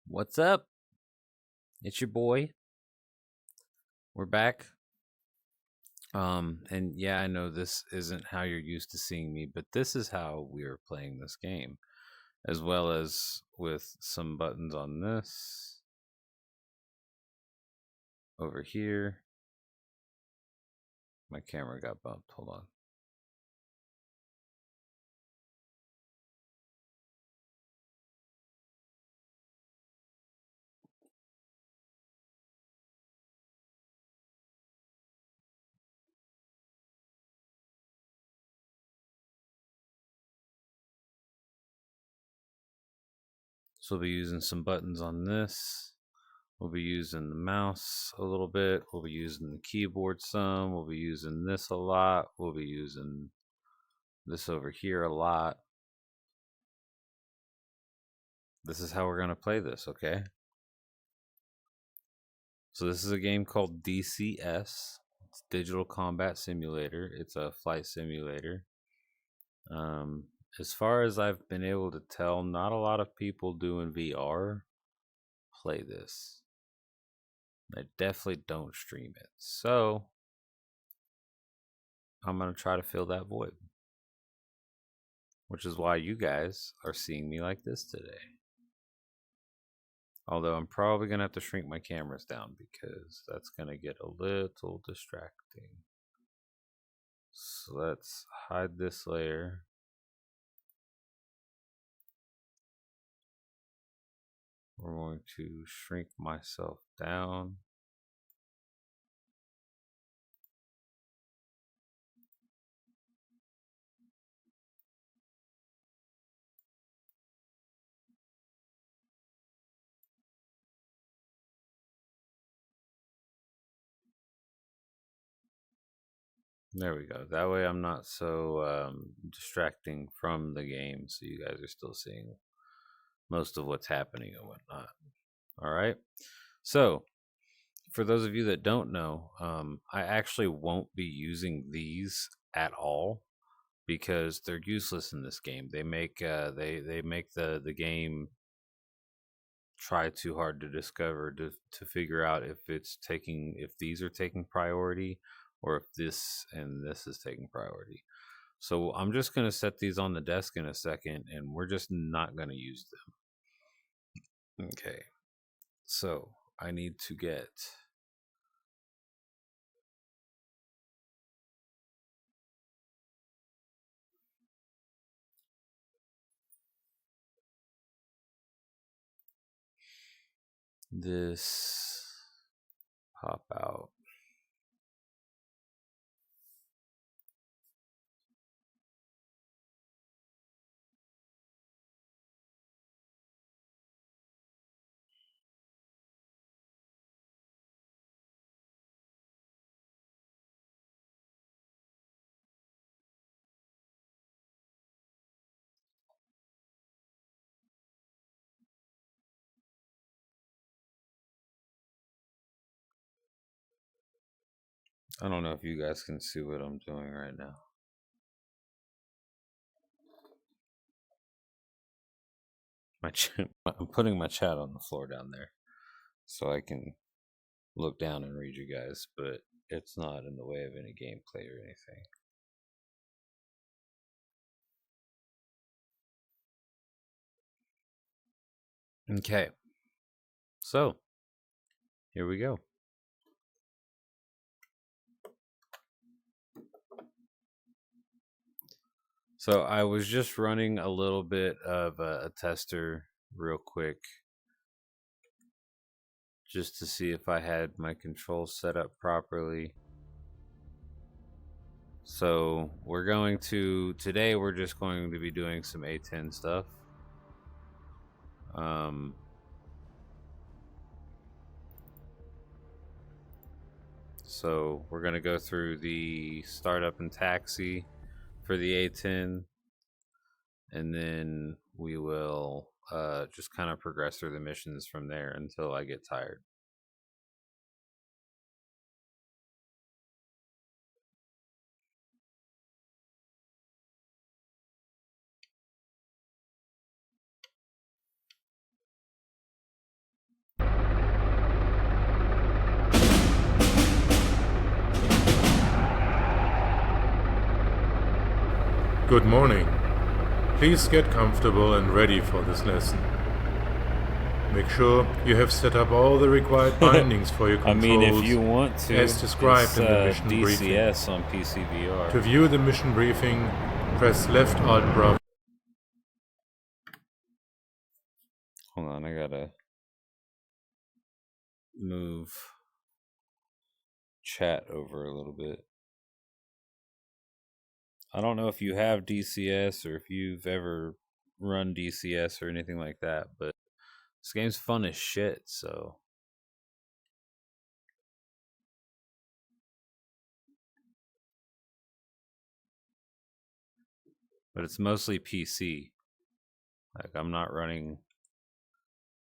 What's up? It's your boy. We're back. And yeah, I know this isn't how you're used to seeing me, but this is how we are playing this game, as well as with some buttons on this over here. My camera got bumped. Hold on. So we'll be using some buttons on this. We'll be using the mouse a little bit. We'll be using the keyboard some. We'll be using this a lot. We'll be using this over here a lot. This is how we're going to play this, okay? So this is a game called DCS. It's Digital Combat Simulator. It's a flight simulator. As far as I've been able to tell, not a lot of people doing VR play this. They definitely don't stream it. So I'm going to try to fill that void. Which is why you guys are seeing me like this today. Although I'm probably going to have to shrink my cameras down because that's going to get a little distracting. So let's hide this layer. We're going to shrink myself down. There we go. That way I'm not so distracting from the game, so you guys are still seeing most of what's happening and whatnot. All right. So, for those of you that don't know, I actually won't be using these at all because they're useless in this game. They make they make the game try too hard to discover to figure out if these are taking priority or if this and this is taking priority. So I'm just going to set these on the desk in a second and we're just not going to use them. Okay. So I need to get this pop out. I don't know if you guys can see what I'm doing right now. I'm putting my chat on the floor down there so I can look down and read you guys, but it's not in the way of any gameplay or anything. Okay. So, here we go. So, I was just running a little bit of a tester real quick just to see if I had my controls set up properly. So, today we're just going to be doing some A10 stuff. So we're going to go through the startup and taxi for the A10, and then we will just kind of progress through the missions from there until I get tired. Good morning. Please get comfortable and ready for this lesson. Make sure you have set up all the required bindings for your controls. I mean, if you want to, as described in the mission briefing. DCS on PCVR. To view the mission briefing, press left Alt Bravo. Hold on, I gotta move chat over a little bit. I don't know if you have DCS or if you've ever run DCS or anything like that, but this game's fun as shit, so. But it's mostly PC. Like, I'm not running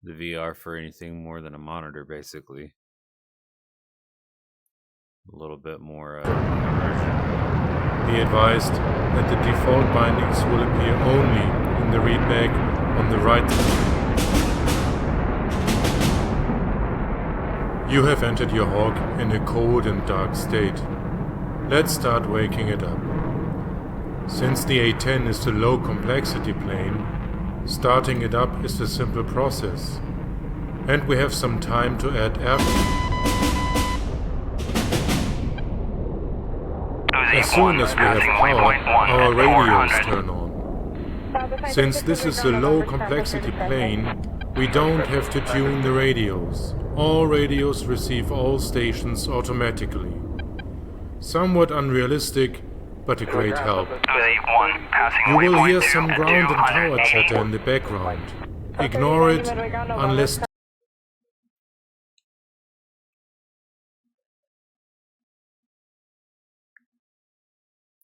the VR for anything more than a monitor, basically. A little bit more immersion. Be advised that the default bindings will appear only in the readback on the right side. You have entered your Hawk in a cold and dark state. Let's start waking it up. Since the A10 is the low complexity plane, starting it up is a simple process. And we have some time to add air. As soon as we have power, our radios turn on. Since this is a low complexity plane, we don't have to tune the radios. All radios receive all stations automatically. Somewhat unrealistic, but a great help. You will hear some ground and tower chatter in the background. Ignore it unless...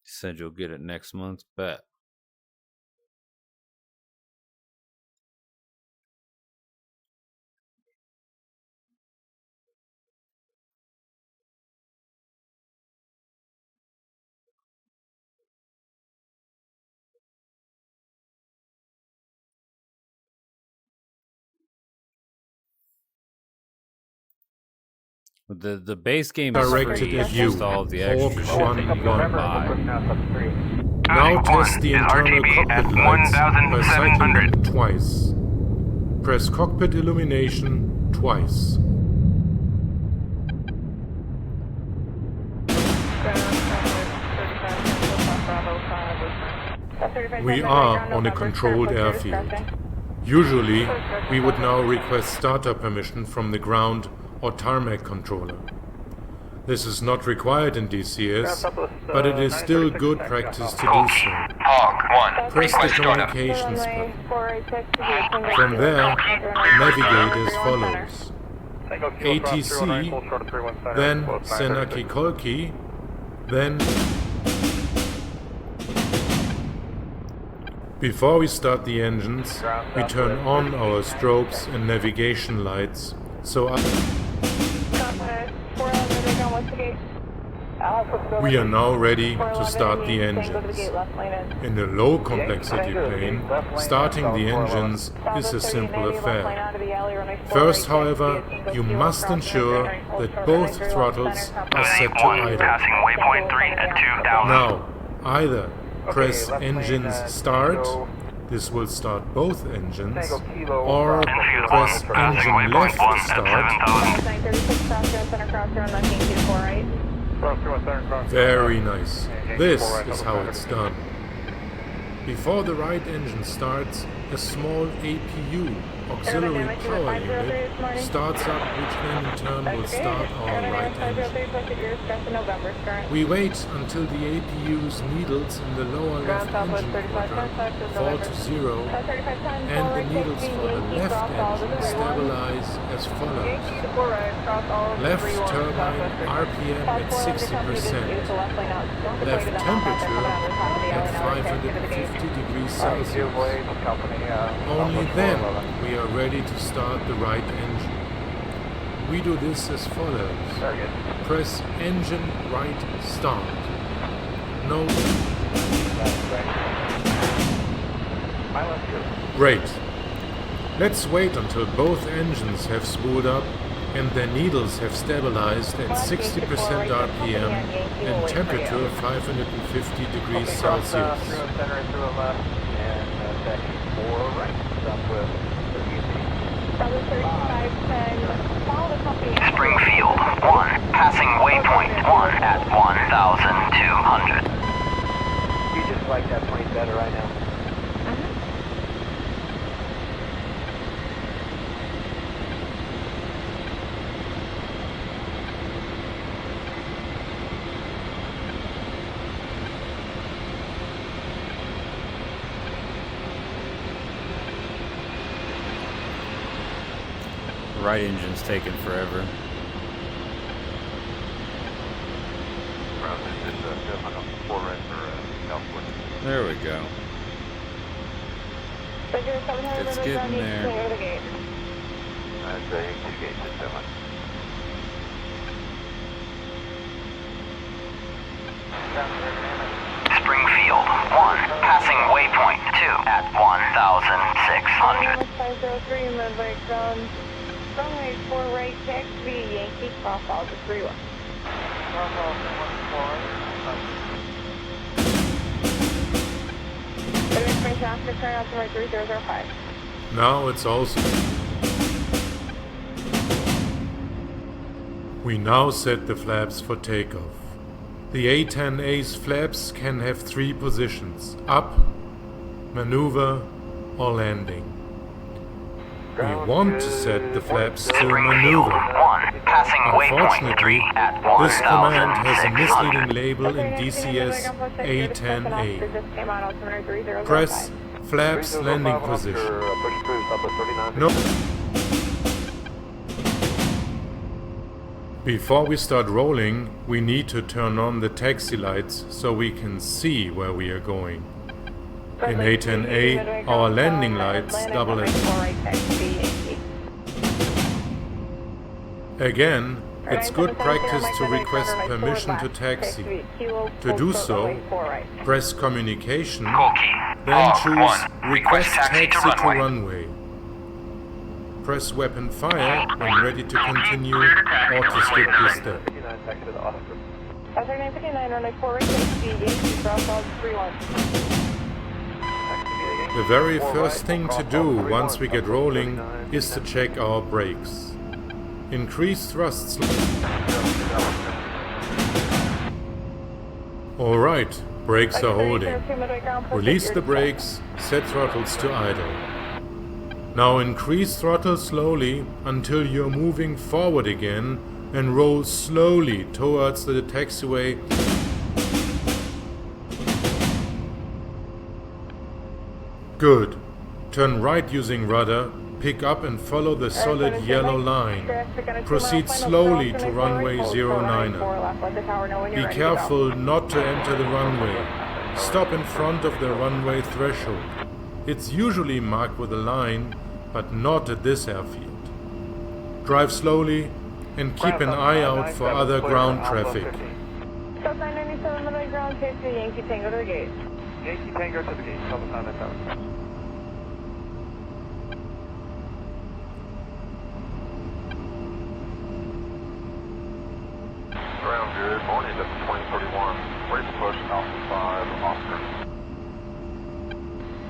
Said you'll get it next month, bet. The base game is directed free, at you. just all of the extra shit that you gotta buy. Now test the internal cockpit lights by cycling them twice. Press cockpit illumination twice. We are on a controlled airfield. Usually, we would now request starter permission from the ground or tarmac controller. This is not required in DCS, but it is still good practice to do so. Press the communications button. From there, navigate as follows. ATC, then Senaki Kolki, then... Before we start the engines, we turn on our strobes and navigation lights, so we are now ready to start the engines. In a low complexity plane, starting the engines is a simple affair. First, however, you must ensure that both throttles are set to idle. Now, either press engines start, this will start both engines, or press engine left to start. Very nice. This is how it's done. Before the right engine starts, a small APU, auxiliary power unit, starts up, which then in turn will start our right engine. We wait until the APU's needles in the lower left engine quadrant fall to 0, and the needles for the left engine stabilize as follows. Left turbine RPM at 60%, left temperature at 550 degrees Celsius. Only then we are ready to start the right engine. We do this as follows. Press engine right start. No. Great. Let's wait until both engines have spooled up and their needles have stabilized at 60% RPM and temperature 550 degrees Celsius. Springfield 1, passing waypoint 1 at 1,200. You just like that plane better right now. Right engine's taking forever. There we go. It's getting there. Springfield 1, passing waypoint 2 at 1,600. 503, midway ground. Runway 4 right, taxi, Yankee, cross all to 3-1. Now it's also. We now set the flaps for takeoff. The A-10A's flaps can have 3 positions: up, maneuver, or landing. We want to set the flaps to maneuver. Unfortunately, this command has a misleading label in DCS A-10A. Press flaps landing position. No. Before we start rolling, we need to turn on the taxi lights so we can see where we are going. In A-10A, our landing lights double as. Again, it's good practice to request permission to taxi. To do so, press communication, then choose request taxi to runway. Press weapon fire when ready to continue or to skip this step. The very first thing to do once we get rolling is to check our brakes. Increase thrusts. Alright, brakes are holding. Release the brakes, set throttles to idle. Now increase throttle slowly until you're moving forward again and roll slowly towards the taxiway. Good. Turn right using rudder, pick up and follow the solid yellow line. Proceed slowly to runway 09er. Be careful not to enter the runway. Stop in front of the runway threshold. It's usually marked with a line, but not at this airfield. Drive slowly and keep an eye out for other ground traffic. South 997 midway ground, taxi, Yankee Tango to the gate. Yankee Tango to the gate, South 997. Ground, good morning, that's 2031. Ready to push Alpha 5, Oscar.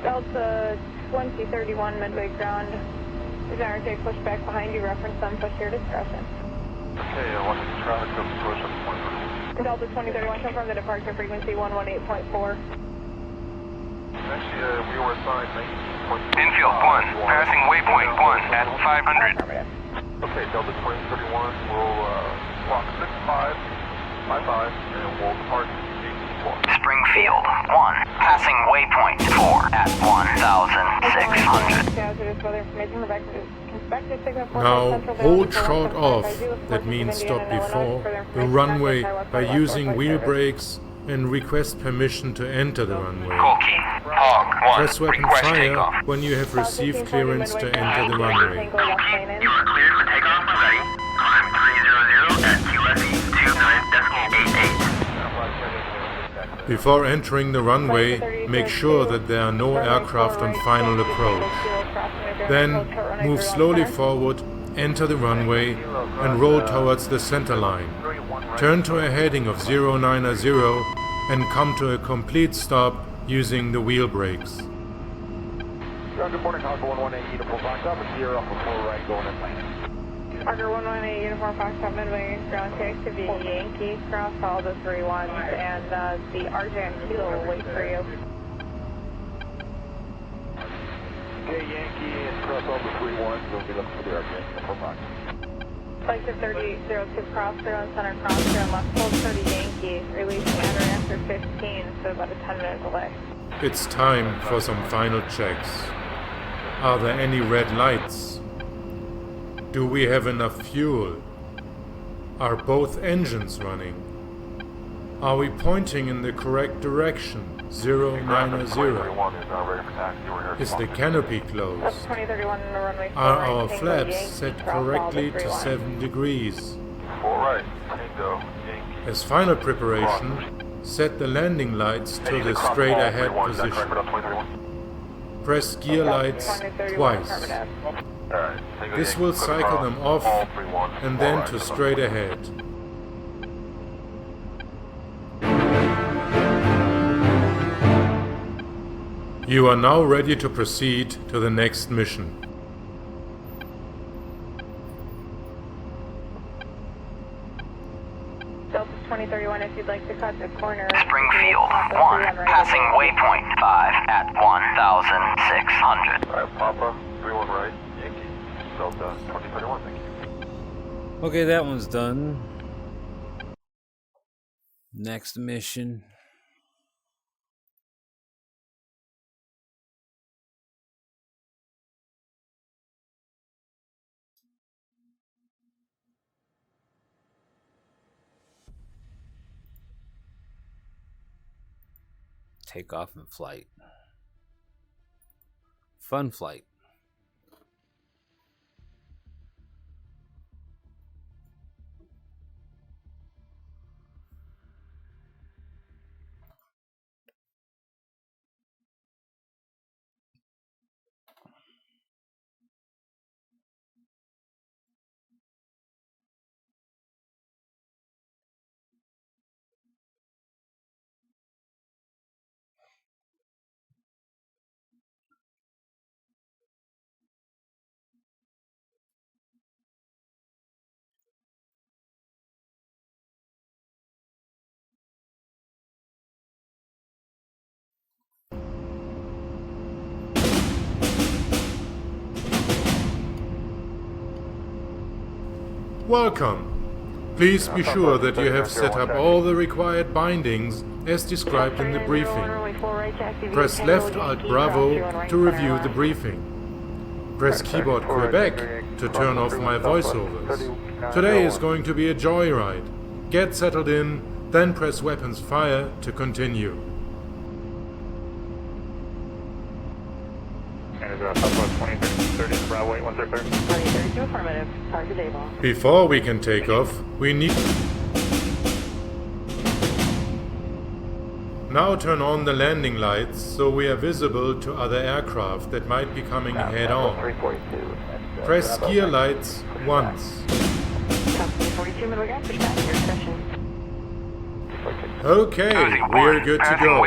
Delta 2031 midway ground. Desire to take push back behind you, reference some push your discretion. Okay, watch the traffic, just push up 2031. Delta 2031, confirm the departure frequency 118.4. Actually, we were assigned 19.4. Infield 1, passing waypoint 1 at 500. Okay, Delta 2031, we'll walk 6555 and we'll depart 18 Springfield 1, passing waypoint 4 at 1,600. Now hold short off, that means stop before, the runway by using wheel brakes and request permission to enter the runway. Press weapon fire when you have received clearance to enter the runway. You are cleared for takeoff when ready. Climb 300 at QSE 29.88. Before entering the runway, make sure that there are no aircraft on final approach. Then move slowly forward enter the runway and roll towards the center line. Turn to a heading of 090 and come to a complete stop using the wheel brakes. Good morning, Congo 118, Uniform Foxtrot, Sierra Alpha 4 right, going in lane. Parker 118, Uniform Foxtrot, Midway, ground taxi to be Yankee, cross all the 3-1s, and the RJ and Kilo will wait for you. Okay, Yankee, and cross all the 3-1s, we'll be looking for the RJ, Uniform Fox. Flight to 3802, cross clear on center, cross clear on left, hold 30 Yankee, release commander after 15, so about a 10-minute delay. It's time for some final checks. Are there any red lights? Do we have enough fuel? Are both engines running? Are we pointing in the correct direction, 090? Is the canopy closed? That's 2031 on the runway. Are our flaps set correctly to 7 degrees? 4 right, Tango, Yankee. As final preparation, set the landing lights to the straight ahead position. Press gear lights twice. This will cycle them off and then to straight ahead. You are now ready to proceed to the next mission. Delta 2031 if you'd like to cut the corner. Springfield 1, passing waypoint 5 at 1,600. Alright, Papa, 3-1 right, Yankee, Delta 2031, thank you. Okay, that one's done. Next mission. Takeoff and flight. Fun flight. Welcome! Please be sure that you have set up all the required bindings as described in the briefing. Press left Alt Bravo to review the briefing. Press keyboard Quebec to turn off my voiceovers. Today is going to be a joyride. Get settled in, then press weapons fire to continue. Before we can take off, we need... Now turn on the landing lights so we are visible to other aircraft that might be coming head on. Press gear lights once. Okay, we're good to go.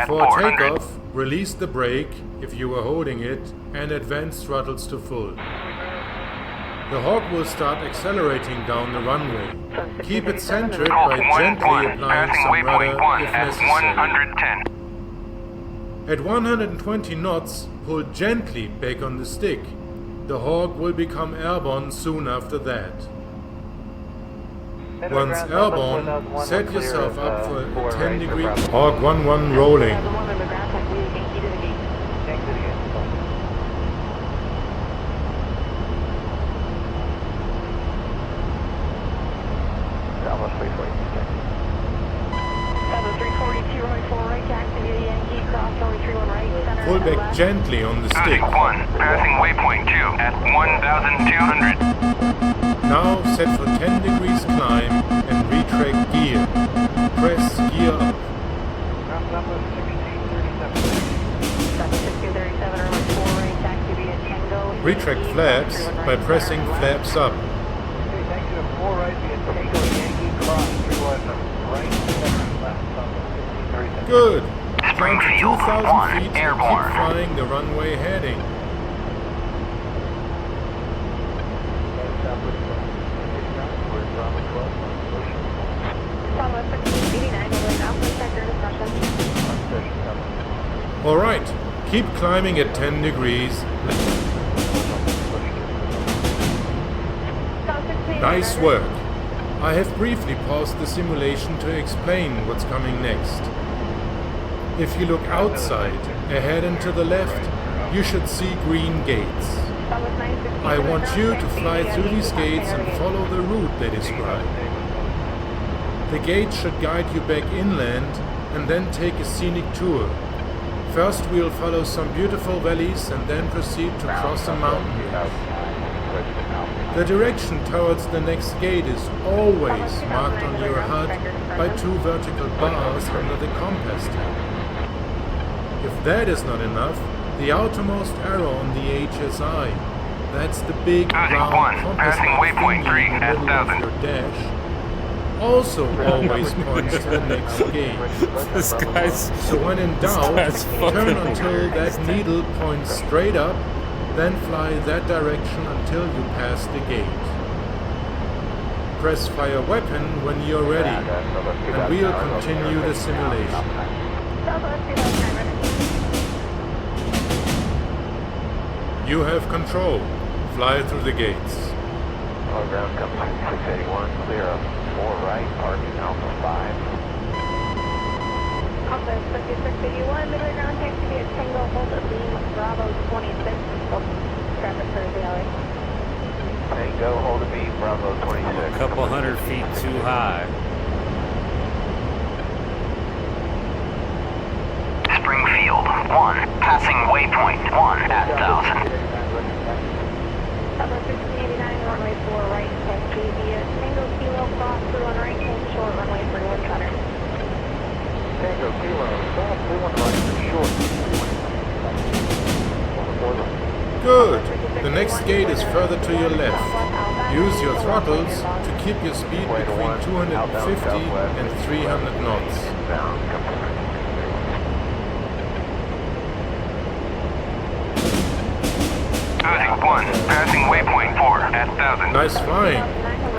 For takeoff, release the brake if you were holding it and advance throttles to full. The Hawk will start accelerating down the runway. Keep it centered by gently applying some rudder if necessary. At 120 knots, pull gently back on the stick. The Hawk will become airborne soon after that. Once airborne, set yourself up for a 10-degree Hawk 1-1 rolling. Pull back gently on the stick. 1, passing waypoint 2 at 1,200. Now set for 10 degrees climb and retract gear. Press gear up. Retract flaps by pressing flaps up. Okay, negative 4 right via Tango Yankee cross 31 right, 7 left. Good. Climb to Springfield 2,000 1 feet and keep airborne. flying the runway heading. Alright, keep climbing at 10 degrees. Nice work. I have briefly paused the simulation to explain what's coming next. If you look outside, ahead and to the left, you should see green gates. I want you to fly through these gates and follow the route they describe. The gates should guide you back inland and then take a scenic tour. First we'll follow some beautiful valleys and then proceed to cross a mountain. The direction towards the next gate is always marked on your HUD by 2 vertical bars under the compass tab. If that is not enough, the outermost arrow on the HSI, that's the big round compass thingy in the middle of your dash, also always points to the next gate. This guy's So when in doubt, guy's turn fucking until weird. that needle points straight up, then fly that direction until you pass the gate. Press fire weapon when you're ready, and we'll continue the simulation. You have control. Fly through the gates. All ground comes 681, clear of 4 right, parking Alpha 5. Alpha 5681, midway ground taxi via Tango, hold at beam, Bravo 26, traffic for the alley. Tango, hold a beat, Bravo 26. a couple hundred feet too high. Springfield 1, passing waypoint 1 at 1000. Alpha 1689, runway 4 right, taxi via Tango, Kilo, cross through on right, hold short, runway 31 center. Tango, Kilo, stop, 31 right, short. Good. The next gate is further to your left. Use your throttles to keep your speed between 250 and 300 knots. Inbound, comes Losing 1, passing waypoint 4 at 1000. Nice flying.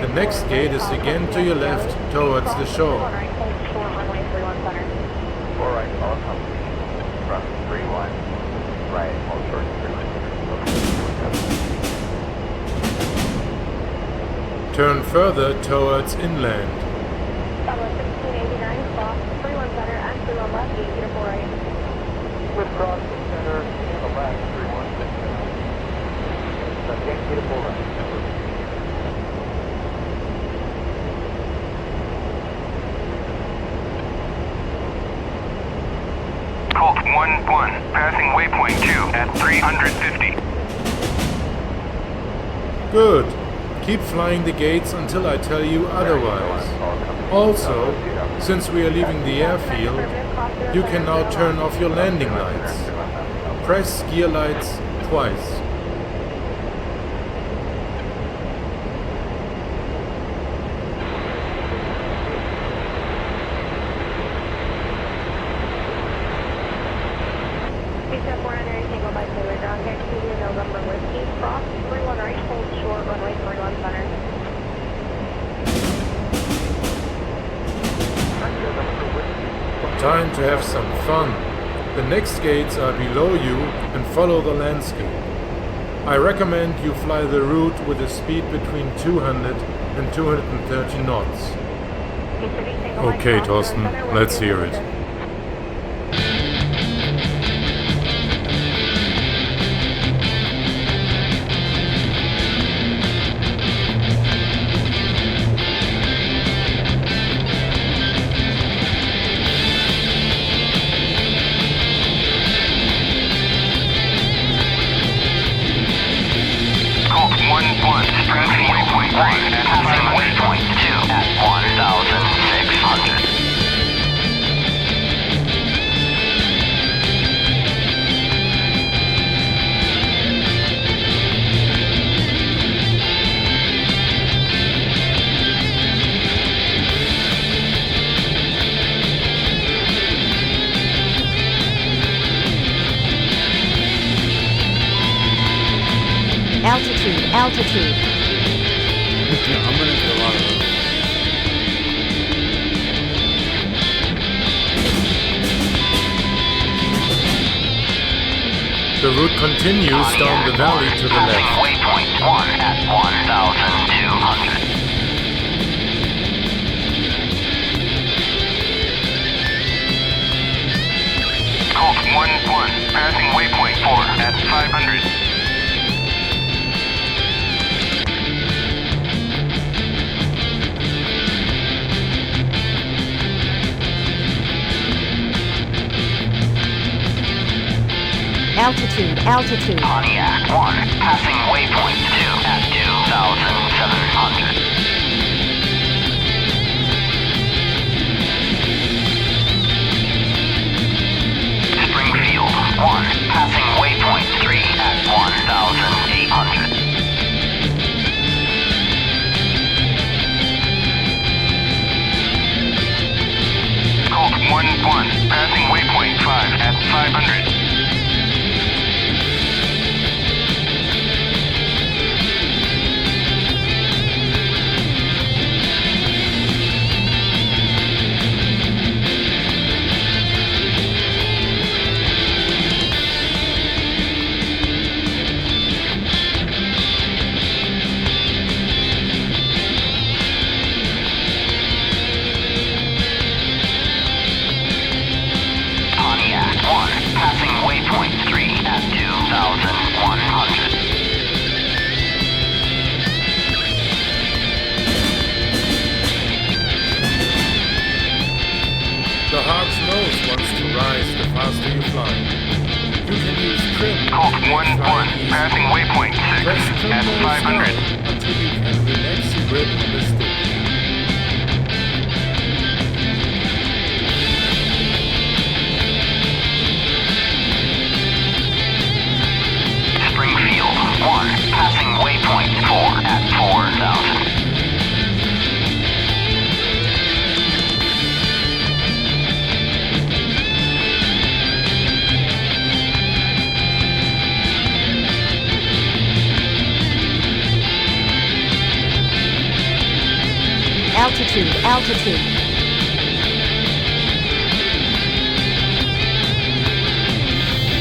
The next gate is again to your left towards the shore. All right, all company. From 31. Right, all short, 31. Turn further towards inland. With cross the center, and the left, 316. Can't get a full right. Colt 1-1, passing waypoint 2 at 350. Good. Keep flying the gates until I tell you otherwise. Also, since we are leaving the airfield, you can now turn off your landing lights. Press gear lights twice. Time to have some fun. The next gates are below you and follow the landscape. I recommend you fly the route with a speed between 200 and 230 knots. Okay, Thorsten, let's hear it. Colt 1-1, passing waypoint 1 and passing waypoint 2 at 1,600. Altitude, altitude. I'm gonna get a lot of those. The route continues down the valley to the Passing left. waypoint 1 at 1,200. Colt 1-1, passing waypoint 4 at 500. Altitude, altitude. Pontiac 1, passing waypoint 2 at 2,700. Springfield 1, passing waypoint 3 at 1,800. Colt 1-1, passing waypoint 5 at 500. Passing waypoint 3 at 2,100. The hog's nose wants to rise the faster you fly. You can use trim. Colt 1-1, passing waypoint 6 Press trim at nose 500. down until you can relax your grip on the stick. Springfield 1, passing waypoint 4 at 4,000. Altitude, altitude.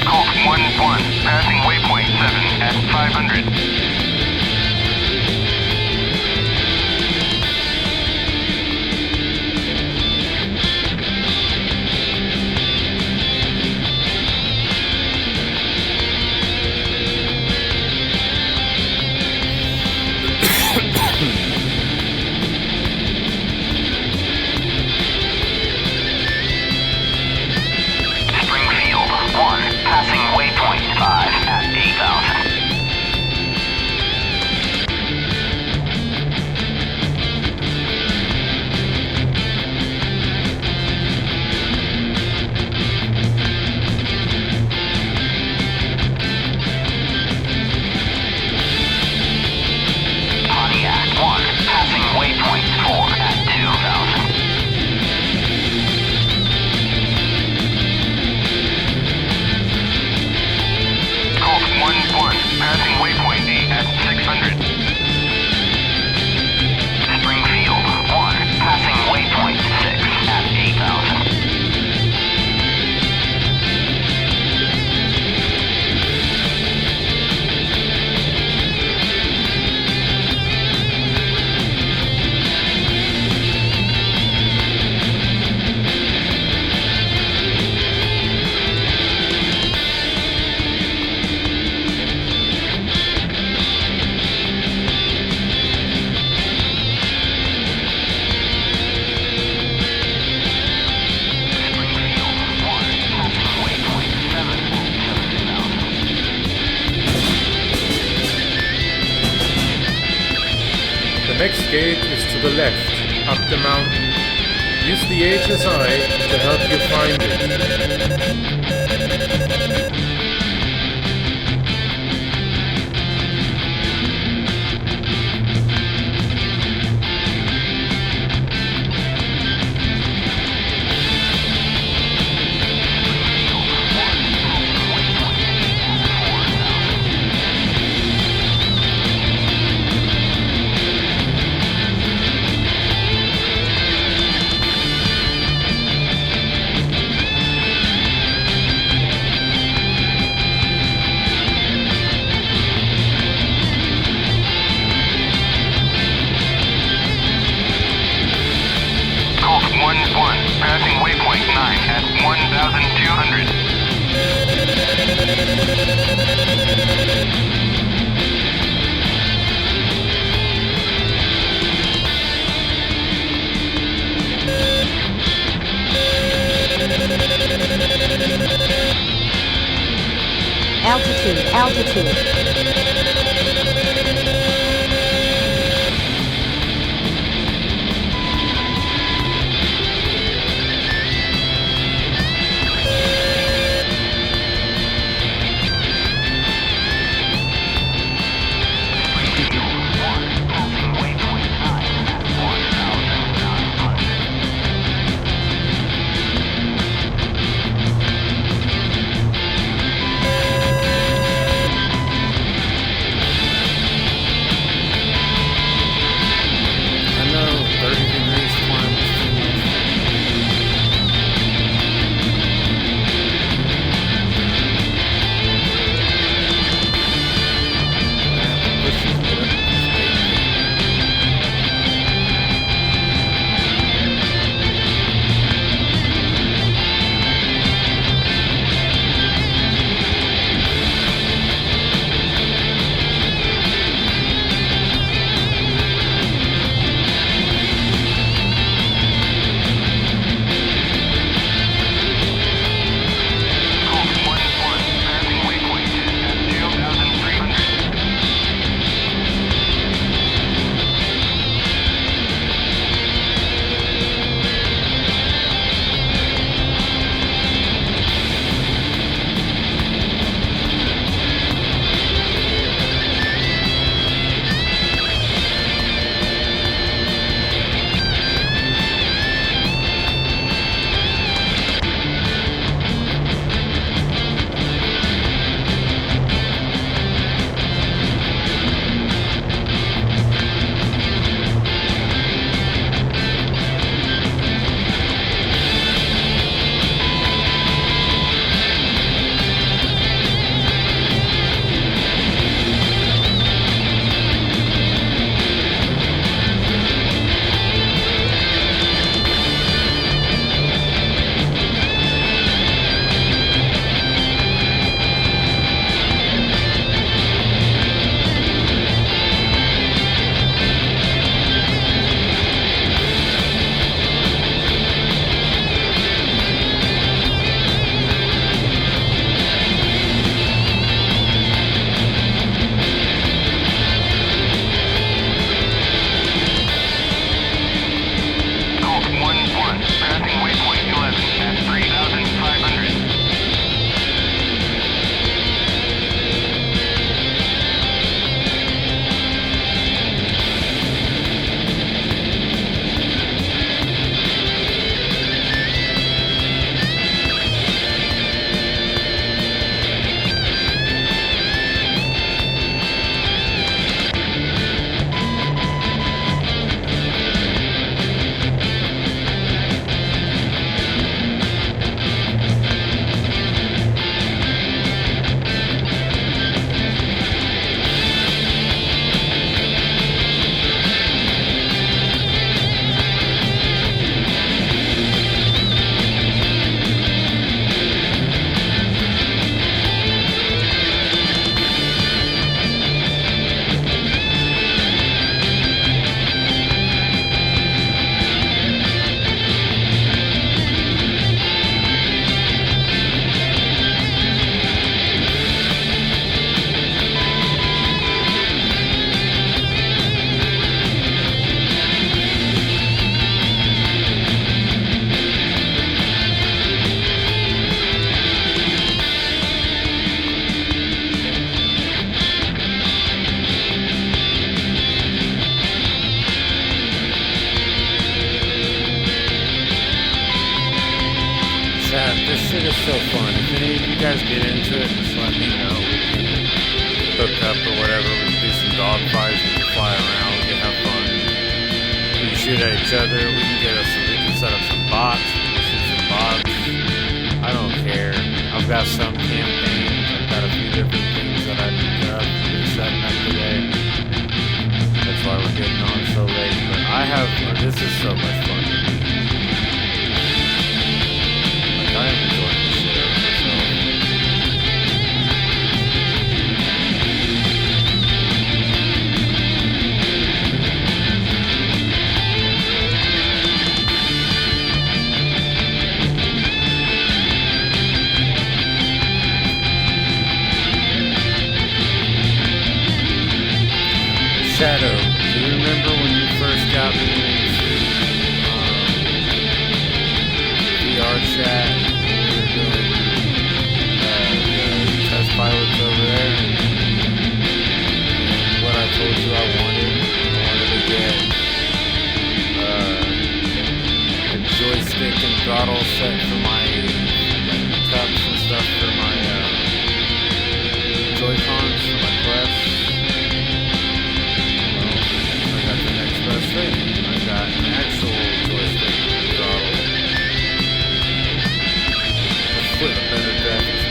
Colt 1-1, passing waypoint 7 at 500. Springfield 1, passing waypoint 5 at 8,000. Pontiac 1, passing waypoint 4 at 2,000. Colt 1-1, passing waypoint 8 at 600. Springfield 1, passing waypoint 6 at 8,000. The next gate is to the left, up the mountain. Use the HSI to help you find it. Altitude, altitude. I know 30 degrees climb is too much. This is what it Passing waypoint at 2,300. Passing waypoint 11 at 3,500. Chat, this shit is so fun. If any of you guys get into it, just let me know. We can hook up or whatever. We can do some dog fights. We can fly around. We can have fun. We can shoot at each other. We can set up some bots. We can shoot some bots. I don't care. I've got some campaigns. I've got a few different things that I've been setting up today. That's why we're getting on so late. But this is so much fun. I am enjoying this shit out of myself. remember when you first got me into VR chat, we were doing the test pilots over there, and what I told you I wanted to get a joystick and throttle set for my cups and stuff for my Joy-Cons for my Quest. Well, I got the next best thing. I got an actual joystick and throttle with a better graphics.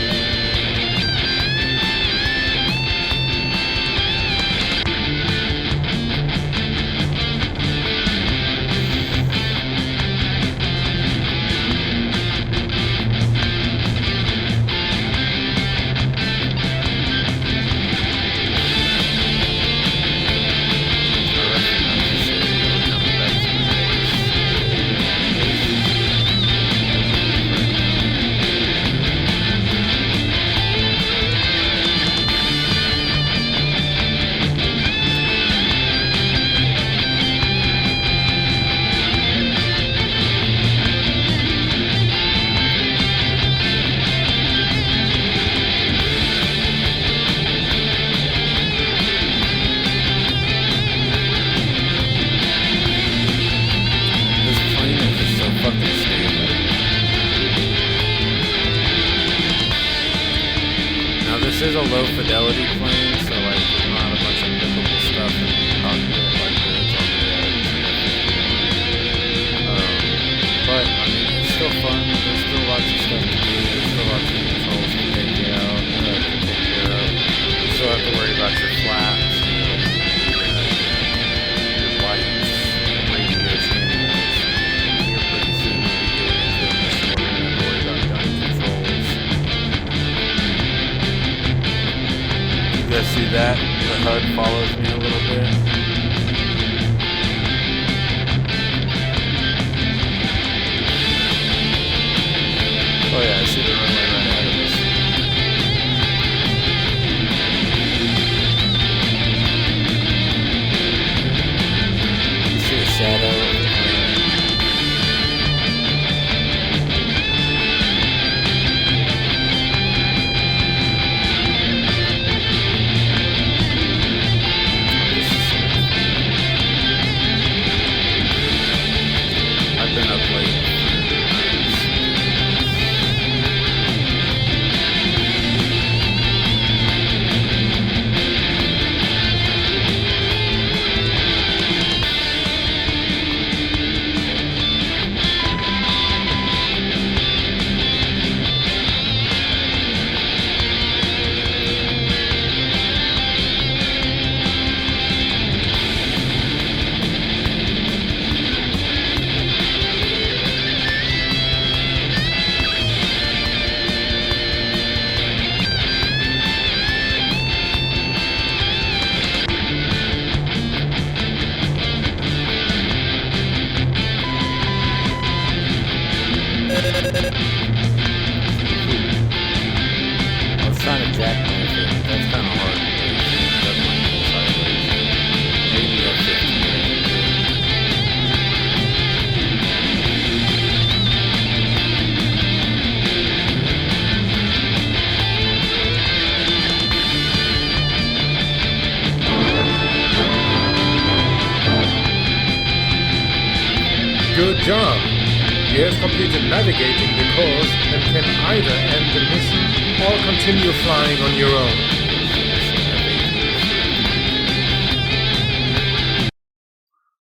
This is a low fidelity plane, so like there's not a bunch of difficult stuff in the cockpit like there is on the but I mean it's still fun. There's still lots of stuff to do. There's still lots of controls to take care of. You still have to worry about your flaps, your lights, radio channels. Here pretty soon we'll be getting into a mission where we're going to worry about gun controls. You guys see that? The HUD follows me a little bit. Oh yeah, I see the runway right ahead of us. You see the shadow of the plane. I've been up late. I was trying to jackknife it. That's kind of hard. That's my sideways. Maybe that's 15. Good job! You have completed navigating the course and can either end the mission or continue flying on your own.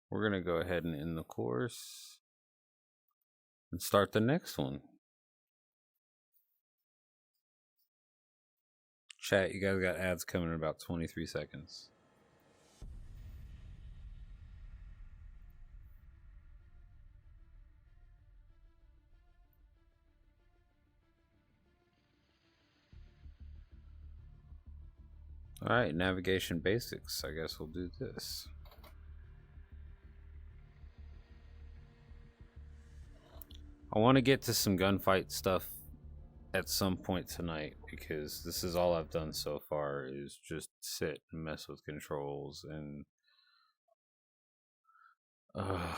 We're going to go ahead and end the course and start the next one. Chat, you guys got ads coming in about 23 seconds. Alright, navigation basics. I guess we'll do this. I want to get to some gunfight stuff at some point tonight, because this is all I've done so far is just sit and mess with controls and Oh,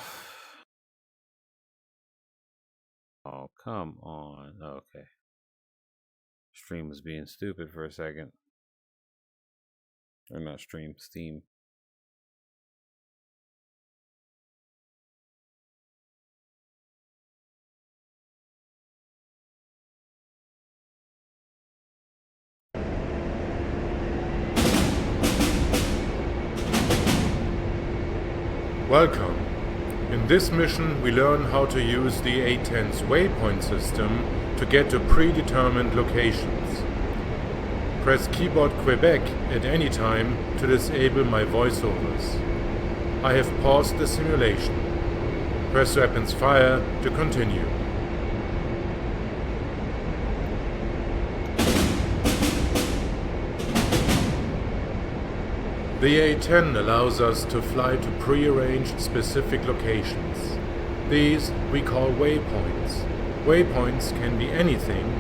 come on. Okay. Stream was being stupid for a second. Or not stream, Steam. Welcome. In this mission we learn how to use the A10's waypoint system to get to predetermined locations. Press keyboard Quebec at any time to disable my voiceovers. I have paused the simulation. Press weapons fire to continue. The A10 allows us to fly to pre-arranged specific locations. These we call waypoints. Waypoints can be anything,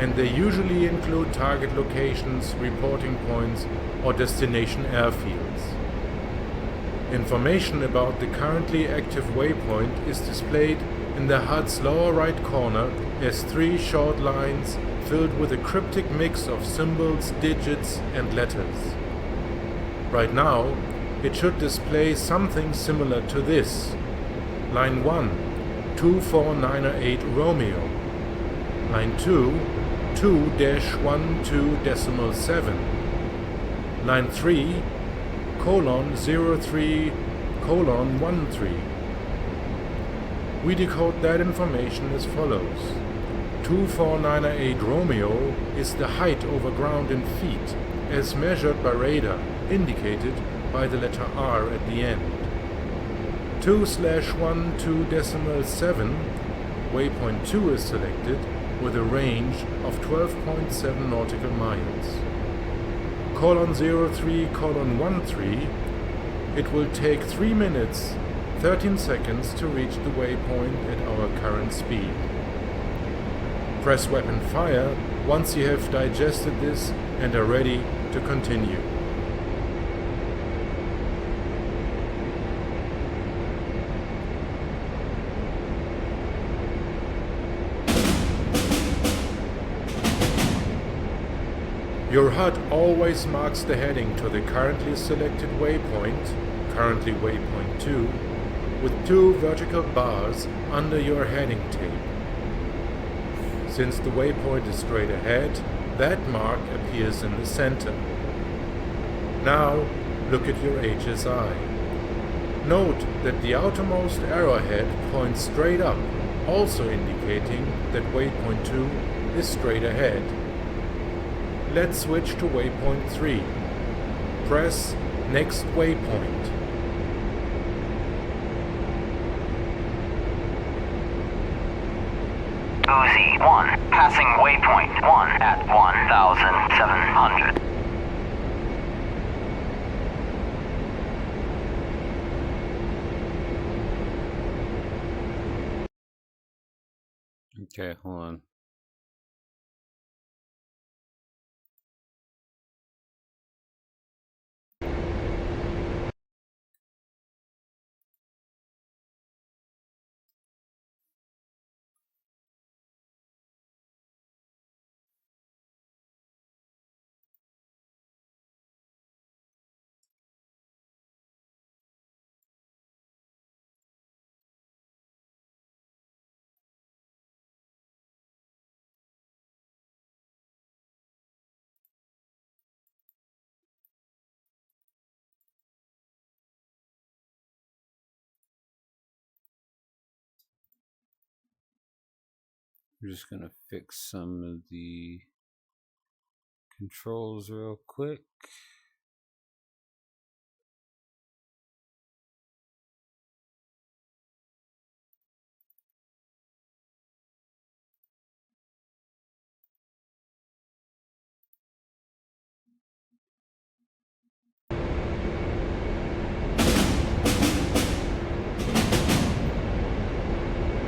and they usually include target locations, reporting points, or destination airfields. Information about the currently active waypoint is displayed in the HUD's lower right corner as 3 short lines filled with a cryptic mix of symbols, digits, and letters. Right now, it should display something similar to this. Line 1, 24908 Romeo. Line 2, 2-12.7. Line 3, :03:13. We decode that information as follows. 24908 Romeo is the height over ground in feet, as measured by radar, indicated by the letter R at the end. 2/12.7, waypoint 2 is selected with a range of 12.7 nautical miles. :03:13, it will take 3 minutes, 13 seconds to reach the waypoint at our current speed. Press weapon fire once you have digested this and are ready to continue. Your HUD always marks the heading to the currently selected waypoint, currently waypoint 2, with 2 vertical bars under your heading tape. Since the waypoint is straight ahead, that mark appears in the center. Now look at your HSI. Note that the outermost arrowhead points straight up, also indicating that waypoint 2 is straight ahead. Let's switch to waypoint 3. Press Next Waypoint. OZ1, passing waypoint 1 at 1,700. Okay, hold on. We're just gonna fix some of the controls real quick.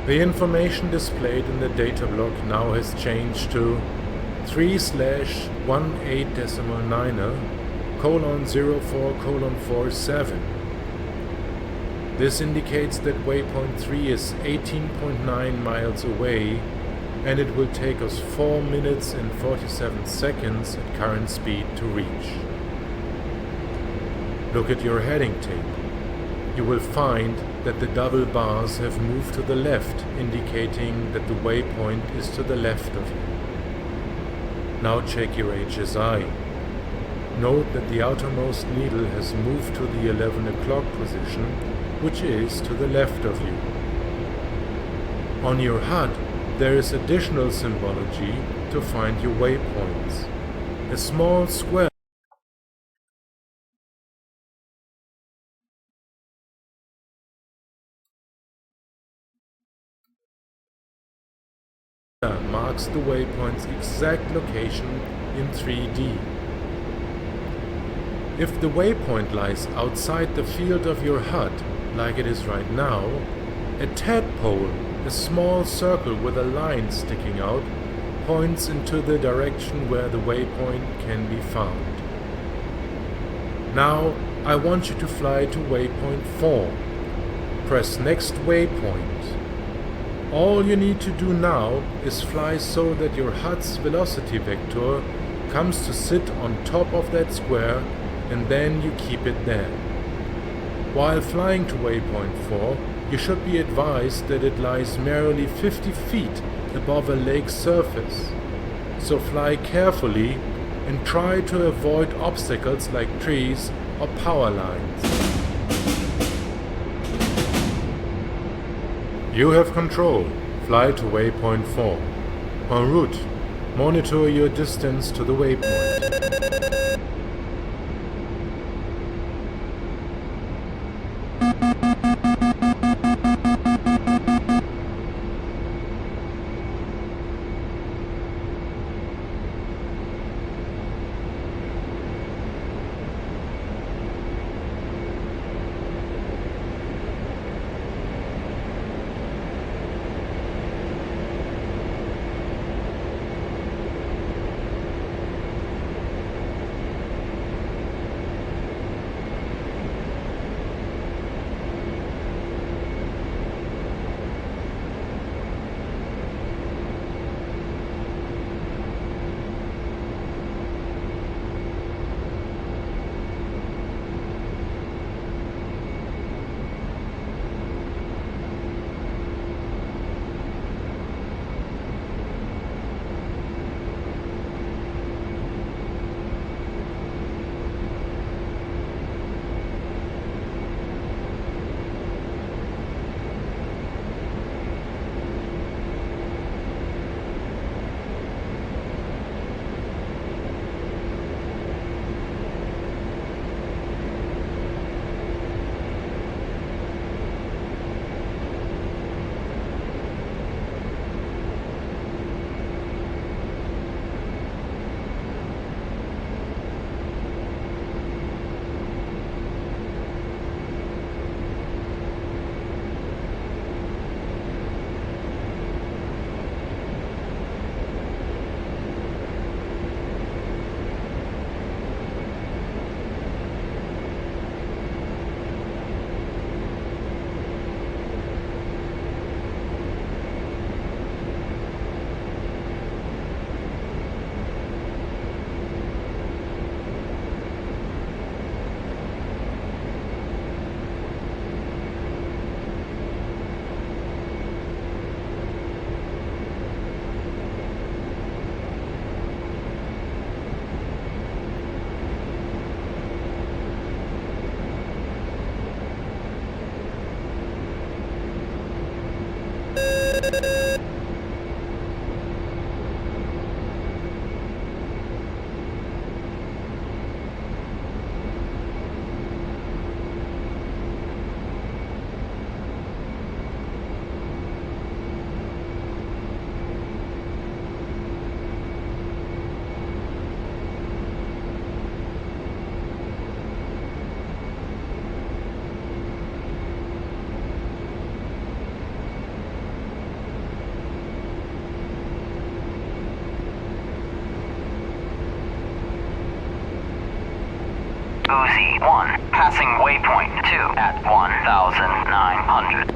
The information displayed in the data block now has changed to 3/18.9:04:47. This indicates that waypoint 3 is 18.9 miles away, and it will take us 4 minutes and 47 seconds at current speed to reach. Look at your heading tape. You will find that the double bars have moved to the left, indicating that the waypoint is to the left of you. Now check your HSI. Note that the outermost needle has moved to the 11 o'clock position, which is to the left of you. On your HUD, there is additional symbology to find your waypoints. A small square marks the waypoint's exact location in 3D. If the waypoint lies outside the field of your HUD, like it is right now, a tadpole, a small circle with a line sticking out, points into the direction where the waypoint can be found. Now I want you to fly to waypoint 4. Press next waypoint. All you need to do now is fly so that your HUD's velocity vector comes to sit on top of that square, and then you keep it there. While flying to waypoint 4, you should be advised that it lies merely 50 feet above a lake's surface. So fly carefully and try to avoid obstacles like trees or power lines. You have control. Fly to waypoint 4. En route, monitor your distance to the waypoint. Uzi 1, passing waypoint 2 at 1,900.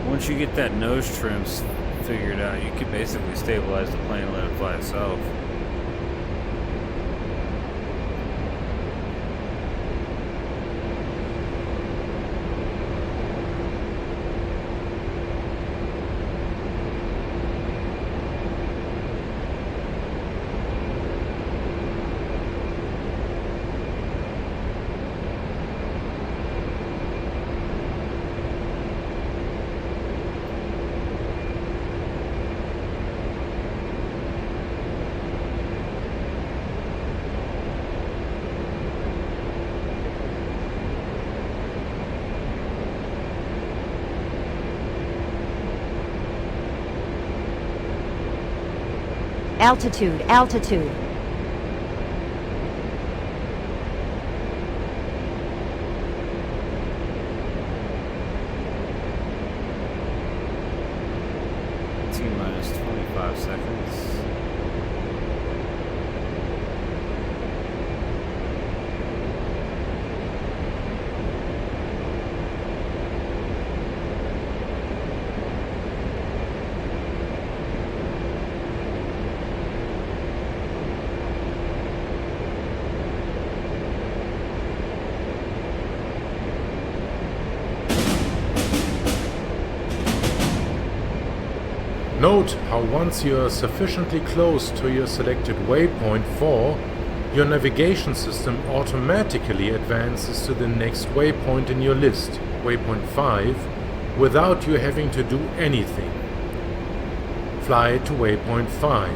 Once you get that nose trim figured out, you can basically stabilize the plane and let it fly itself. Altitude, altitude. T-minus 25 seconds. Note how once you are sufficiently close to your selected waypoint 4, your navigation system automatically advances to the next waypoint in your list, waypoint 5, without you having to do anything. Fly to waypoint 5.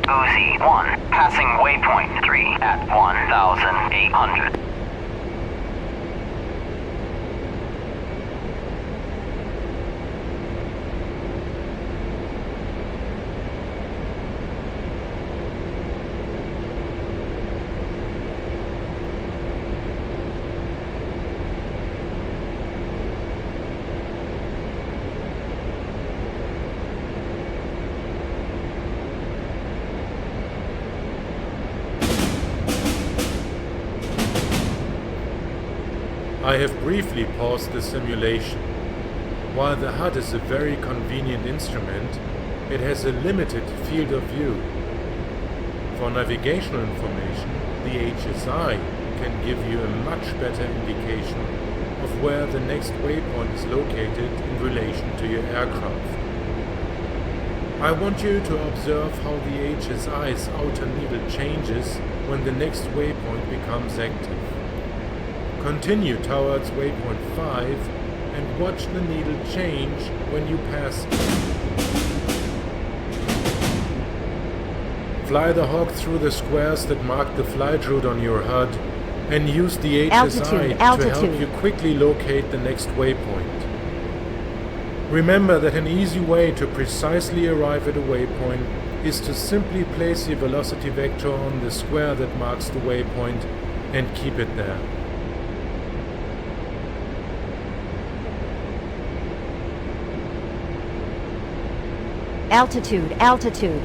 OZ1, passing waypoint 3 at 1,800. I have briefly paused the simulation. While the HUD is a very convenient instrument, it has a limited field of view. For navigational information, the HSI can give you a much better indication of where the next waypoint is located in relation to your aircraft. I want you to observe how the HSI's outer needle changes when the next waypoint becomes active. Continue towards waypoint 5 and watch the needle change when you pass it. Fly the Hawk through the squares that mark the flight route on your HUD and use the HSI to help you quickly locate the next waypoint. Remember that an easy way to precisely arrive at a waypoint is to simply place your velocity vector on the square that marks the waypoint and keep it there. Altitude, altitude.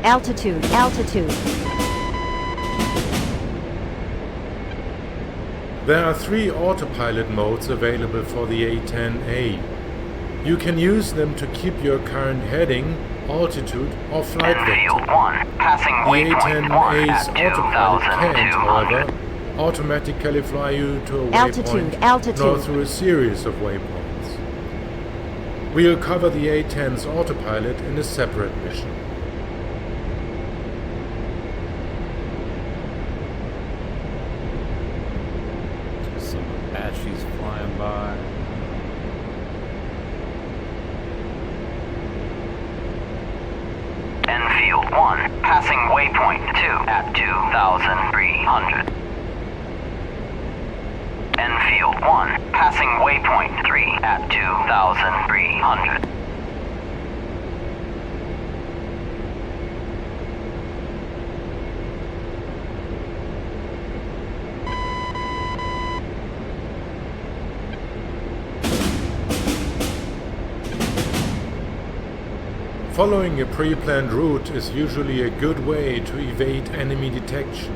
Altitude, altitude. There are 3 autopilot modes available for the A-10A. You can use them to keep your current heading, altitude, or flight vector. The A-10A's autopilot can't, however, automatically fly you to a waypoint, nor through a series of waypoints. We'll cover the A-10's autopilot in a separate mission. Apaches flying by. Enfield 1, passing waypoint 2 at 2,300. Enfield 1, passing waypoint 3 at 2,300. Following a pre-planned route is usually a good way to evade enemy detection.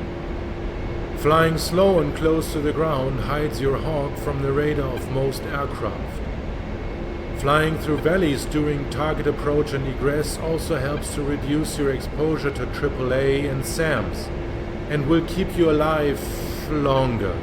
Flying slow and close to the ground hides your Hawk from the radar of most aircraft. Flying through valleys during target approach and egress also helps to reduce your exposure to AAA and SAMs, and will keep you alive longer.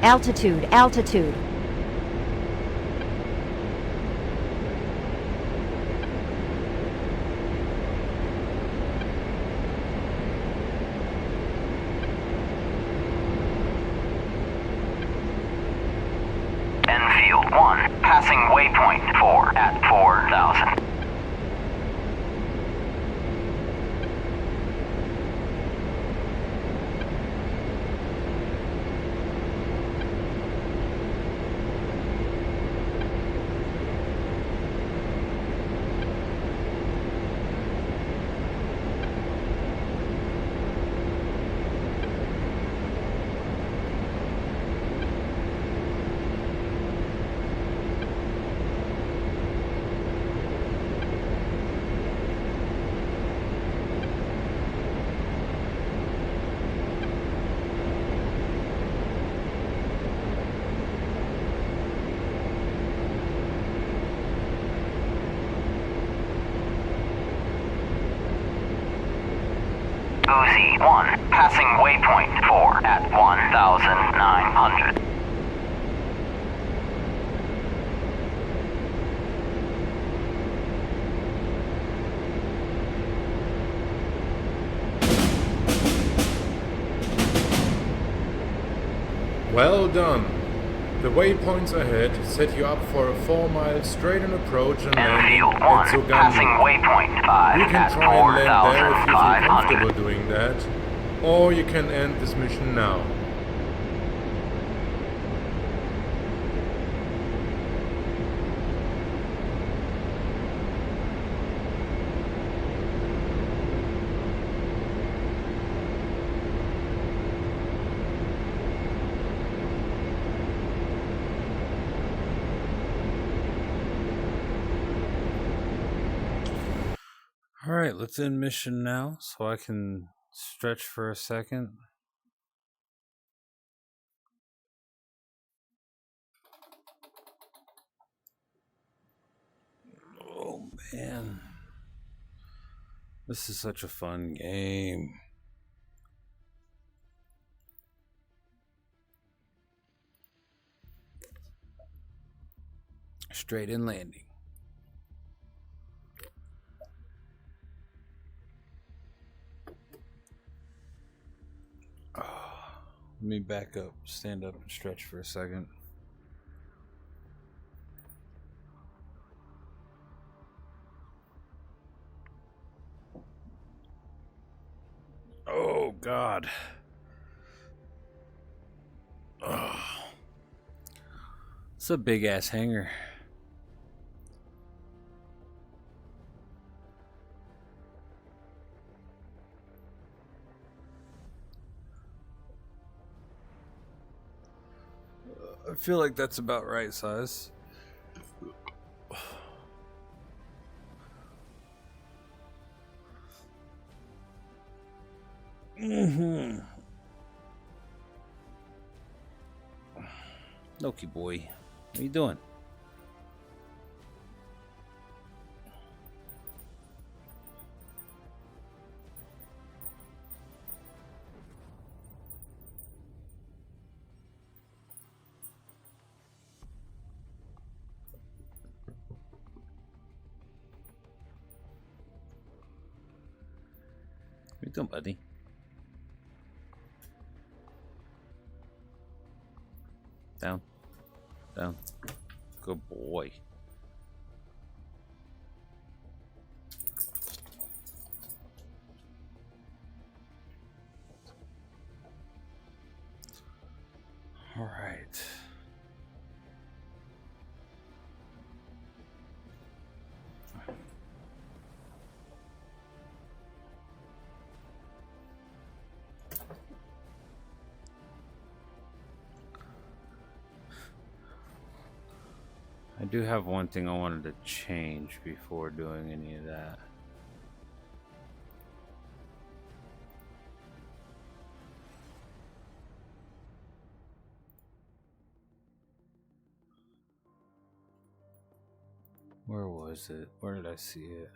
Altitude, altitude. Enfield 1, passing waypoint 4 at 4,000. OZ1, passing waypoint 4 at 1,900. Well done. The waypoints ahead set you up for a 4-mile straight-in approach and landing Enfield at 1, passing Zugandi. waypoint 5 You can at try and land there if you feel 4,500. comfortable doing that, or you can end this mission now. Alright, let's end mission now so I can stretch for a second. Oh man. This is such a fun game. Straight in landing. Let me back up, stand up, and stretch for a second. Oh, God. Oh. It's a big ass hangar. I feel like that's about right size. Loki boy, what are you doing? What you doing, buddy? Down. Down. Good boy. All right. I do have one thing I wanted to change before doing any of that. Where was it? Where did I see it?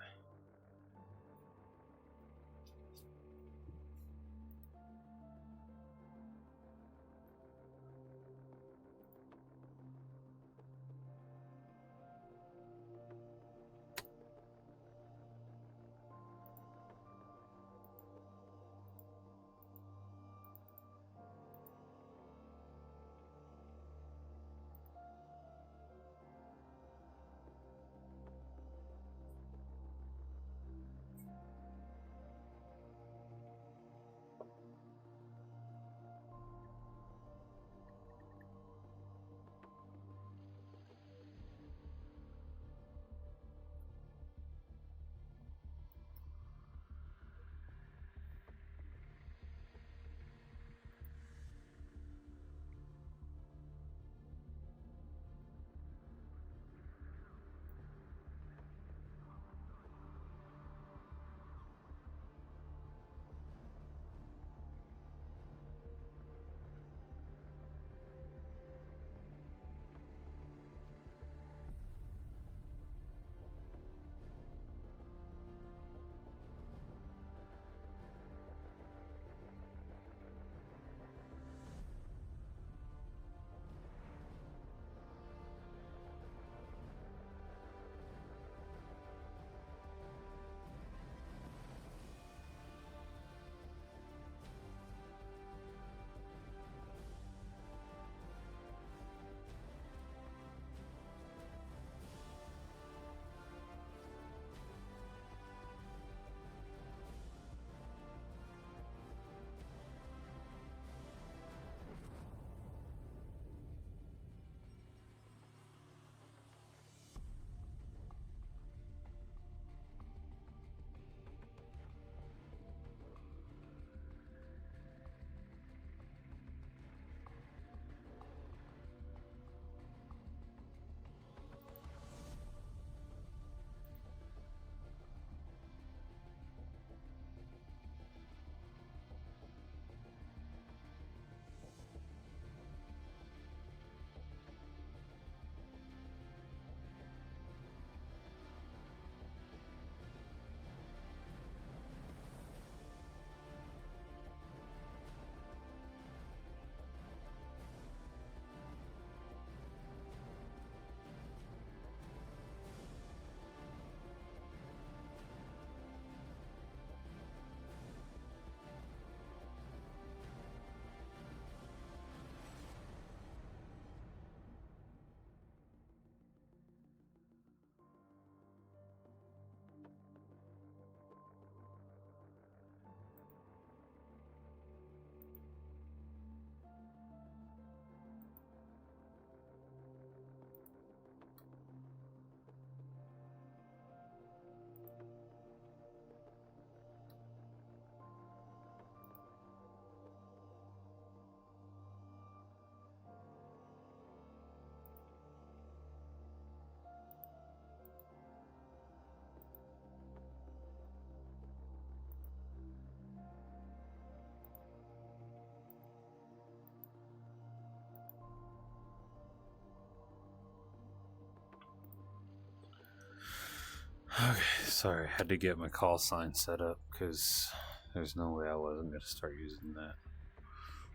Okay, sorry, I had to get my call sign set up because there's no way I wasn't going to start using that.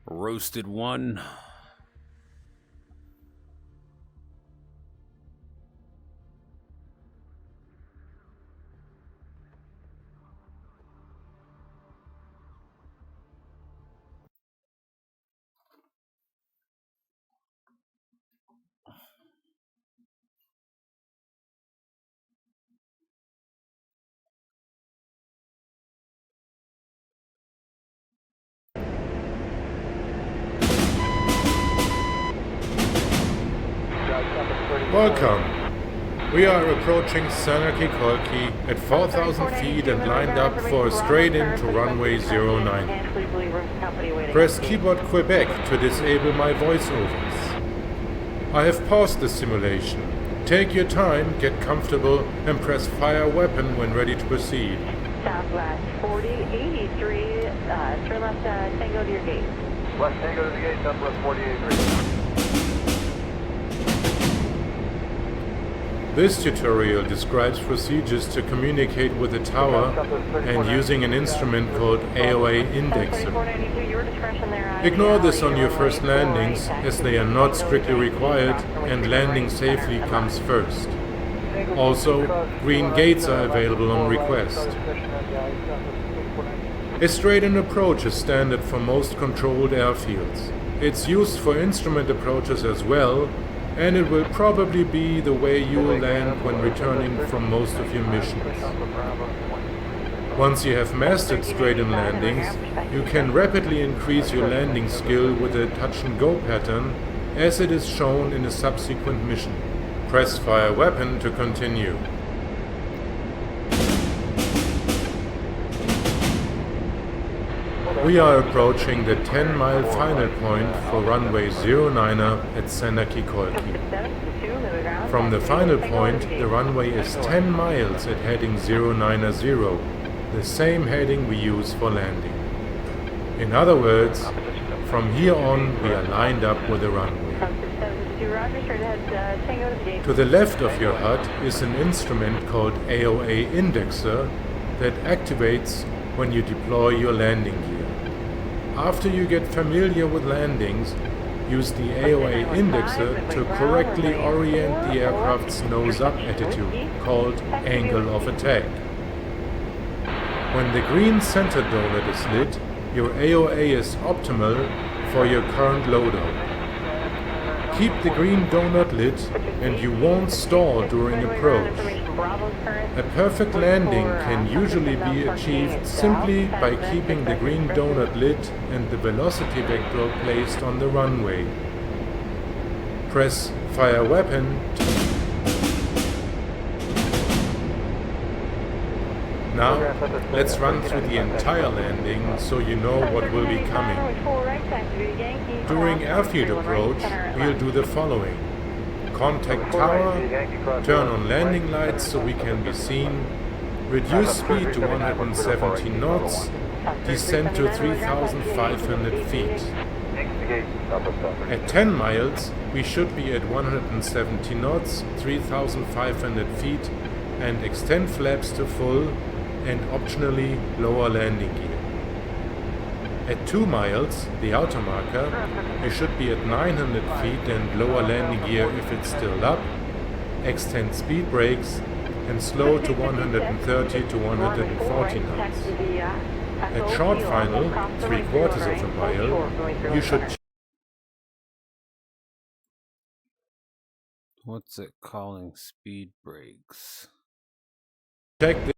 Roasted one. Welcome. We are approaching Shenanigans at 4,000 feet and lined up for a straight in to runway 09. Press keyboard Quebec to disable my voiceovers. I have paused the simulation. Take your time, get comfortable, and press fire weapon when ready to proceed. Southwest 4083, turn left Tango to your gate. Left Tango to the gate, Southwest 4083. This tutorial describes procedures to communicate with the tower and using an instrument called AOA indexer. Ignore this on your first landings, as they are not strictly required and landing safely comes first. Also, green gates are available on request. A straight-in approach is standard for most controlled airfields. It's used for instrument approaches as well, and it will probably be the way you will land when returning from most of your missions. Once you have mastered straight-in landings, you can rapidly increase your landing skill with a touch-and-go pattern, as it is shown in a subsequent mission. Press fire weapon to continue. We are approaching the 10-mile final point for runway 09er at Shenanigans. From the final point, the runway is 10 miles at heading 090, the same heading we use for landing. In other words, from here on we are lined up with the runway. To the left of your HUD is an instrument called AOA indexer that activates when you deploy your landing gear. After you get familiar with landings, use the AOA indexer to correctly orient the aircraft's nose-up attitude, called angle of attack. When the green center donut is lit, your AOA is optimal for your current loadout. Keep the green donut lit and you won't stall during approach. A perfect landing can usually be achieved simply by keeping the green donut lit and the velocity vector placed on the runway. Press fire weapon. Now, let's run through the entire landing so you know what will be coming. During airfield approach, we'll do the following. Contact tower, turn on landing lights so we can be seen, reduce speed to 170 knots, descend to 3,500 feet. At 10 miles, we should be at 170 knots, 3,500 feet, and extend flaps to full and optionally lower landing gear. At 2 miles, the outer marker, you should be at 900 feet and lower landing gear if it's still up, extend speed brakes, and slow to 130 to 140 knots. At short final, 3/4 of a mile, you should What's it calling speed brakes? check the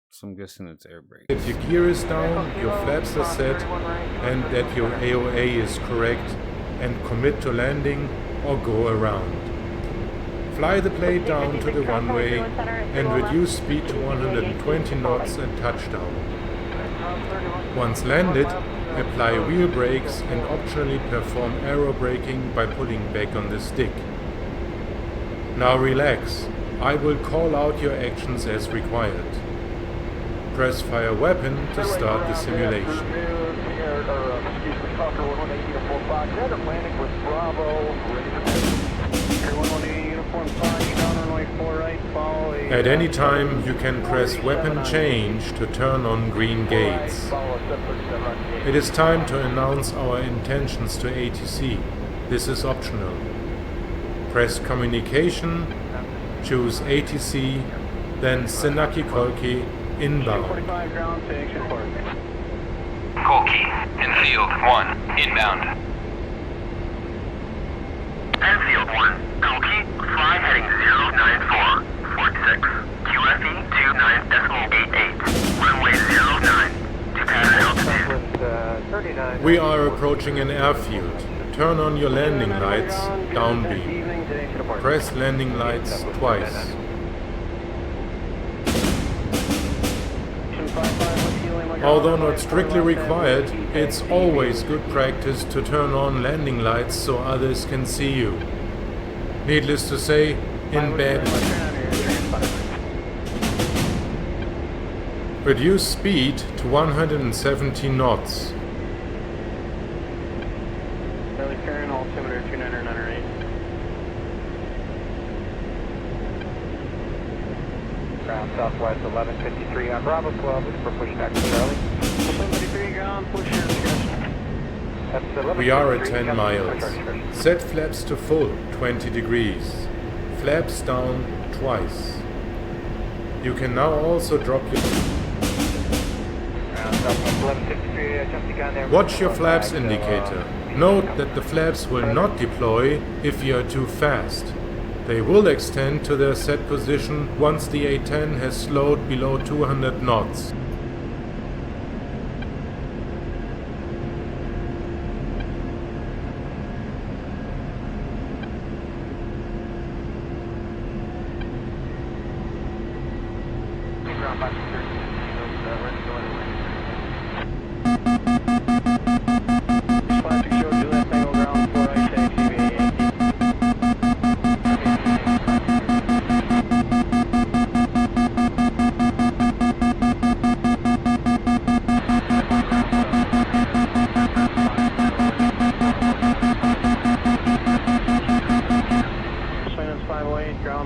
So I'm guessing it's air brake. that your gear is down, your flaps are set, and that your AOA is correct, and commit to landing or go around. Fly the plane down to the runway and reduce speed to 120 knots and touchdown. Once landed, apply wheel brakes and optionally perform aero braking by pulling back on the stick. Now relax. I will call out your actions as required. Press fire weapon to start the simulation. At any time, you can press weapon change to turn on green gates. It is time to announce our intentions to ATC. This is optional. Press communication, choose ATC, then Senaki Kolki inbound. Kolki, Enfield 1, inbound. Enfield 1, Kolki, fly heading 094, 46, QFE 29.88, runway 09, to pattern altitude. We are approaching an airfield. Turn on your landing lights, downbeam. Press landing lights twice. Although not strictly required, it's always good practice to turn on landing lights so others can see you. Needless to say, in bed. Reduce speed to 170 knots. Current altimeter 2998. Ground southwest 1153 on Bravo 12, looking for pushback to Charlie. 1153 ground, push your We are at 10 miles. Set flaps to full, 20 degrees. Flaps down twice. You can now also drop your... Watch your flaps indicator. Note that the flaps will not deploy if you are too fast. They will extend to their set position once the A-10 has slowed below 200 knots.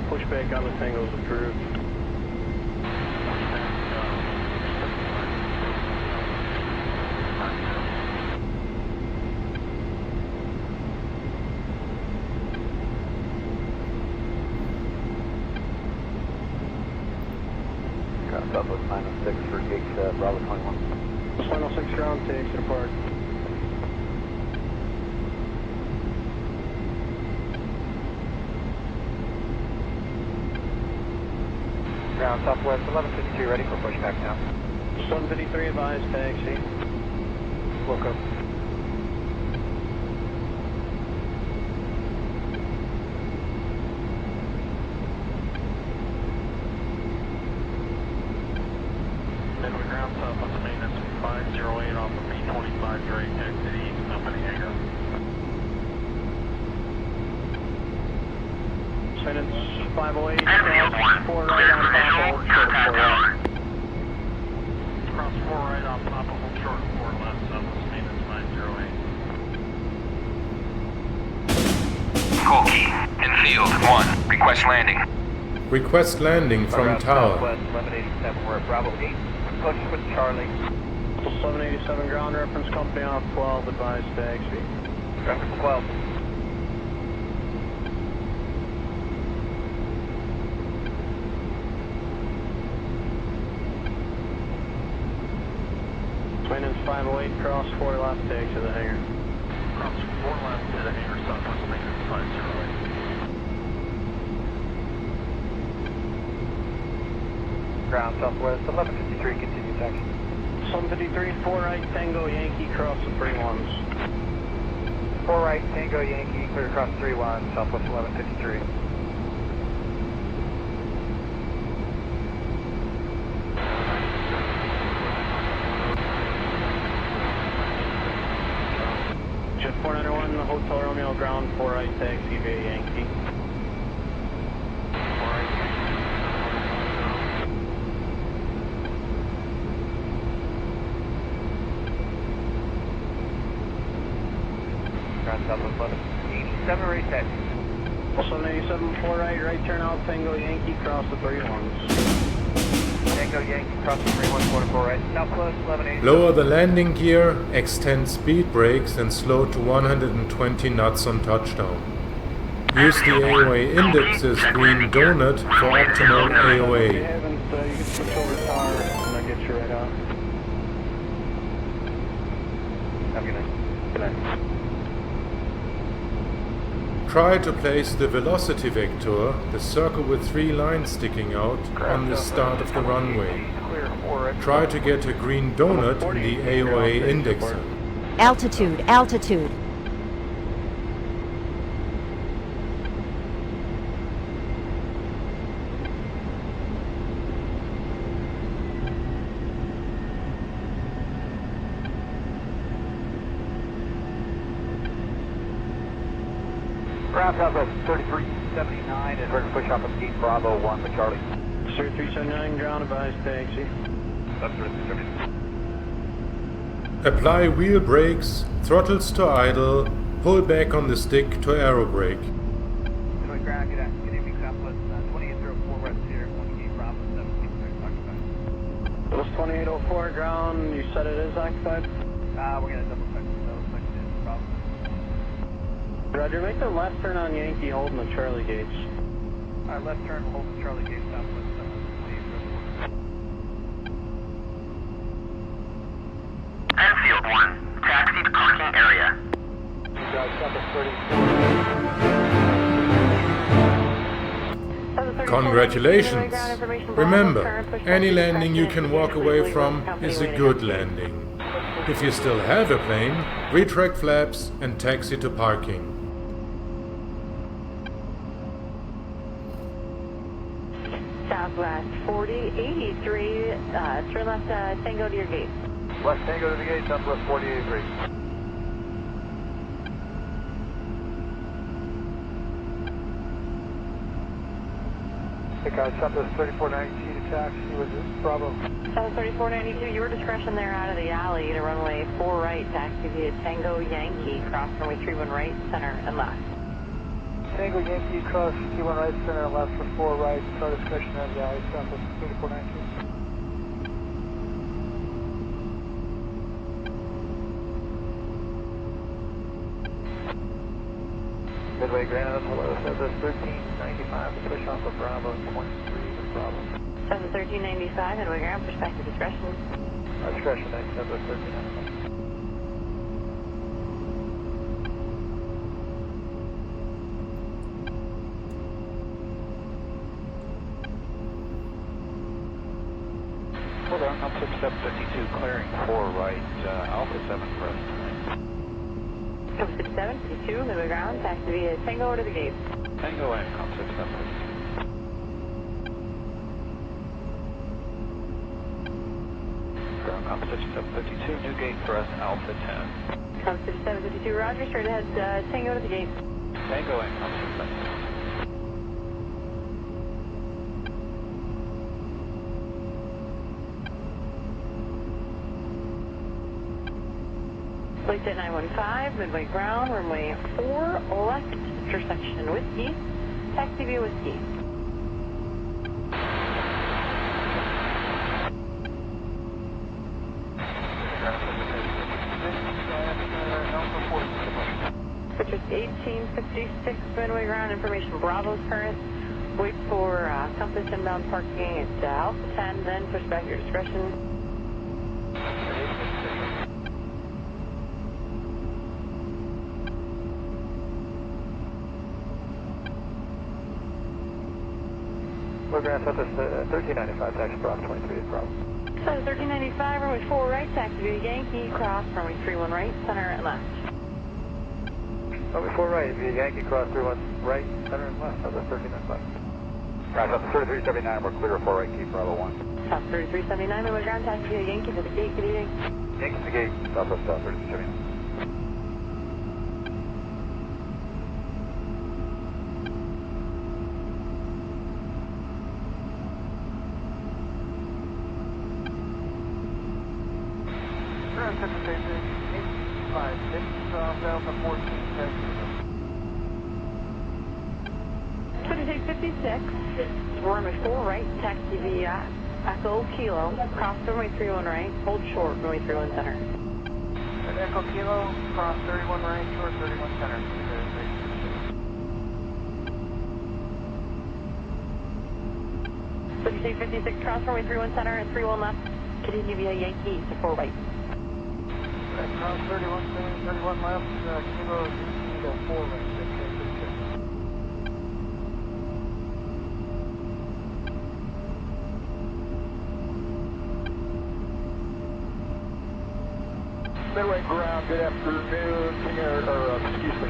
Pushback on the Tango's approved. Ground southwest 906 for gate Bravo 21. 906 ground, takes it apart. Ground southwest 1153, ready for pushback now. 153 advised, taxi. Welcome. Midway ground south on the maintenance 508 off of B25 direct exit east, company hangar. Maintenance 508, Enfield 1, four clear right for on visual, top, contact tower. cross 4 right on top of hold short 4 left, southwest maintenance 908. Kolki, Enfield 1, request landing. Request landing from tower. Southwest 1187, we're at Bravo 8. Push with Charlie. 787 ground reference company on 12, advised taxi. Reference 12. Maintenance 508, cross 4 left, taxi to the hangar. Cross 4 left to the hangar, southwest maintenance 508. Ground southwest 1153, continue taxi. 753, 4 right, Tango Yankee, cross the 3-1s. 4 right, Tango Yankee, clear across 3-1, southwest 1153. Jet 491, Hotel Romeo ground, 4 right, taxi via Yankee. 4 right, ground, Southwest 1187, right taxi. 787, 4 right, right turn out, Tango Yankee, cross the 31s. Tango Yankee, cross the 3144 right, Southwest 1187. Lower the landing gear, extend speed brakes and slow to 120 knots on touchdown. Use the AOA index's green donut for optimal If you AOA. haven't, you can switch over to power and I'll get you right out. Have a good night. Good night. Try to place the velocity vector, the circle with 3 lines sticking out, on the start of the runway. Clear 4 right. Try to get a green donut in the AOA indexer. Altitude, altitude. Ground Southwest 3379 is ready to push off of Gate Bravo 1 for Charlie. 3379, ground advised taxi. That's 3379. Apply wheel brakes, throttles to idle, pull back on the stick to aero brake. Detroit ground, good evening, Southwest 2804 West here, 1 Gate Bravo 7, occupied. It was 2804, ground, you said it is occupied? We're going to double check it is Bravo. Roger, make the left turn on Yankee holding the Charlie gates. Alright, left turn, hold the Charlie Gate, Southwest 7. Enfield 1, taxi to parking area. Congratulations! Remember, any landing you can walk away from is a good landing. If you still have a plane, retract flaps and taxi to parking. Southwest 4083, turn left Tango to your gate. Left Tango to the gate, Southwest 4083. Hey guys, Southwest 3492 to taxi with Bravo. Southwest 3492, your discretion there out of the alley to runway 4 right, taxi via Tango Yankee, cross runway 31 right, center and left. Tango Yankee, cross T1 right, center and left for 4 right, start discretion out of the alley, Southwest 3492. Midway ground, hello, Southwest 1395 to push off of Bravo 23 with Bravo. Southwest 1395, midway ground, perspective discretion. Discretion, next, Southwest 1395. Hold on, I'm 6752, clearing 4 right, Alpha 7 press. 6752, midway ground, taxi via Tango to the gate. Tango and com 6752. Ground com 6752, new gate for us, Alpha 10. Com 6752, roger, straight ahead, Tango to the gate. Tango and com 6752. Flight at 915, midway ground, runway 4, left, intersection Whiskey, taxi via Whiskey. Purchase 1856, midway ground, information Bravo's current. Wait for compass inbound parking at Alpha 10, then push back your discretion. We're going to set this 1395, taxi Bravo 23 is Bravo. So 1395, runway 4 right, taxi via Yankee, cross, runway 31 right, center and left. Runway 4 right, via Yankee, cross 31 right, center and left, Southwest 1395. Right, Southwest 3379, we're clear 4 right, keep Bravo 1. South 3379, midway ground, taxi via Yankee to the gate, good evening. Yankee to the gate, Southwest 3379. 56, Delta 14, taxi. 56, runway 4 right, taxi via Echo Kilo, cross runway 31 right, hold short, runway 31 center. At Echo Kilo, cross 31 right, short 31 center. 56, cross runway 31 center and 31 left, continue via Yankee to 4 right. Cross 31 center, 31 left, Kilo Yankee to 4 right, 56. Midway ground, good afternoon.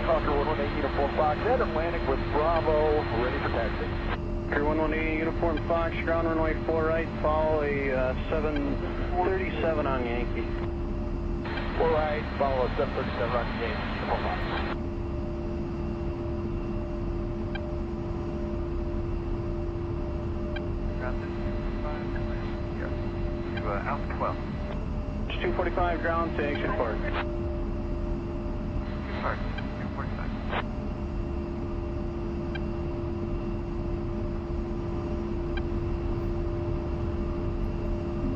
Conquer 118 Uniform Fox at Atlantic with Bravo, ready for taxi. Clear 118 Uniform Fox, ground runway 4 right, follow a 737 on Yankee. 4 right, follow a 737 on Yankee, Uniform Fox. Alpha 12. It's 245 ground to Action Park. 245.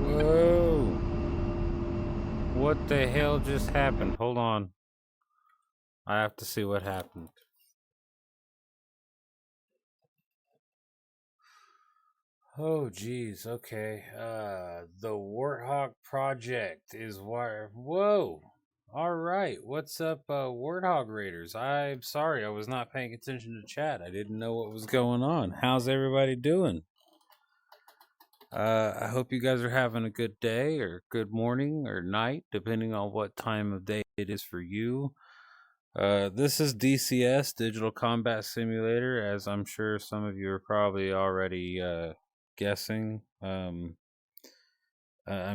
Whoa. What the hell just happened? Hold on. I have to see what happened. Oh, geez. Okay. The Warthog Project is where. Whoa. All right. What's up, Warthog Raiders? I'm sorry. I was not paying attention to chat. I didn't know what was going on. How's everybody doing? I hope you guys are having a good day or good morning or night, depending on what time of day it is for you. This is DCS, Digital Combat Simulator, as I'm sure some of you are probably already guessing. I'm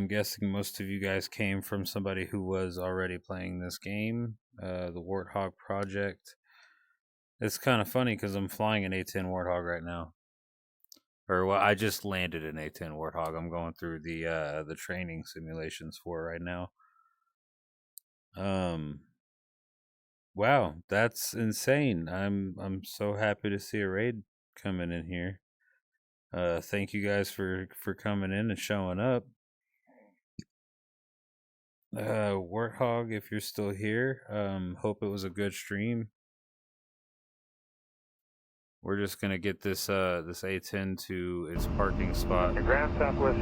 guessing most of you guys came from somebody who was already playing this game, the Warthog Project. It's kind of funny because I'm flying an A-10 Warthog right now. Or well, I just landed an A-10 Warthog. I'm going through the training simulations for right now. Wow, that's insane. I'm so happy to see a raid coming in here. Thank you guys for coming in and showing up. Warthog, if you're still here, hope it was a good stream. We're just gonna get this this A-10 to its parking spot. The ground southwest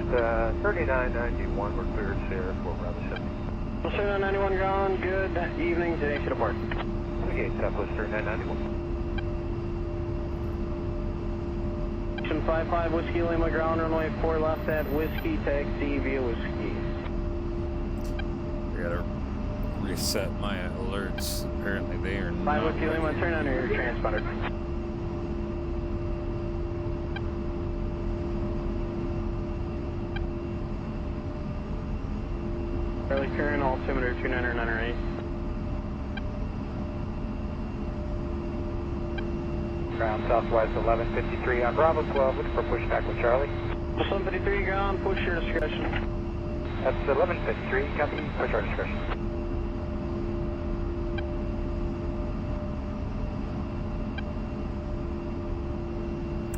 3991, we're cleared here for Bravo 70. 3991 ground, good evening to Action Park. Okay, southwest 3991. 55 Whiskey Lima, ground runway 4 left at Whiskey, taxi via Whiskey. I gotta reset my alerts. Apparently they are 5 not Whiskey Lima, turn on your transponder. Early current, altimeter 2998. Ground southwest 1153 on Bravo 12, looking for pushback with Charlie. 1153 ground, push your discretion. That's 1153, copy, push our discretion.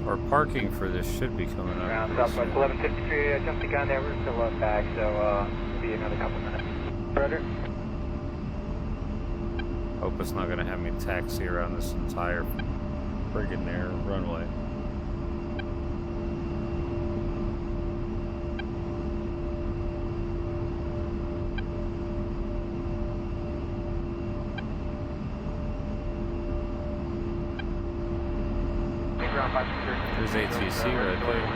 Our parking for this should be coming up. Ground pretty southwest soon. 1153, jumped the gun there, we're still back, so it'll be another couple minutes. Roger. Hope it's not gonna have me taxi around this entire friggin' narrow runway. There's ATC right there.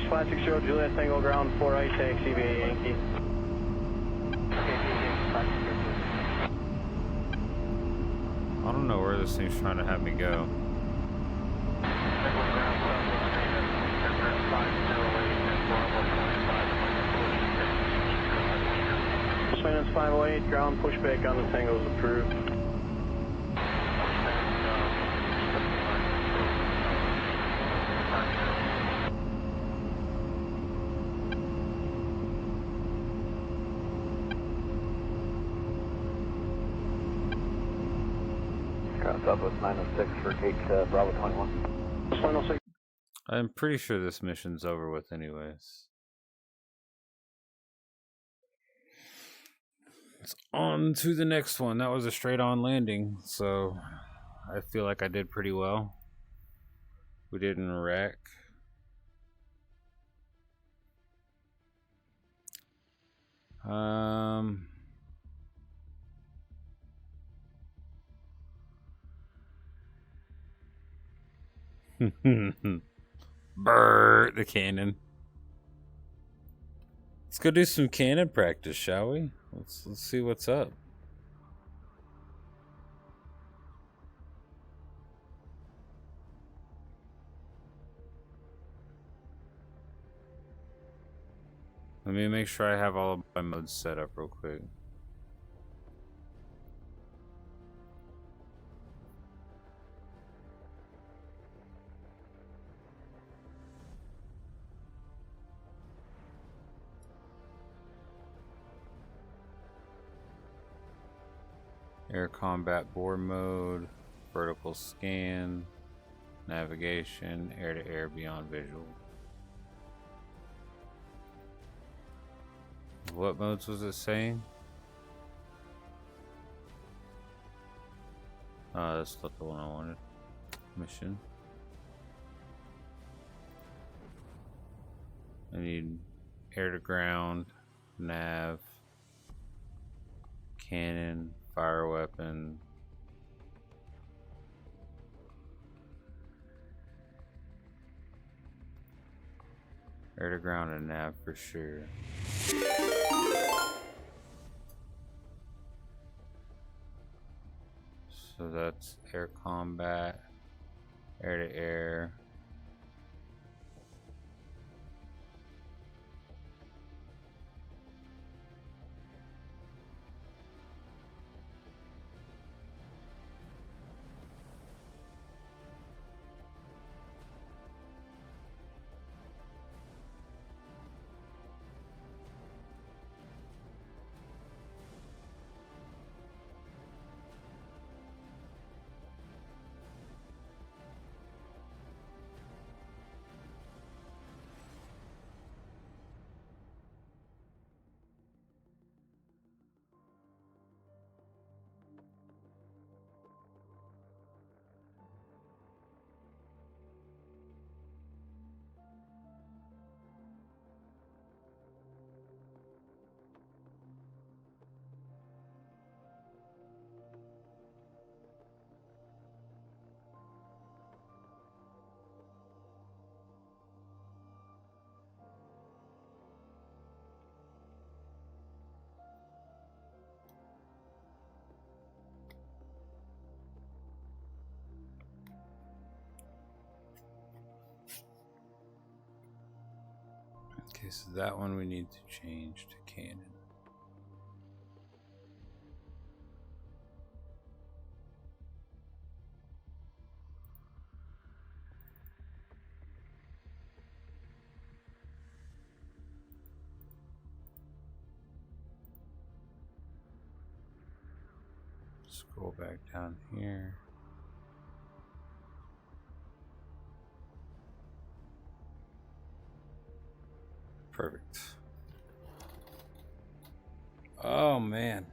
Flat 60 Juliet, Tango ground 4 right, taxi via Yankee. I don't know where this thing's trying to have me go. Minutes 508, ground pushback on the Tango is approved. Southwest 906 for gate Bravo 21. 906. I'm pretty sure this mission's over with anyways. It's on to the next one. That was a straight on landing, so I feel like I did pretty well. We didn't wreck. Brrr, the cannon. Let's go do some cannon practice, shall we? Let's see what's up. Let me make sure I have all of my modes set up real quick. Air combat bore mode, vertical scan, navigation, air to air beyond visual. What modes was it saying? That's not the one I wanted. Mission. I need air to ground, nav, cannon, fire weapon. Air to ground and nav for sure. So that's air combat, air to air. Okay, so that one we need to change to cannon. Scroll back down here. Perfect. Oh man.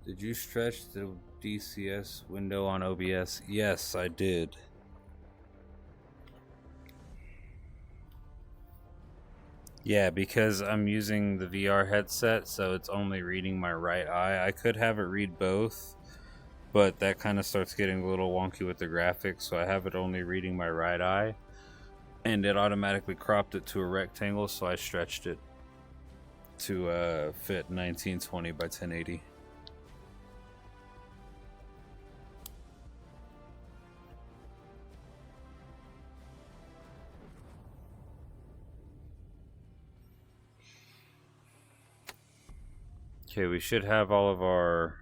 Did you stretch the DCS window on OBS? Yes, I did. Yeah, because I'm using the VR headset, so it's only reading my right eye. I could have it read both, but that kind of starts getting a little wonky with the graphics, so I have it only reading my right eye. And it automatically cropped it to a rectangle, so I stretched it to fit 1920 by 1080. Okay, we should have all of our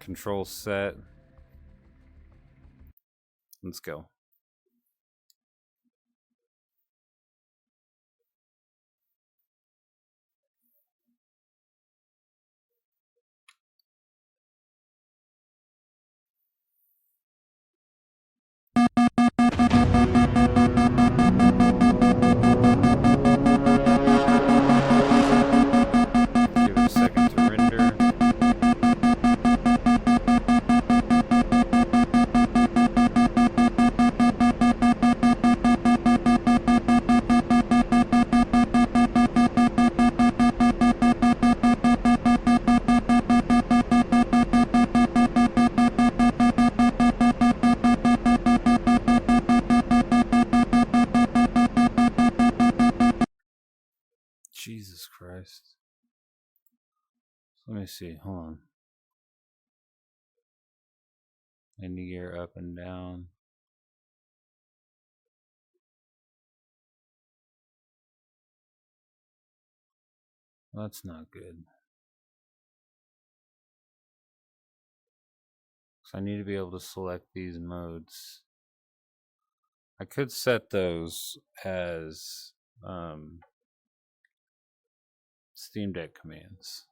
controls set. Let's go. Christ. Let me see. Hold on. Landing gear up and down. Well, that's not good. So I need to be able to select these modes. I could set those as Steam Deck commands.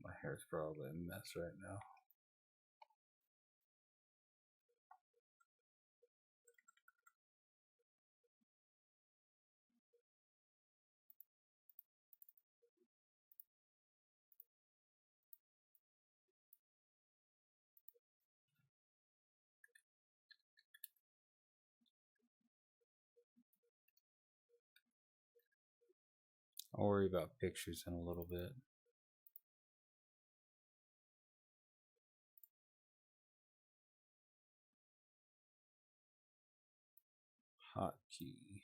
My hair's probably a mess right now. I'll worry about pictures in a little bit. Hotkey.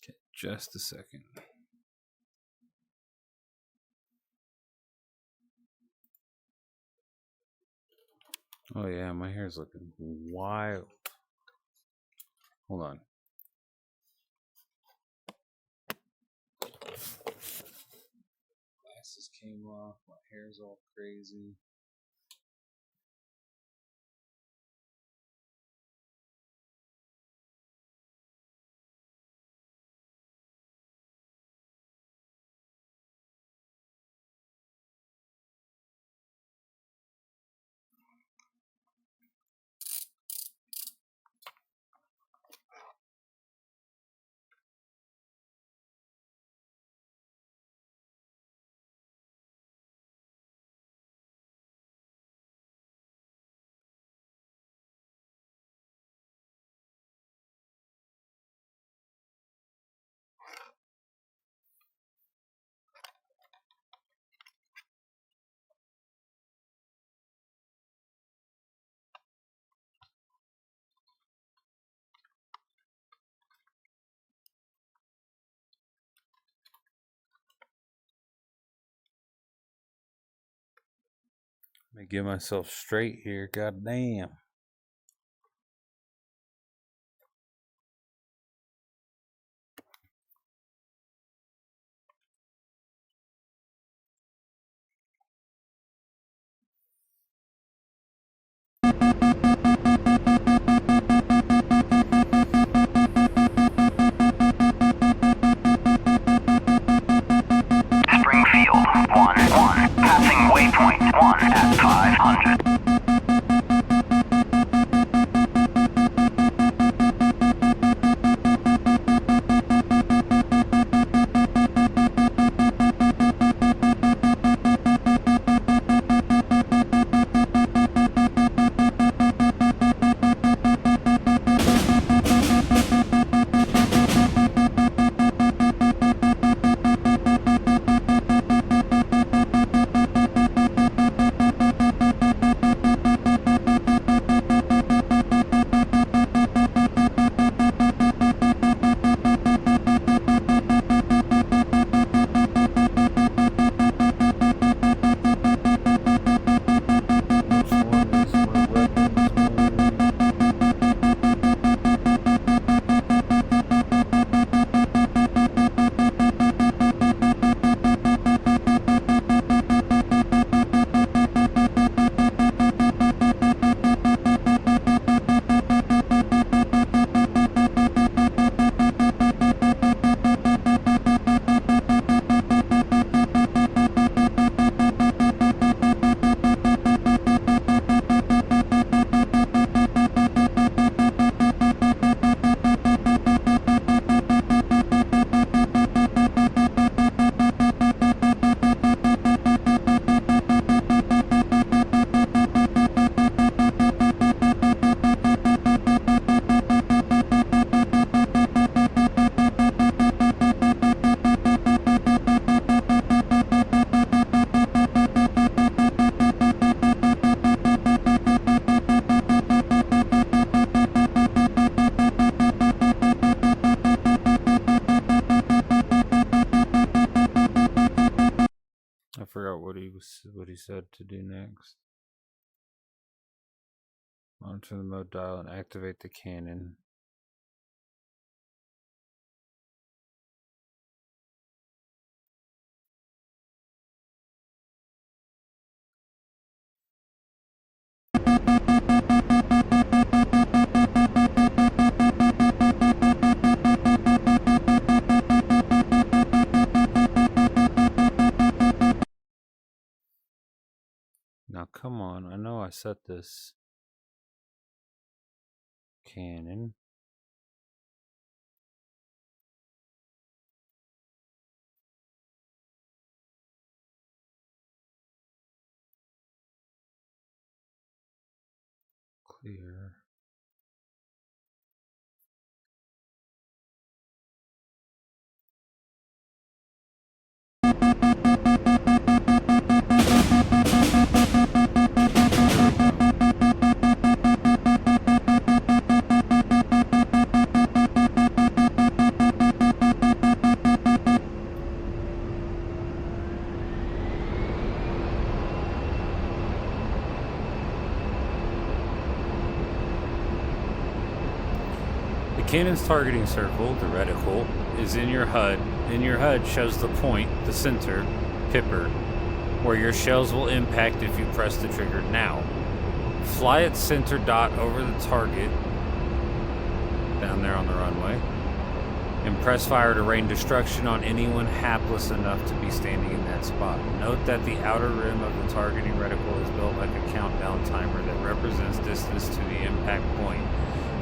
Okay, just a second. Oh yeah, my hair's looking wild. Hold on. Glasses came off, my hair's all crazy. Let me get myself straight here, goddamn. Springfield, 1-1. Passing waypoint 1 at 500. what he said to do next. Monitor the mode dial and activate the cannon. Now come on, I know I set this cannon. Clear. The cannon's targeting circle, the reticle, is in your HUD. In your HUD shows the point, the center, pipper, where your shells will impact if you press the trigger now. Fly its center dot over the target, down there on the runway, and press fire to rain destruction on anyone hapless enough to be standing in that spot. Note that the outer rim of the targeting reticle is built like a countdown timer that represents distance to the impact point,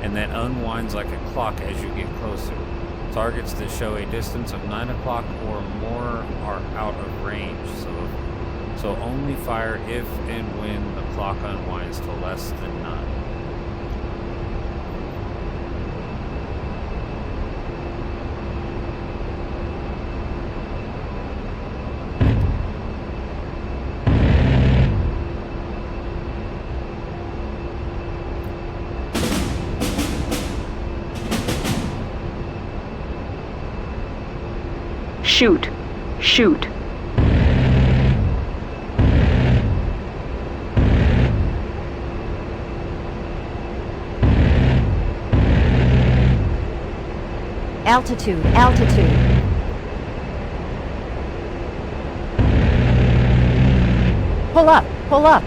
and that unwinds like a clock as you get closer. Targets that show a distance of 9 o'clock or more are out of range, so only fire if and when the clock unwinds to less than 9. Shoot. Shoot. Altitude. Altitude. Pull up. Pull up.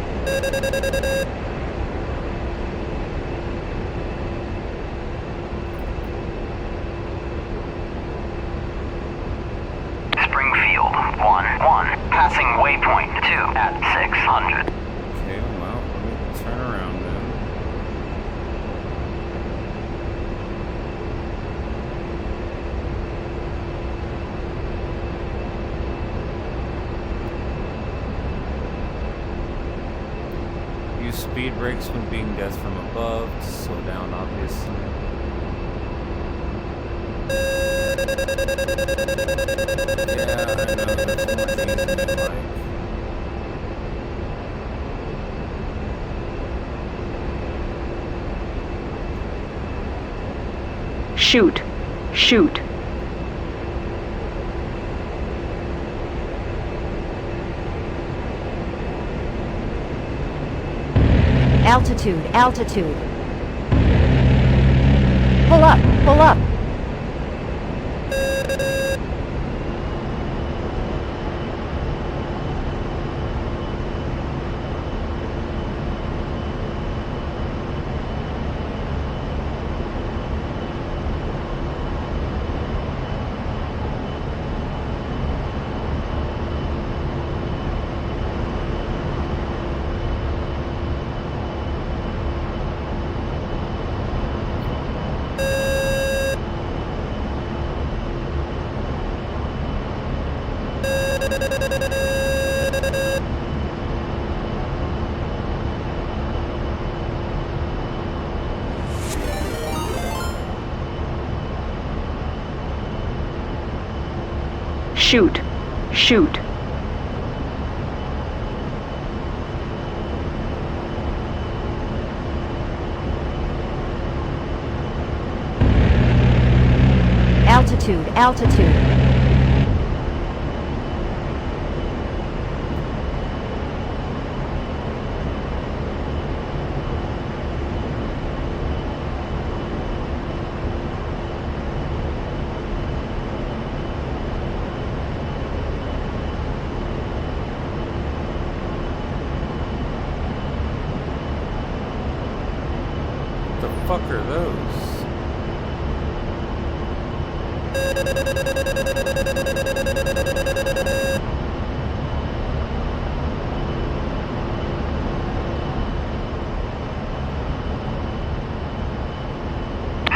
Springfield, 1-1. Passing waypoint 2 at 600. Okay, well, let me turn around then. Use speed brakes when being death from above to slow down, obviously. Shoot. Shoot. Altitude. Altitude. Pull up. Pull up. Shoot. Shoot. Altitude. Altitude.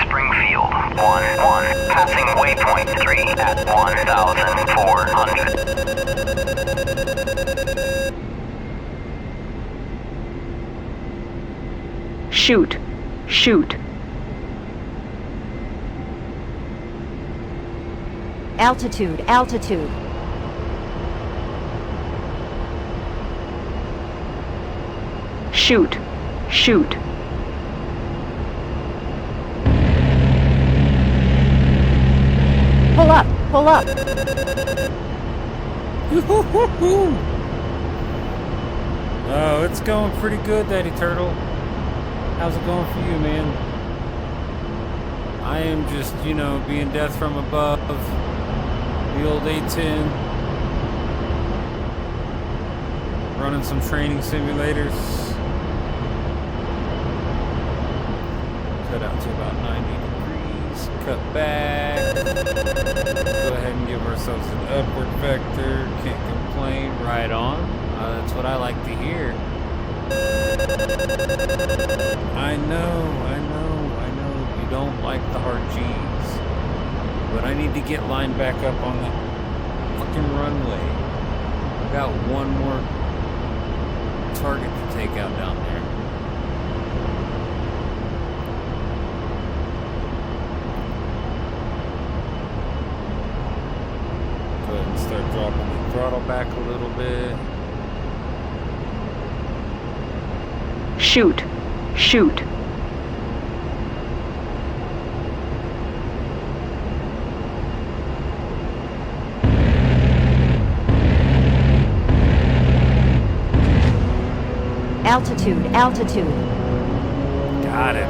Springfield, 1-1, passing waypoint 3 at 1,400. Shoot. Shoot. Altitude. Altitude. Shoot. Shoot. Pull up. Pull up. Oh, it's going pretty good, Daddy Turtle. How's it going for you, man? I am just, you know, being death from above. The old A10. Running some training simulators. Cut out to about 90 degrees. Cut back. Go ahead and give ourselves an upward vector. Can't complain. Right on. That's what I like to hear. I know. You don't like the hard G's. But I need to get lined back up on that fucking runway. I've got one more target to take out down there. Go ahead and start dropping the throttle back a little bit. Shoot. Shoot. Altitude. Altitude. Got it.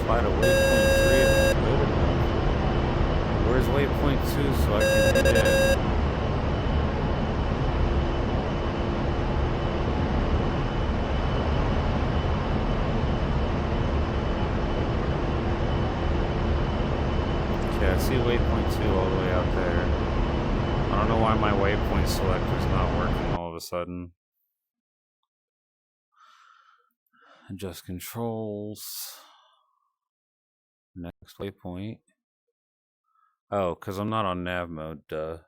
Fly to waypoint 3 if it's good enough. Where's waypoint 2 so I can do that? Okay, I see waypoint 2 all the way out there. I don't know why my waypoint selector's not working all of a sudden. Adjust controls. Next waypoint. Oh, because I'm not on nav mode, duh.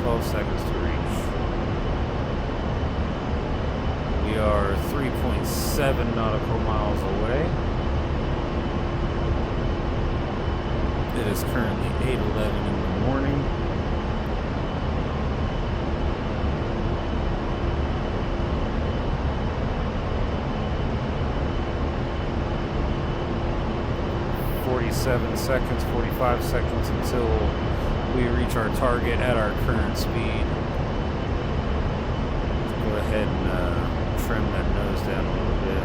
12 seconds to reach. We are 3.7 nautical miles away. It is currently 8:11 in the morning. Seconds, 45 seconds until we reach our target at our current speed. Let's go ahead and trim that nose down a little bit.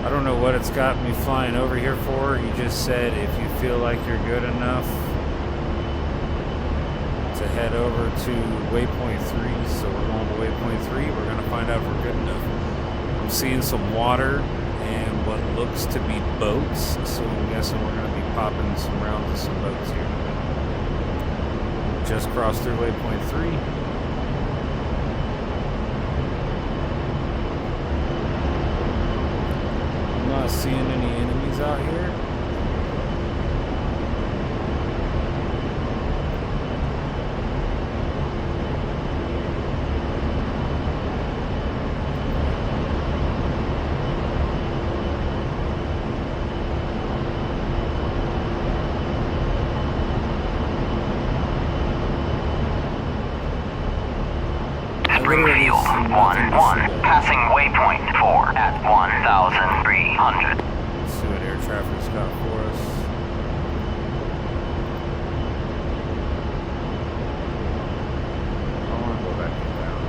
I don't know what it's got me flying over here for. You just said if you feel like you're good enough to head over to waypoint 3, so we're going to waypoint 3. We're going to find out if we're good enough. I'm seeing some water and what looks to be boats, so I'm guessing we're going to be popping some rounds of some boats here. Just crossed through waypoint 3. I'm not seeing any enemies out here. 111, passing waypoint 4 at 1,300. Let's see what air traffic's got for us. I want to go back and down.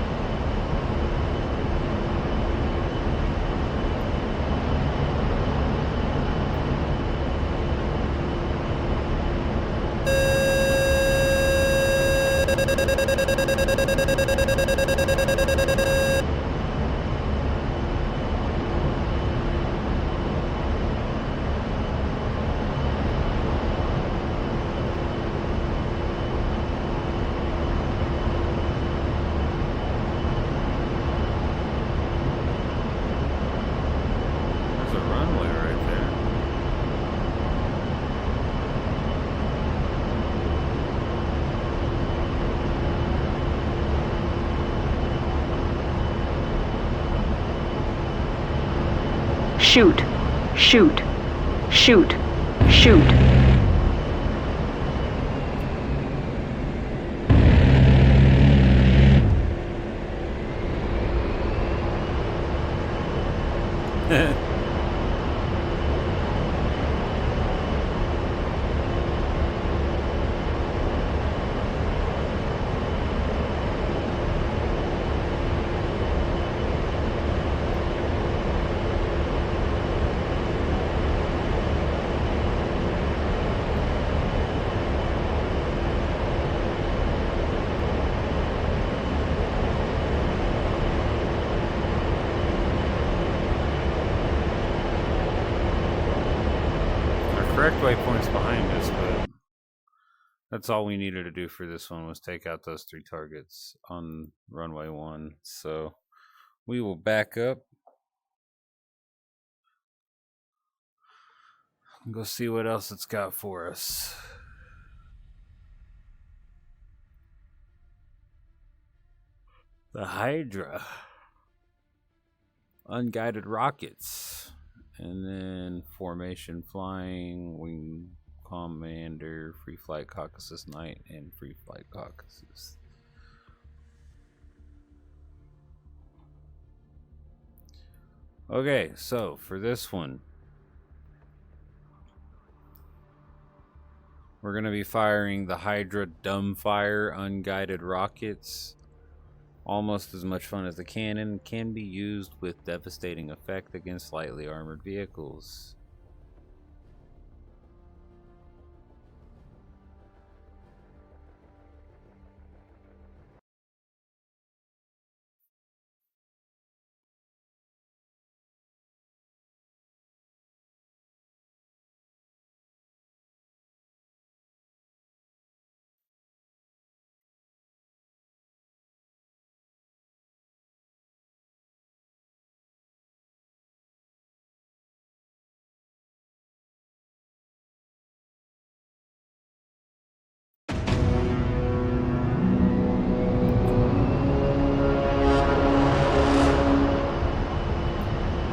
There's a runway right there. Shoot. Shoot. Shoot. Shoot. Correct waypoints behind us, but that's all we needed to do for this one was take out those 3 targets on runway 1. So we will back up and go see what else it's got for us. The Hydra. Unguided rockets. And then formation flying, wing commander, free flight Caucasus Knight, and free flight Caucasus. Okay, so for this one, we're going to be firing the Hydra dumbfire unguided rockets. Almost as much fun as the cannon, can be used with devastating effect against lightly armored vehicles.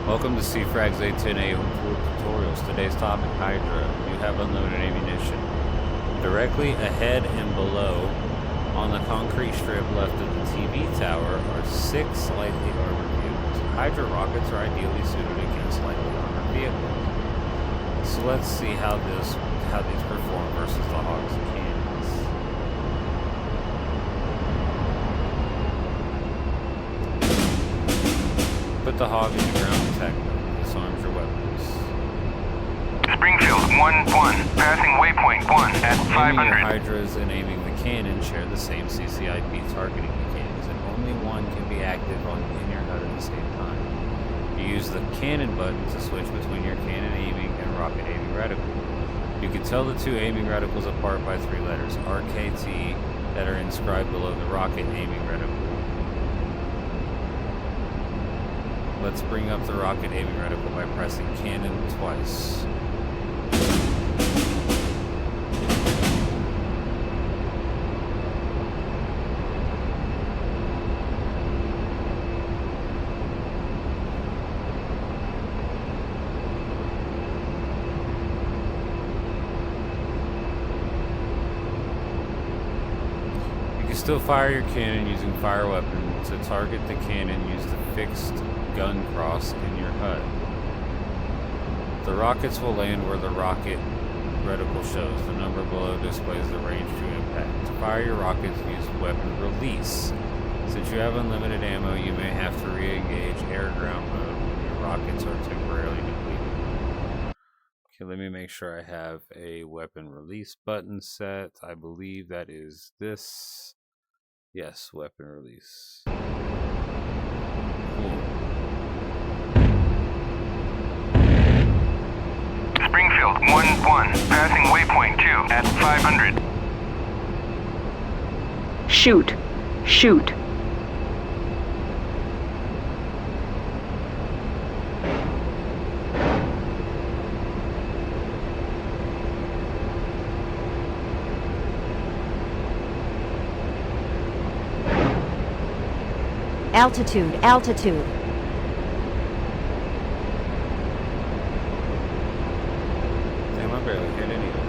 Welcome to CFRAG's A10A tutorials. Today's topic, Hydra. You have unlimited ammunition. Directly ahead and below, on the concrete strip left of the TV tower, are 6 slightly armored vehicles. Hydra rockets are ideally suited against slightly armored vehicles. So let's see how these perform versus the Hogs and Cannons. Put the Hog in the ground attack mode. Disarms your weapons. Springfield 1-1, passing waypoint 1 at 500. Aiming your Hydras and aiming the cannon share the same CCIP targeting mechanics, and only one can be active in your HUD at the same time. You use the cannon button to switch between your cannon aiming and rocket aiming reticle. You can tell the 2 aiming reticles apart by 3 letters, RKT, that are inscribed below the rocket aiming reticle. Let's bring up the rocket aiming reticle by pressing cannon twice. still fire your cannon using fire weapon. To target the cannon, use the fixed gun cross in your HUD. The rockets will land where the rocket reticle shows. The number below displays the range to impact. To fire your rockets, use weapon release. Since you have unlimited ammo, you may have to re-engage air-ground mode when your rockets are temporarily depleted. Okay, let me make sure I have a weapon release button set. I believe that is this. Yes, weapon release. Cool. Springfield 1-1, passing waypoint 2 at 500. Shoot. Shoot. Altitude, altitude. Damn, I barely hit anything.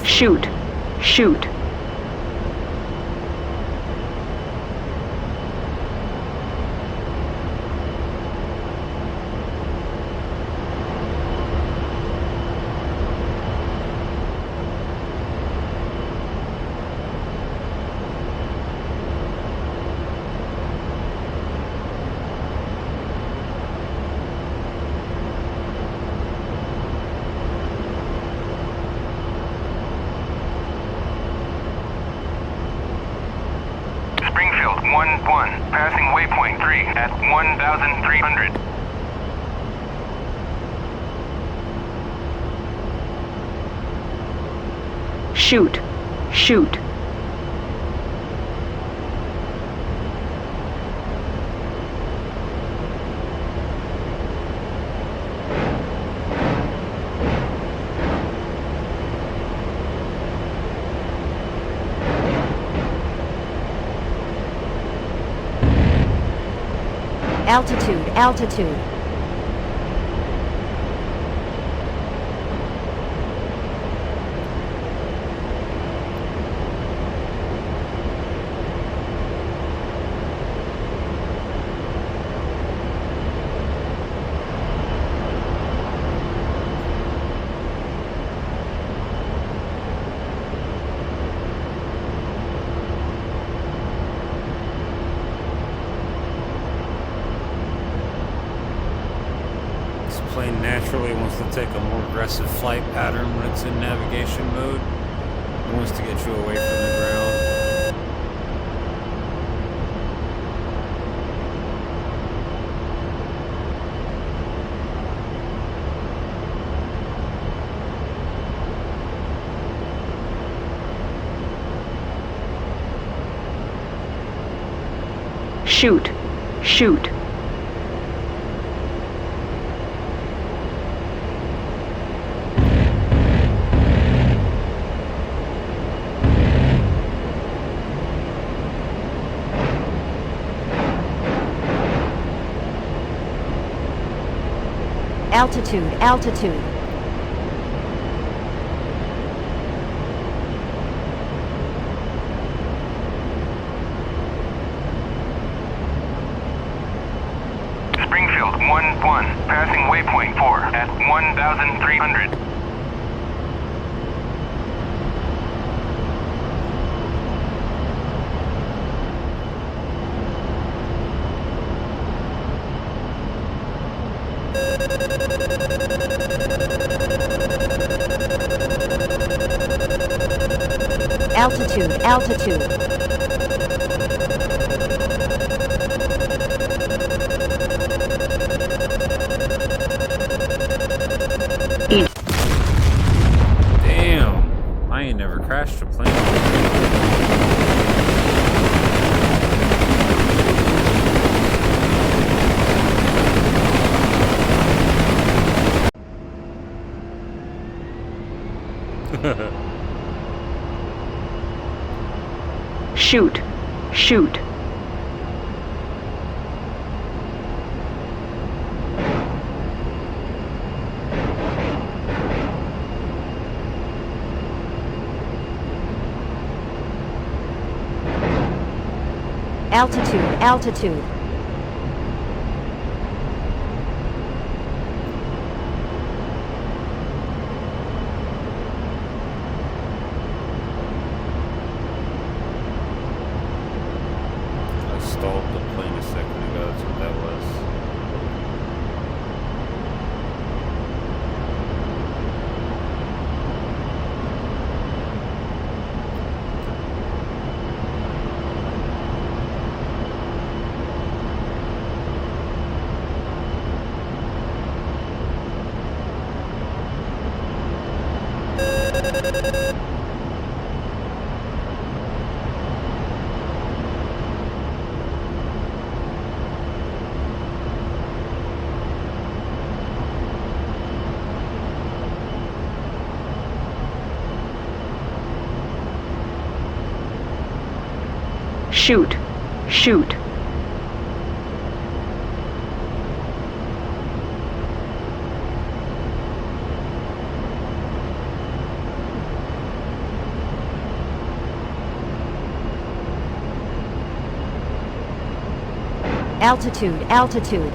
Shoot. Shoot. Springfield 1-1, passing waypoint 3 at 1,300. Shoot. Shoot. Altitude, altitude. Plane naturally wants to take a more aggressive flight pattern when it's in navigation mode. It wants to get you away from the ground. Shoot. Shoot. Altitude, altitude. Springfield 1-1, passing waypoint 4 at 1,300. Altitude, altitude. Damn, I ain't never crashed a plane. Shoot. Shoot. Altitude, altitude. I stalled the plane a second ago, that's what that was. Shoot, shoot. Altitude, altitude.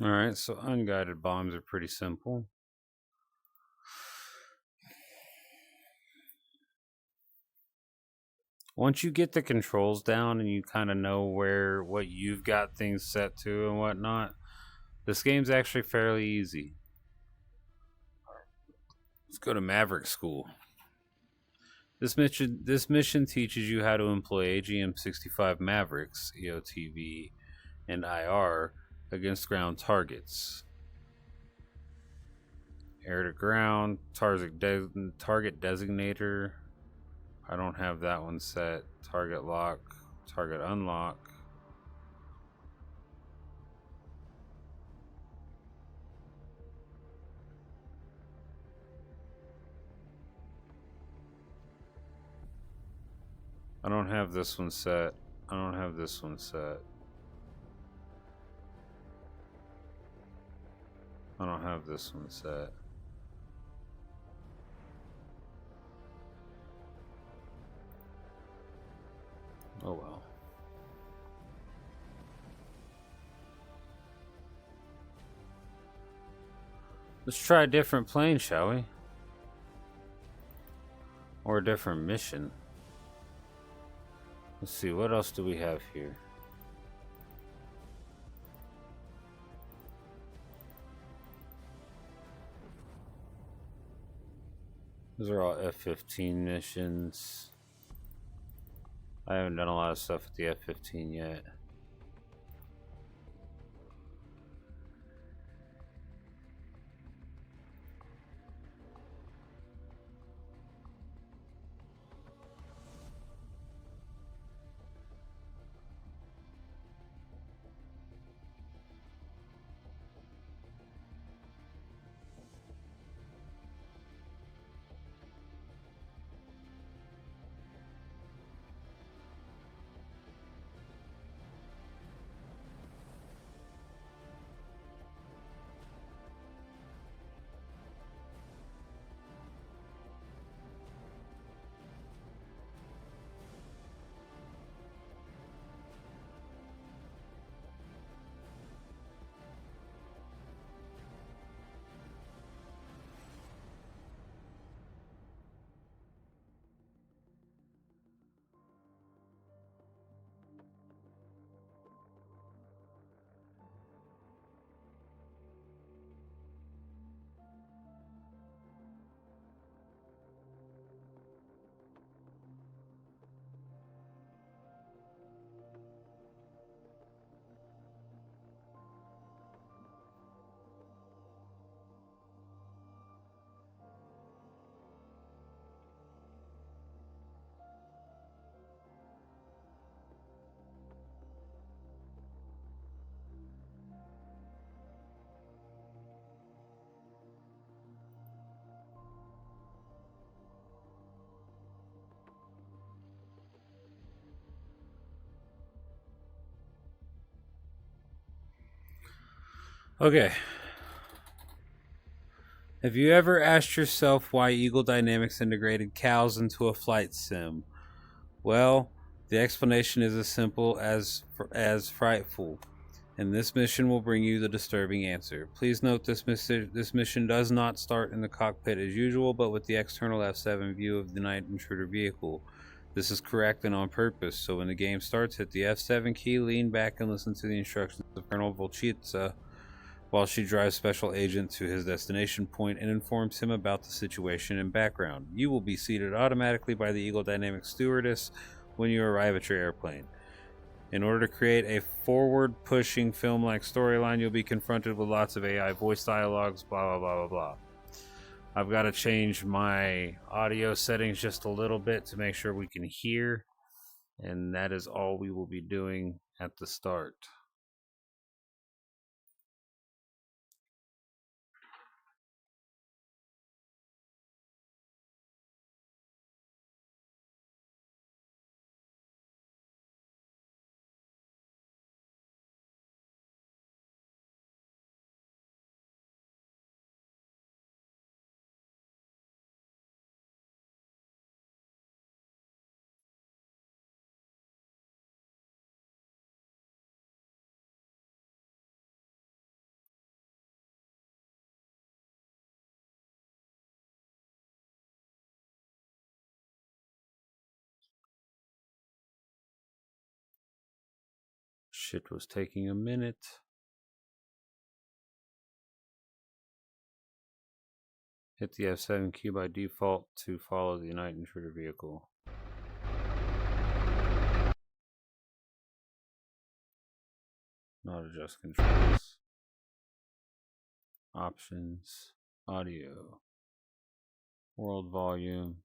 Alright, so unguided bombs are pretty simple. Once you get the controls down and you kind of know what you've got things set to and whatnot, this game's actually fairly easy. Let's go to Maverick School. This mission teaches you how to employ AGM-65 Mavericks, EOTV, and IR against ground targets. Air to ground, target designator. I don't have that one set. Target lock, target unlock. I don't have this one set. I don't have this one set. I don't have this one set. Oh well. Let's try a different plane, shall we? Or a different mission. Let's see, what else do we have here? Those are all F-15 missions. I haven't done a lot of stuff with the F-15 yet. Okay. Have you ever asked yourself why Eagle Dynamics integrated cows into a flight sim? Well, the explanation is as simple as frightful, and this mission will bring you the disturbing answer. Please note this mission does not start in the cockpit as usual, but with the external F7 view of the night intruder vehicle. This is correct and on purpose, so when the game starts, hit the F7 key, lean back, and listen to the instructions of Colonel Volchitsa while she drives Special Agent to his destination point and informs him about the situation and background. You will be seated automatically by the Eagle Dynamics stewardess when you arrive at your airplane. In order to create a forward-pushing film-like storyline, you'll be confronted with lots of AI voice dialogues, blah, blah, blah, blah, blah. I've got to change my audio settings just a little bit to make sure we can hear, and that is all we will be doing at the start. Shit was taking a minute. Hit the F7 key by default to follow the night intruder vehicle. Not adjust controls. Options. Audio. World volume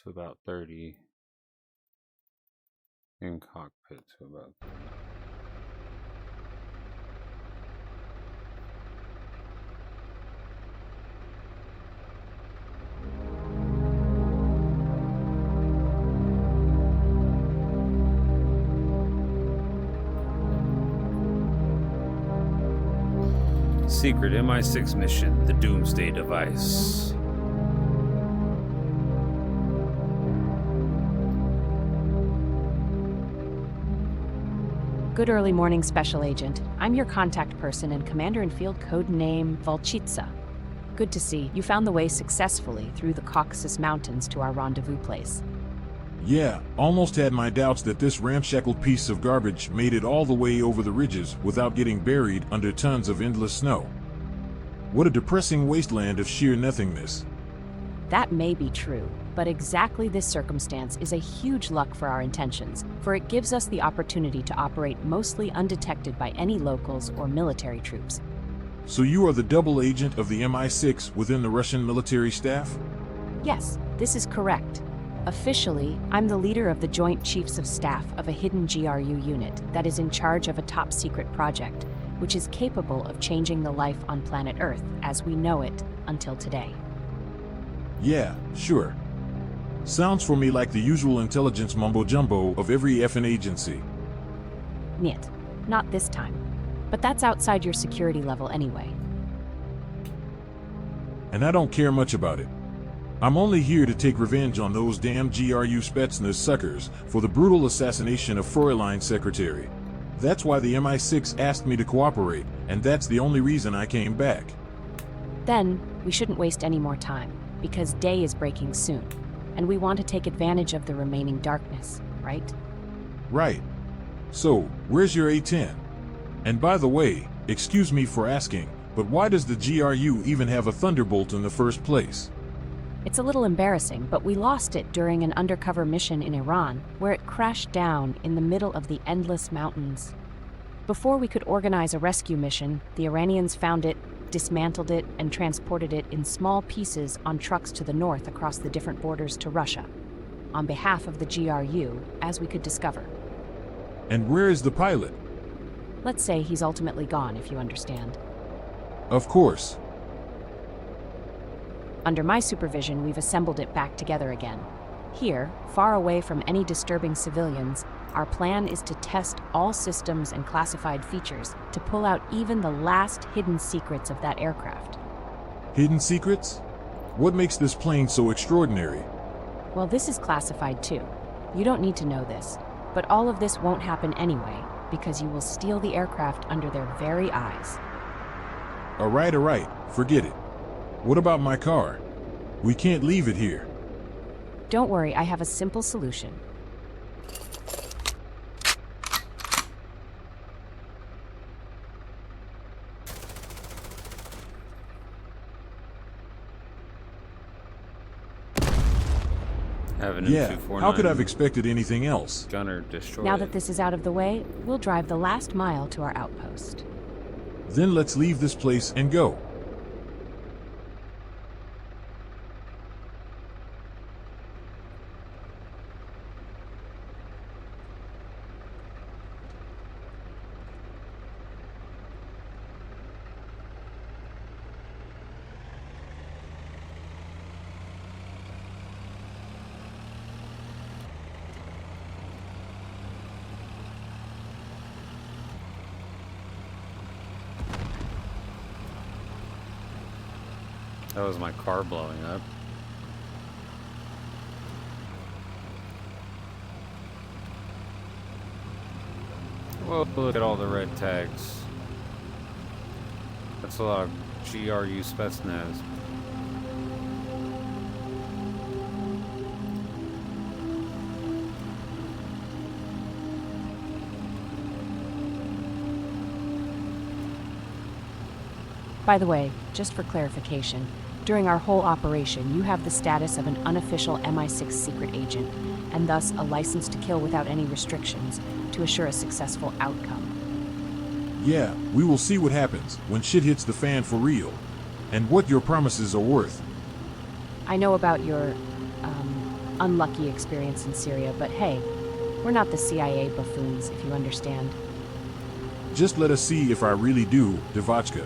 to about 30. In cockpit to about 30. Secret MI6 mission, the Doomsday Device. Good early morning, Special Agent. I'm your contact person and Commander-in-Field code name Volchitsa. Good to see you found the way successfully through the Caucasus Mountains to our rendezvous place. Yeah, almost had my doubts that this ramshackle piece of garbage made it all the way over the ridges without getting buried under tons of endless snow. What a depressing wasteland of sheer nothingness. That may be true, but exactly this circumstance is a huge luck for our intentions, for it gives us the opportunity to operate mostly undetected by any locals or military troops. So you are the double agent of the MI6 within the Russian military staff? Yes, this is correct. Officially, I'm the leader of the Joint Chiefs of Staff of a hidden GRU unit that is in charge of a top-secret project, which is capable of changing the life on planet Earth as we know it until today. Yeah, sure. Sounds for me like the usual intelligence mumbo-jumbo of every effing agency. Niet. Not this time. But that's outside your security level anyway. And I don't care much about it. I'm only here to take revenge on those damn GRU Spetsnaz suckers for the brutal assassination of Fräulein's secretary. That's why the MI6 asked me to cooperate, and that's the only reason I came back. Then, we shouldn't waste any more time, because day is breaking soon, and we want to take advantage of the remaining darkness, right? Right. So, where's your A-10? And by the way, excuse me for asking, but why does the GRU even have a Thunderbolt in the first place? It's a little embarrassing, but we lost it during an undercover mission in Iran, where it crashed down in the middle of the endless mountains. Before we could organize a rescue mission, the Iranians found it, dismantled it, and transported it in small pieces on trucks to the north across the different borders to Russia, on behalf of the GRU, as we could discover. And where is the pilot? Let's say he's ultimately gone, if you understand. Of course. Under my supervision, we've assembled it back together again. Here, far away from any disturbing civilians, our plan is to test all systems and classified features to pull out even the last hidden secrets of that aircraft. Hidden secrets? What makes this plane so extraordinary? Well, this is classified too. You don't need to know this, but all of this won't happen anyway, because you will steal the aircraft under their very eyes. All right, forget it. What about my car? We can't leave it here. Don't worry, I have a simple solution. Yeah, how could I have expected anything else? Gunner destroyed. Now that this is out of the way, we'll drive the last mile to our outpost. Then let's leave this place and go. That was my car blowing up. Whoa, look at all the red tags. That's a lot of GRU Spetsnaz. By the way, just for clarification, during our whole operation, you have the status of an unofficial MI6 secret agent, and thus a license to kill without any restrictions to assure a successful outcome. Yeah, we will see what happens when shit hits the fan for real, and what your promises are worth. I know about your, unlucky experience in Syria, but hey, we're not the CIA buffoons, if you understand. Just let us see if I really do, Devachka.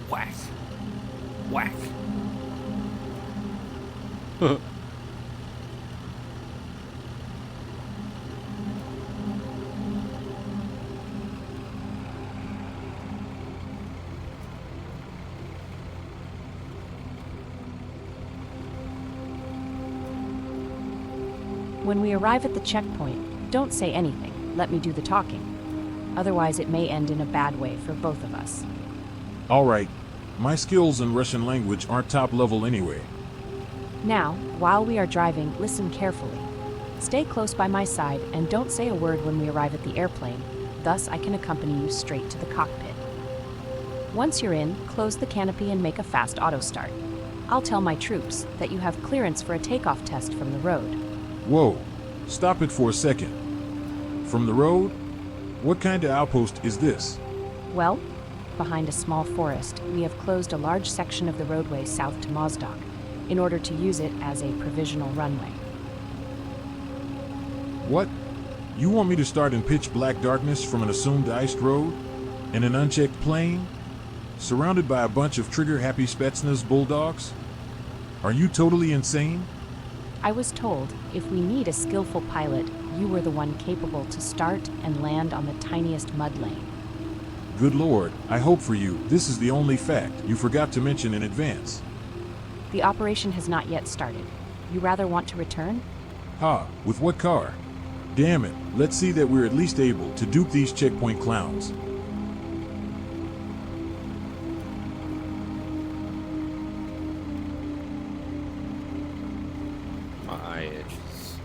Whack. Whack. When we arrive at the checkpoint, don't say anything. Let me do the talking. Otherwise, it may end in a bad way for both of us. All right. My skills in Russian language aren't top level anyway. Now, while we are driving, listen carefully. Stay close by my side and don't say a word when we arrive at the airplane. Thus, I can accompany you straight to the cockpit. Once you're in, close the canopy and make a fast auto start. I'll tell my troops that you have clearance for a takeoff test from the road. Whoa. Stop it for a second. From the road? What kind of outpost is this? Well, behind a small forest, we have closed a large section of the roadway south to Mozdok in order to use it as a provisional runway. What? You want me to start in pitch black darkness from an assumed iced road? In an unchecked plane? Surrounded by a bunch of trigger-happy Spetsnaz bulldogs? Are you totally insane? I was told if we need a skillful pilot, you were the one capable to start and land on the tiniest mud lane. Good Lord, I hope for you this is the only fact you forgot to mention in advance. The operation has not yet started. You rather want to return? Ha, with what car? Damn it, let's see that we're at least able to dupe these checkpoint clowns. My eye itches.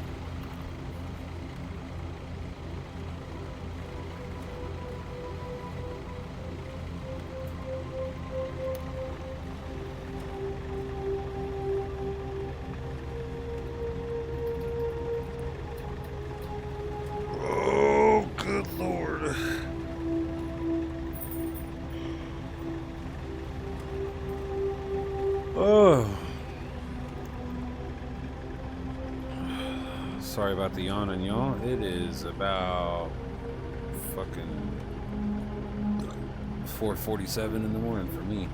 Oh. Sorry about the yawn and y'all. It is about fucking 4:47 in the morning for me.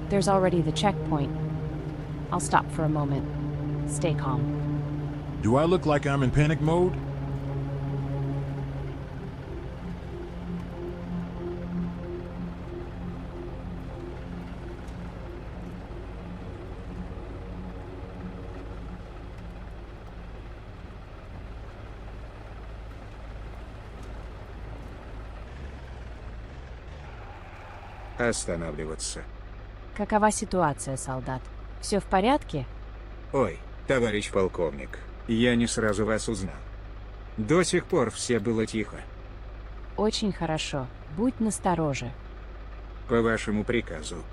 There's already the checkpoint. I'll stop for a moment. Stay calm. Do I look like I'm in panic mode? Останавливаться. Какова ситуация, солдат? Все в порядке? Ой, товарищ полковник, я не сразу вас узнал. До сих пор все было тихо. Очень хорошо. Будь настороже. По вашему приказу.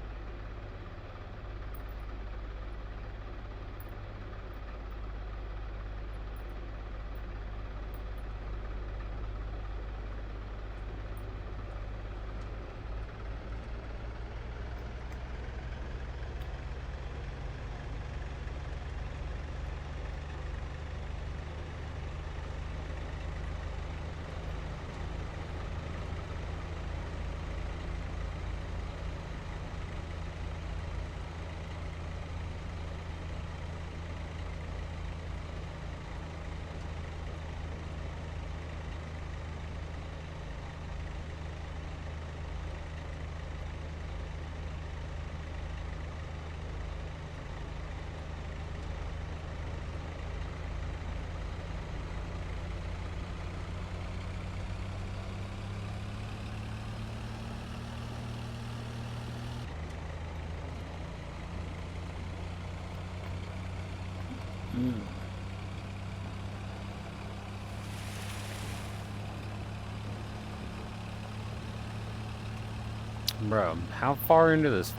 Bro, how far into this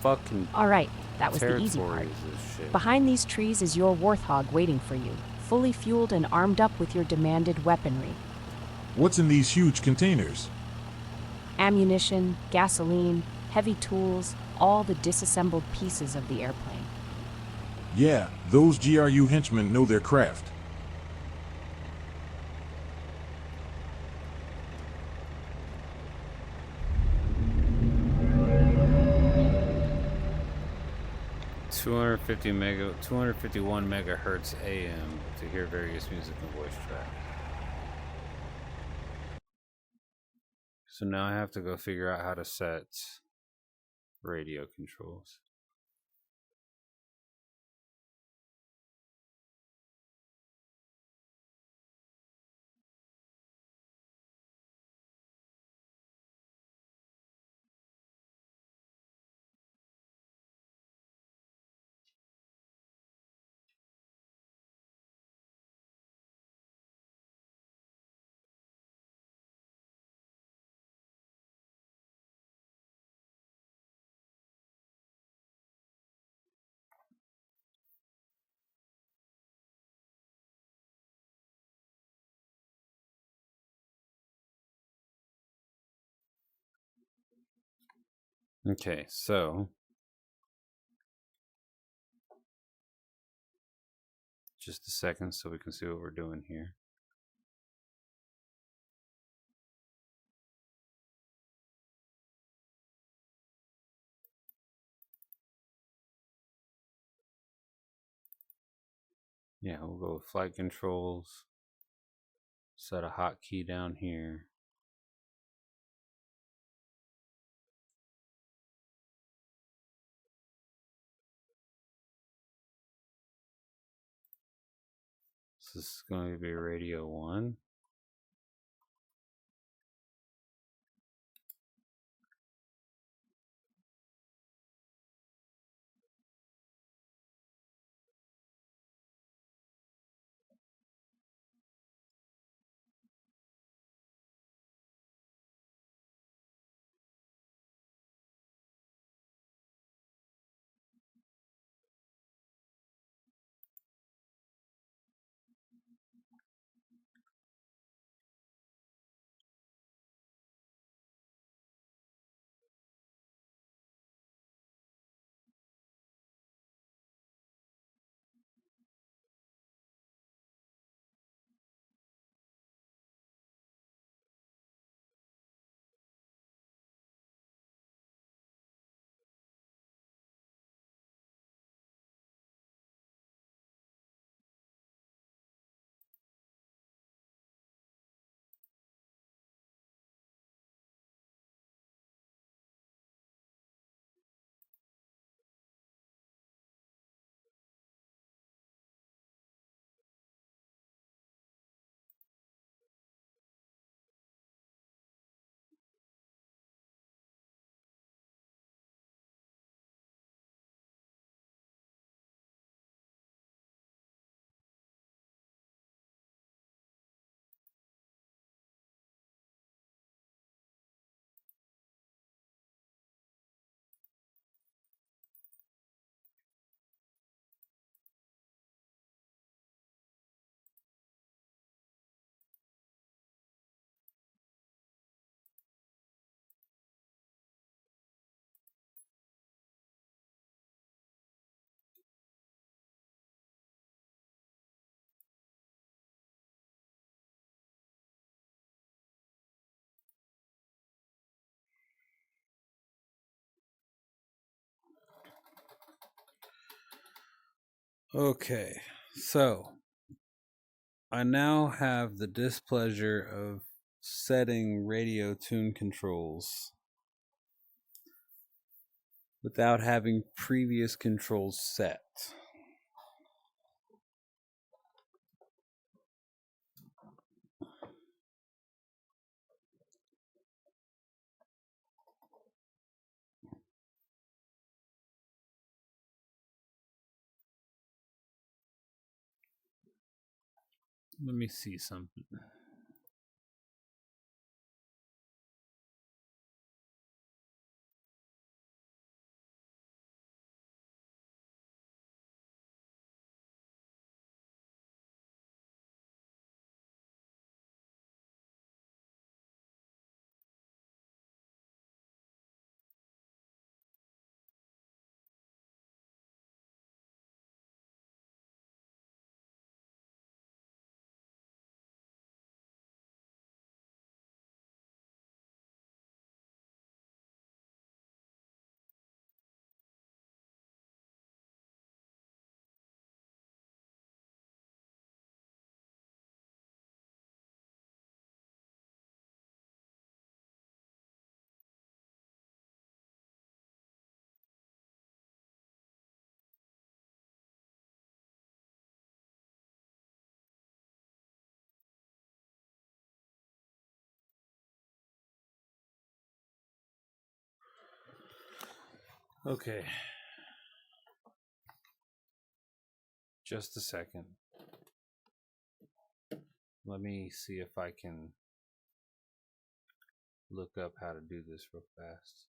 fucking All right, that was the easy territory part. is this shit? Behind these trees is your warthog waiting for you, fully fueled and armed up with your demanded weaponry. What's in these huge containers? Ammunition, gasoline, heavy tools, all the disassembled pieces of the airplane. Yeah, those GRU henchmen know their craft. Mega, 251 megahertz AM to hear various music and voice tracks. So now I have to go figure out how to set radio controls. Okay, so just a second so we can see what we're doing here. Yeah, we'll go with flight controls. Set a hotkey down here. So this is going to be radio 1. Okay, so I now have the displeasure of setting radio tune controls without having previous controls set. Let me see something. Okay. Just a second. Let me see if I can look up how to do this real fast.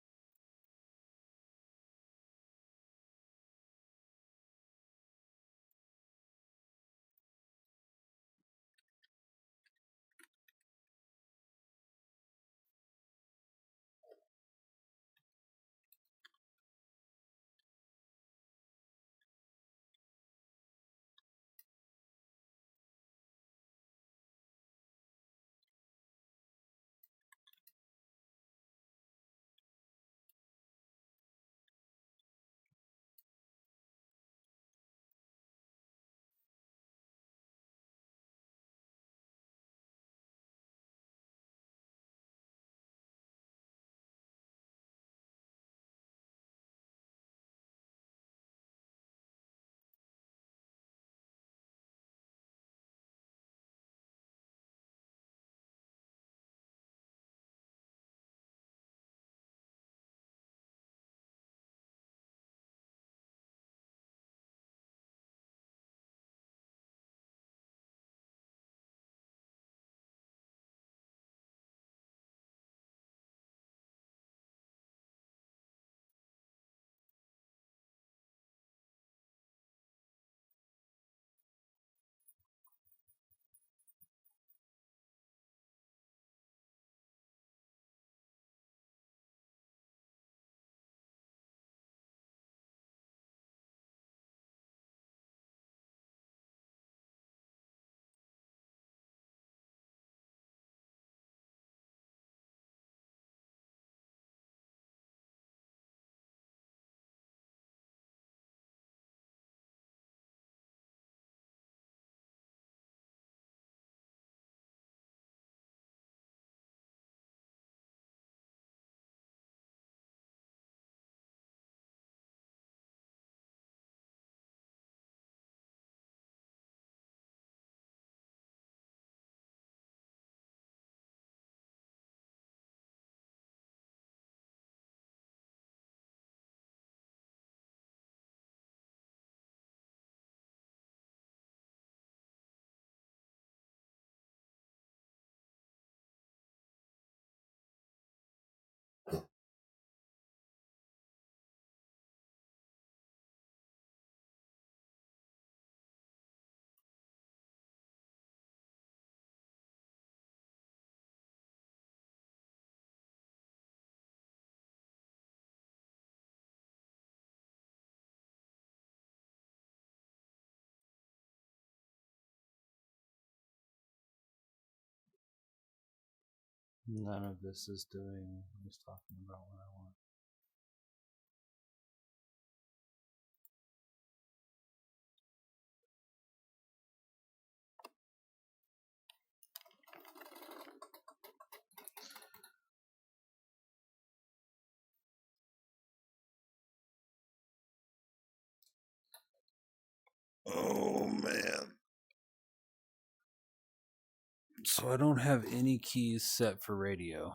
None of this is doing what he's talking about what I want. Oh, man. So I don't have any keys set for radio.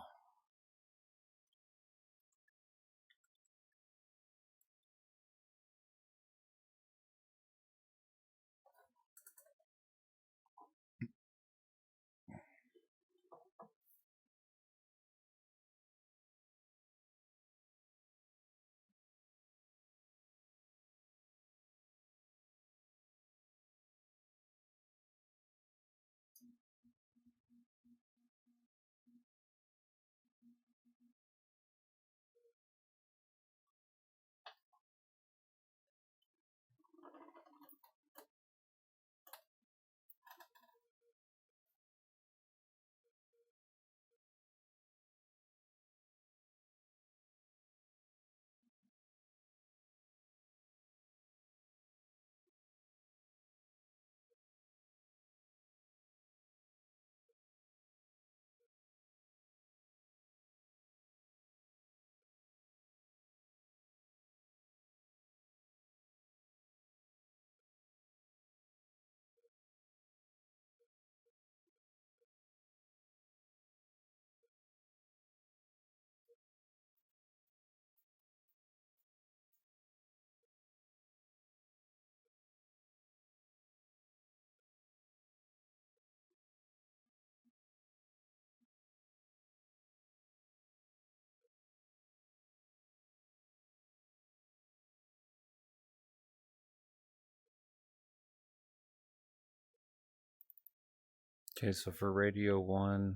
Okay, so for radio 1,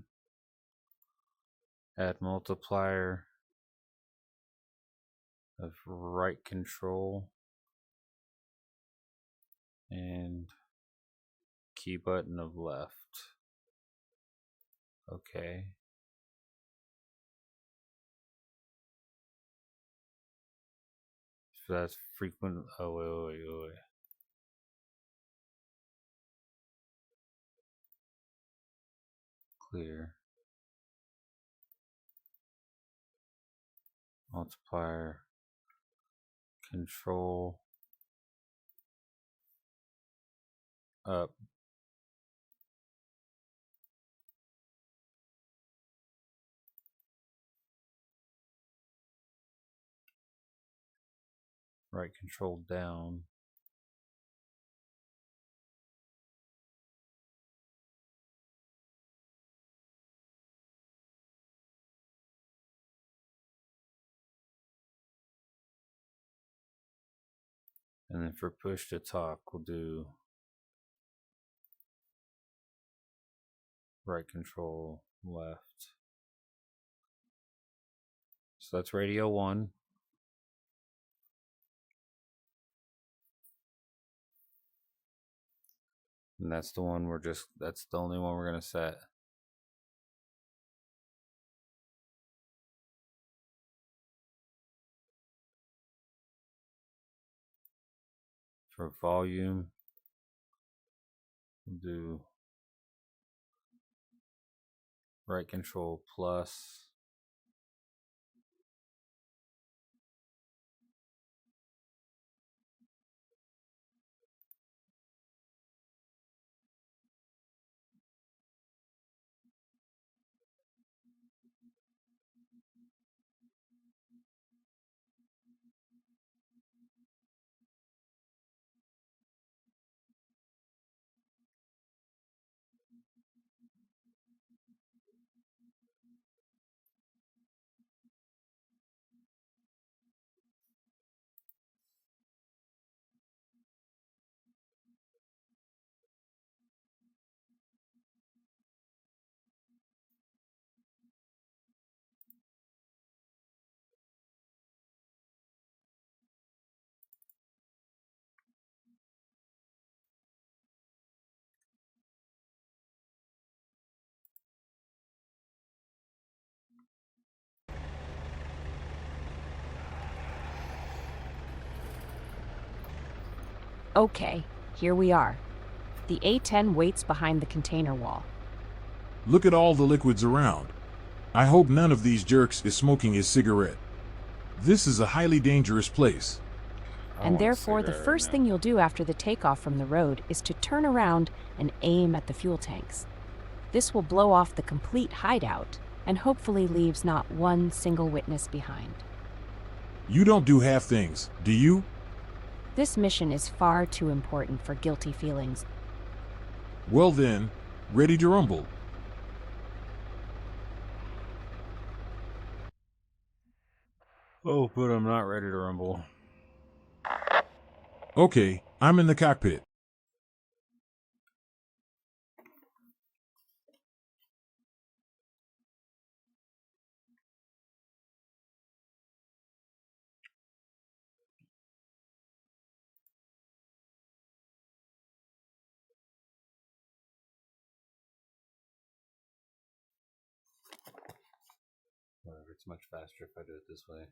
add multiplier of right control and key button of left. Okay. So that's frequent. Oh, wait. Clear. Multiplier. Control. Up. Right control down. And then for push to talk, we'll do right control left. So that's radio 1. And that's the one that's the only one we're going to set. For volume, we'll do right control plus. Okay, here we are. The A-10 waits behind the container wall. Look at all the liquids around. I hope none of these jerks is smoking his cigarette. This is a highly dangerous place. and want a therefore the cigarette first right thing you'll do after the takeoff from the road is to turn around and aim at the fuel tanks. This will blow off the complete hideout and hopefully leaves not one single witness behind. You don't do half things, do you? This mission is far too important for guilty feelings. Well then, ready to rumble. Oh, but I'm not ready to rumble. Okay, I'm in the cockpit. Whatever, it's much faster if I do it this way.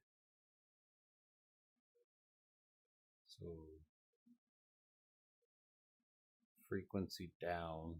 So, frequency down.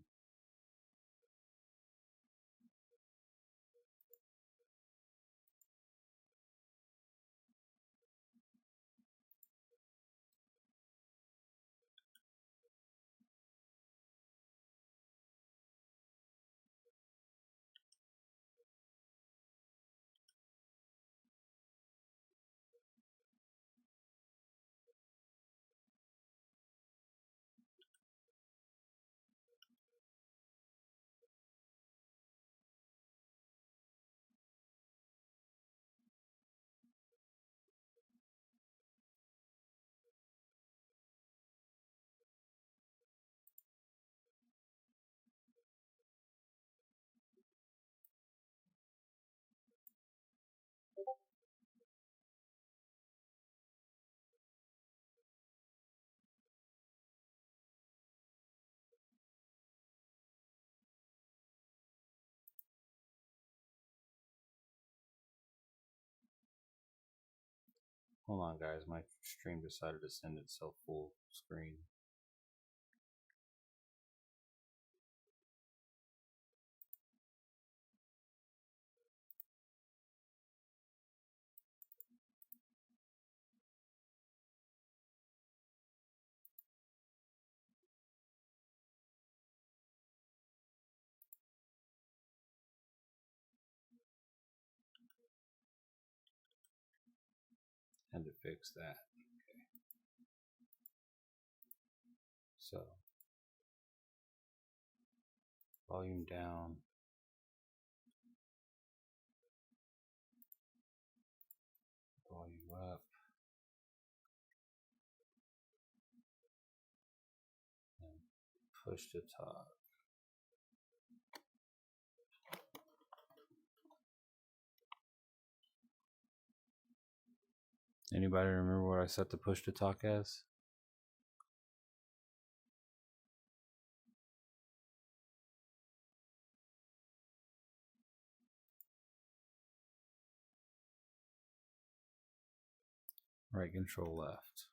Hold on, guys. My stream decided to send itself full screen. Had to fix that. Okay. So, volume down. Volume up. And push to top. Anybody remember what I set the push to talk as? Right control left.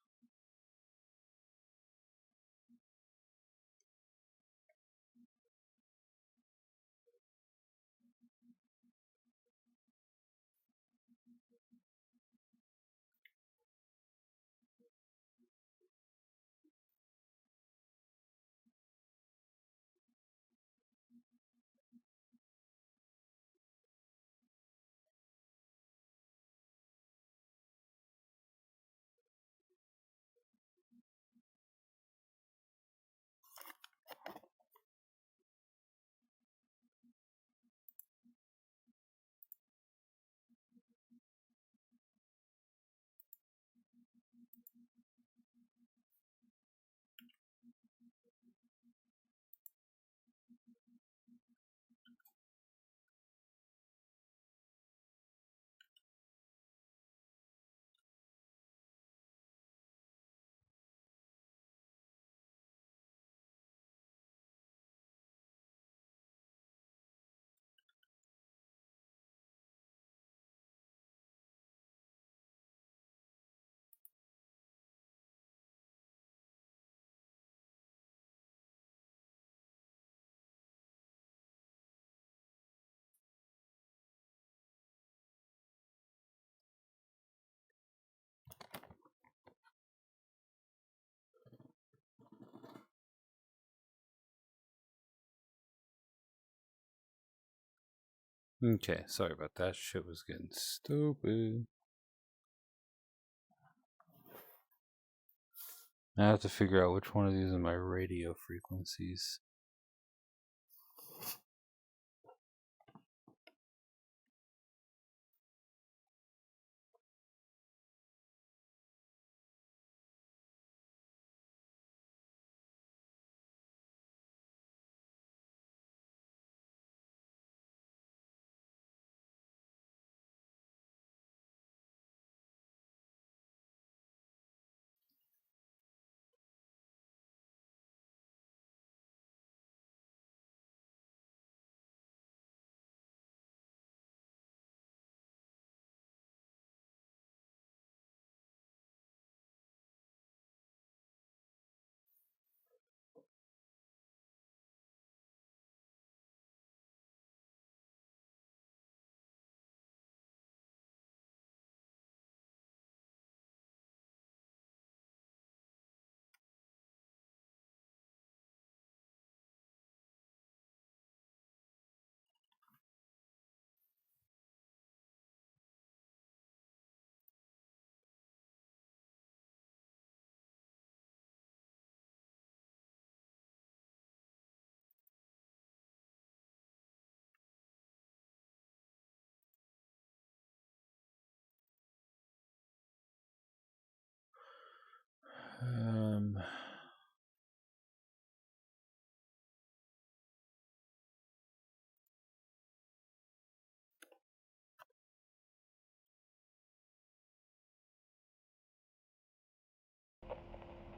Okay, sorry about that. Shit was getting stupid. I have to figure out which one of these are my radio frequencies.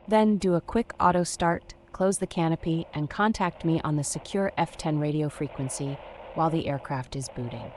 Then do a quick auto start, close the canopy, and contact me on the secure F10 radio frequency while the aircraft is booting.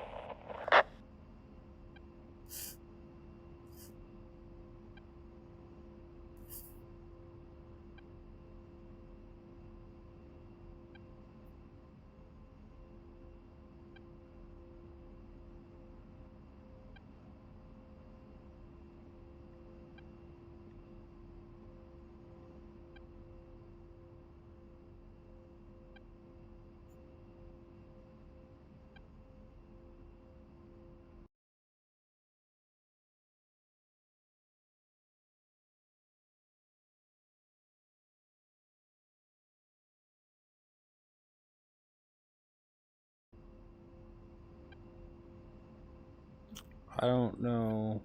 I don't know.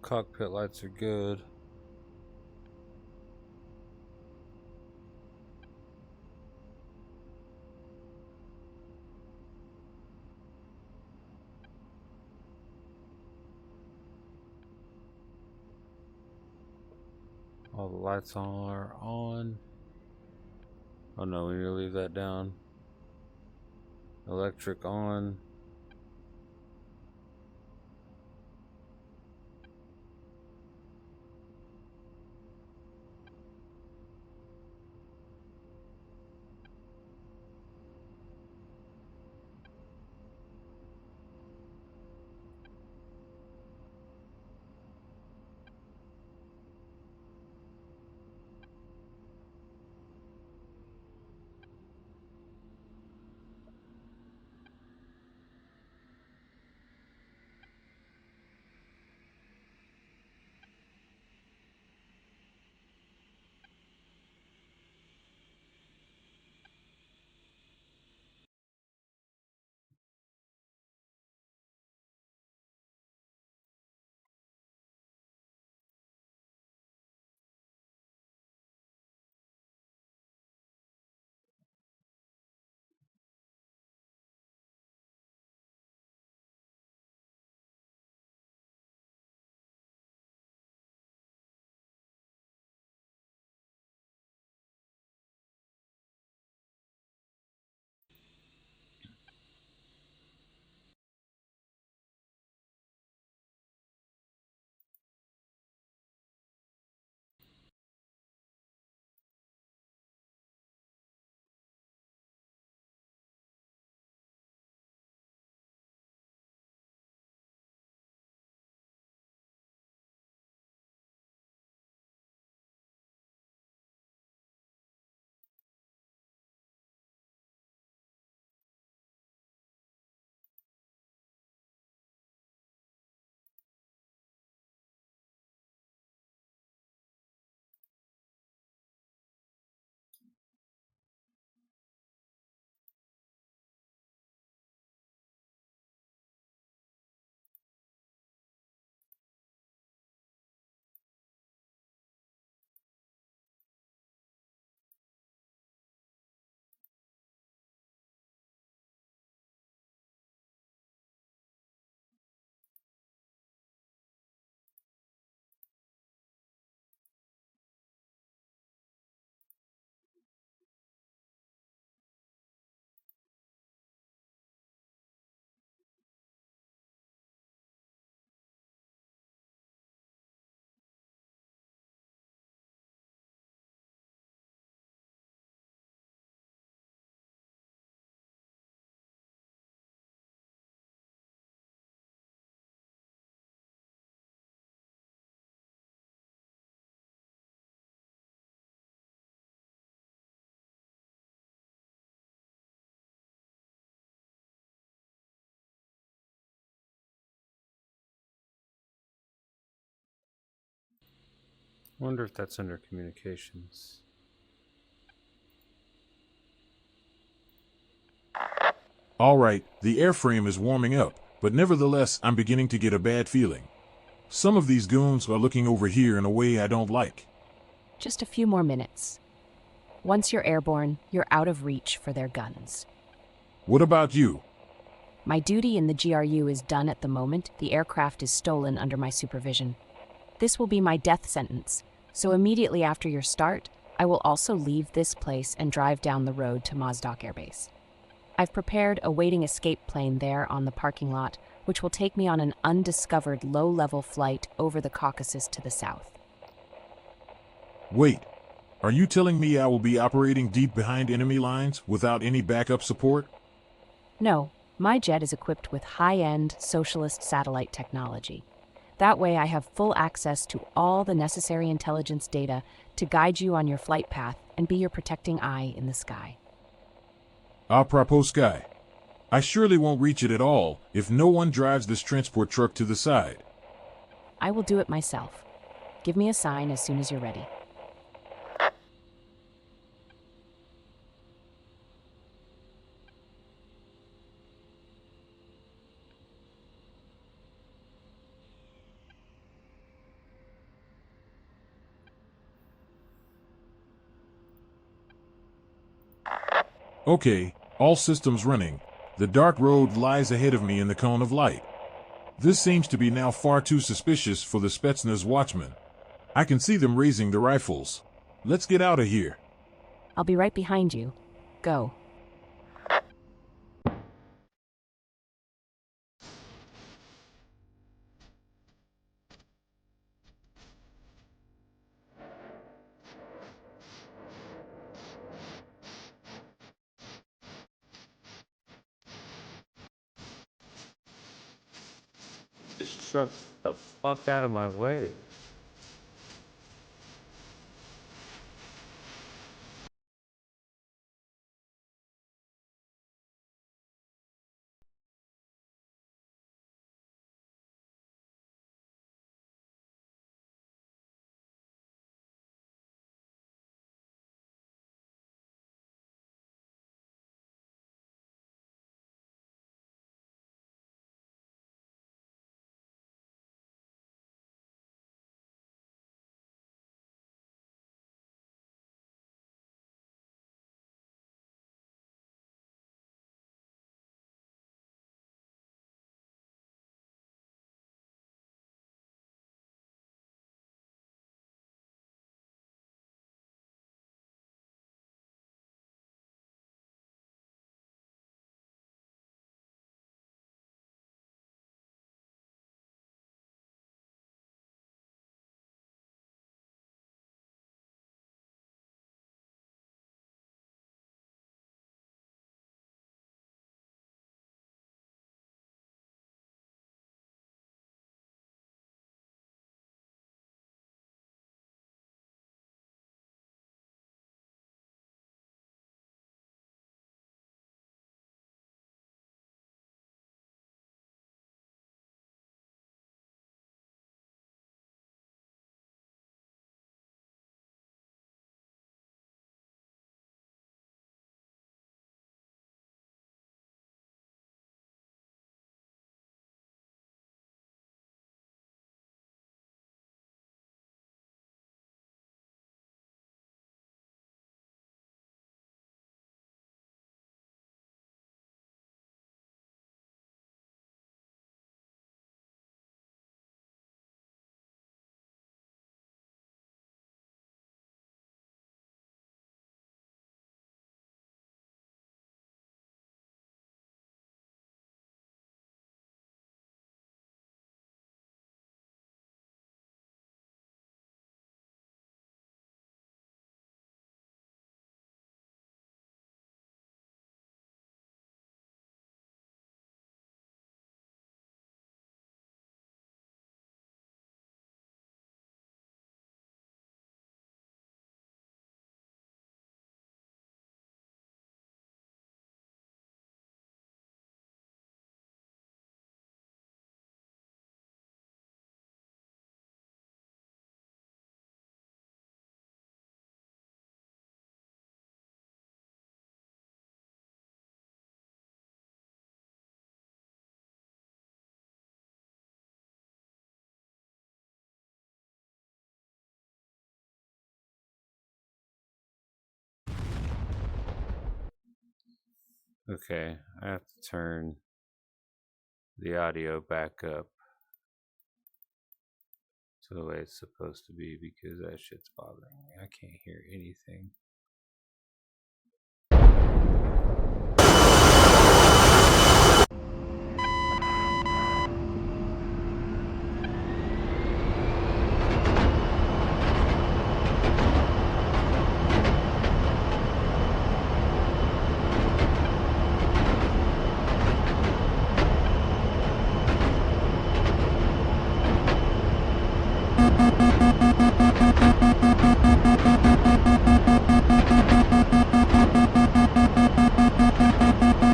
Cockpit lights are good. All the lights are on. Oh no, we need to leave that down. Electric on. Wonder if that's under communications. All right, the airframe is warming up, but nevertheless, I'm beginning to get a bad feeling. Some of these goons are looking over here in a way I don't like. Just a few more minutes. Once you're airborne, you're out of reach for their guns. What about you? My duty in the GRU is done at the moment the aircraft is stolen under my supervision. This will be my death sentence, so immediately after your start, I will also leave this place and drive down the road to Mozdok Air Base. I've prepared a waiting escape plane there on the parking lot, which will take me on an undiscovered low-level flight over the Caucasus to the south. Wait, are you telling me I will be operating deep behind enemy lines without any backup support? No, my jet is equipped with high-end socialist satellite technology. That way I have full access to all the necessary intelligence data to guide you on your flight path and be your protecting eye in the sky. Apropos sky. I surely won't reach it at all if no one drives this transport truck to the side. I will do it myself. Give me a sign as soon as you're ready. Okay, all systems running. The dark road lies ahead of me in the cone of light. This seems to be now far too suspicious for the Spetsnaz watchmen. I can see them raising the rifles. Let's get out of here. I'll be right behind you. Go. Shut the fuck out of my way. Okay, I have to turn the audio back up to the way it's supposed to be because that shit's bothering me. I can't hear anything.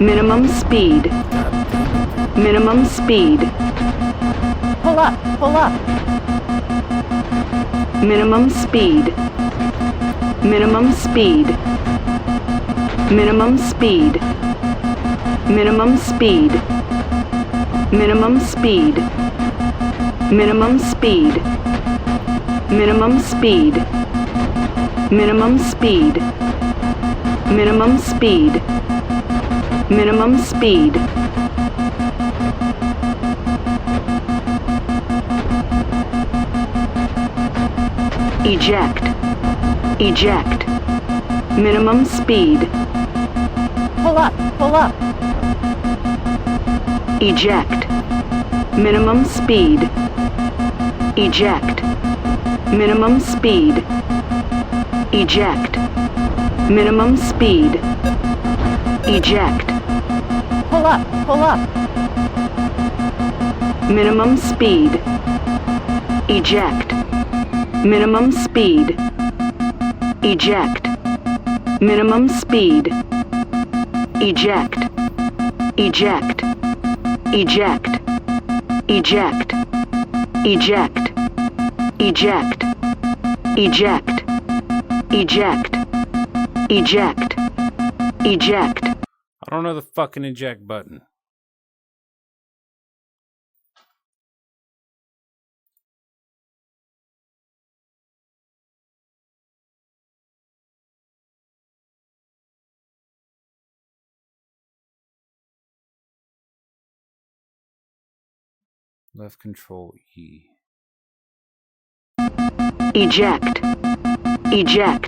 Minimum speed. Minimum speed. Pull up, pull up. Minimum speed. Minimum speed. Minimum speed. Minimum speed. Minimum speed. Minimum speed. Minimum speed. Minimum speed. Minimum speed. Minimum speed. Eject. Eject. Minimum speed. Pull up, pull up. Eject. Minimum speed. Eject. Minimum speed. Eject. Minimum speed. Eject. Pull up, pull up. Minimum speed. Eject. Minimum speed. Eject. Minimum speed. Eject. Eject. Eject. Eject. Eject. Eject. Eject. Eject. Eject. Eject. I don't know the fucking eject button. Left control E. Eject. Eject.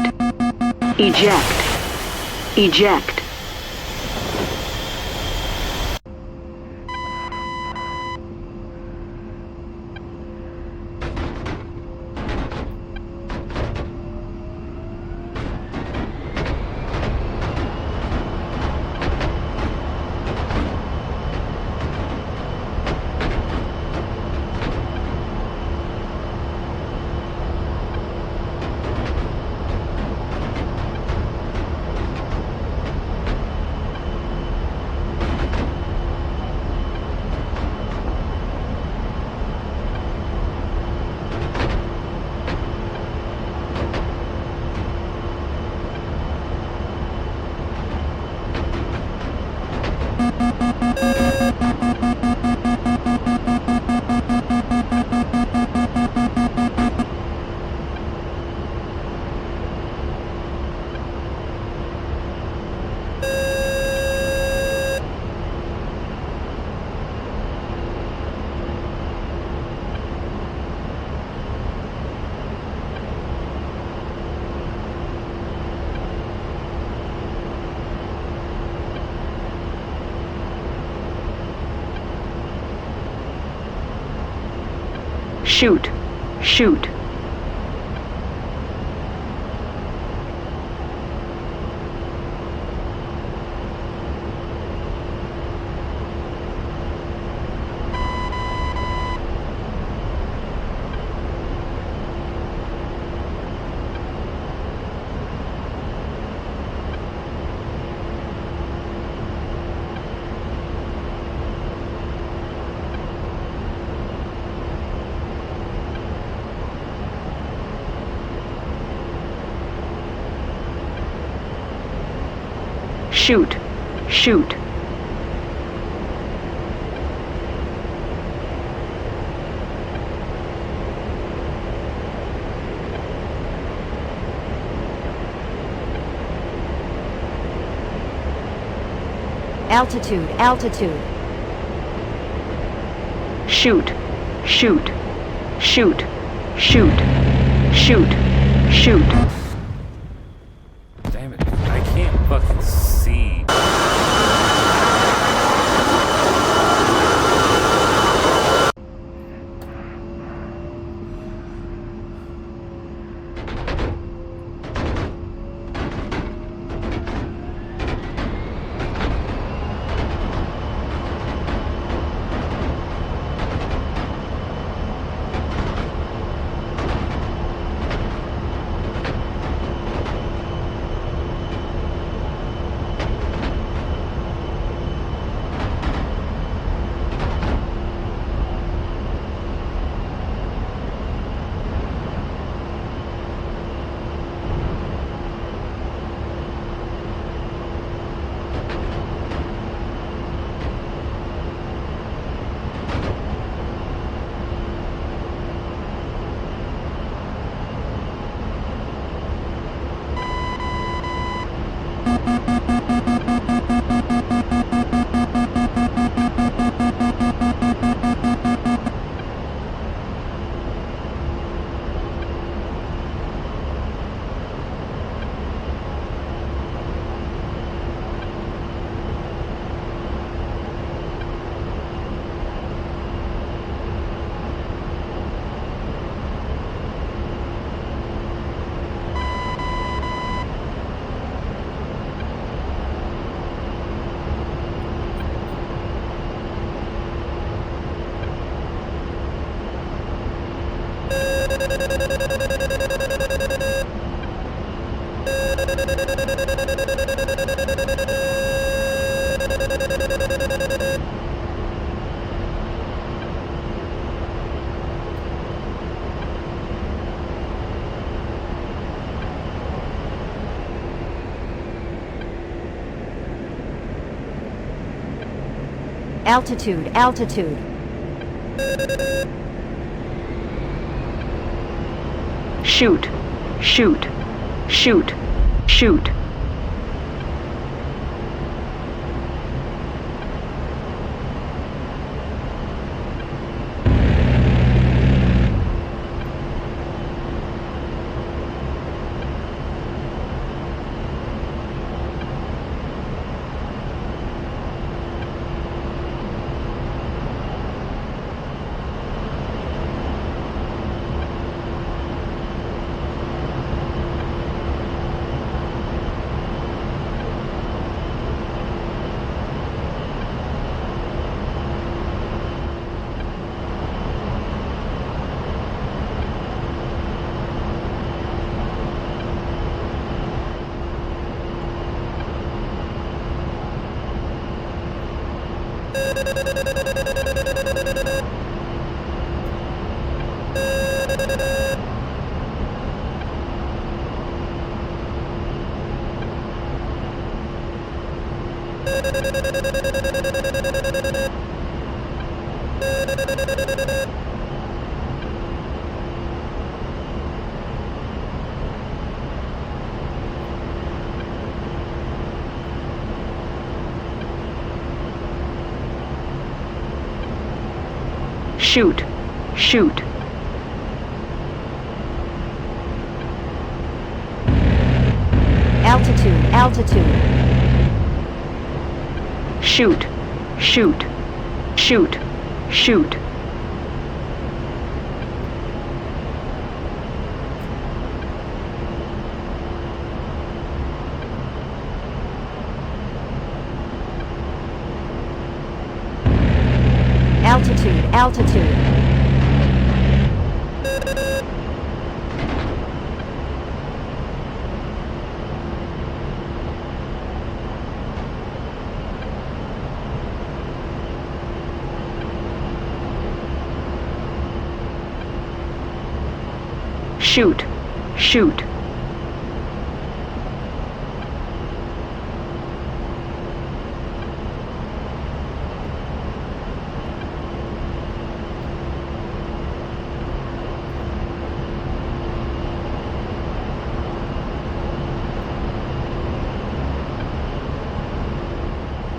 Eject. Eject. Shoot. Shoot. Shoot. Shoot. Altitude, altitude. Shoot, shoot, shoot, shoot, shoot, shoot. Damn it, I can't fucking see. Altitude, altitude. Shoot, shoot, shoot, shoot. Shoot, shoot. Altitude, altitude. Shoot, shoot, shoot, shoot. Altitude, altitude. Shoot, shoot.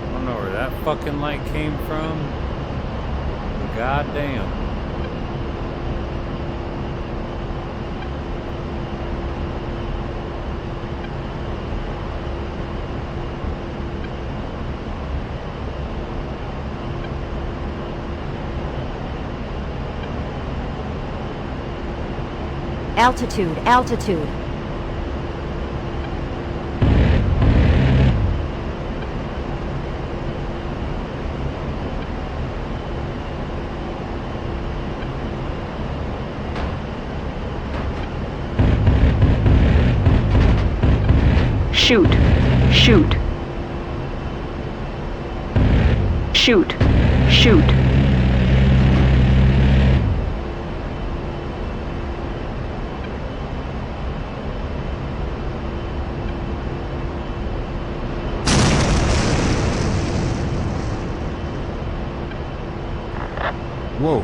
I don't know where fucking light came from. Goddamn. Altitude, altitude. Shoot. Shoot. Shoot. Shoot. Whoa,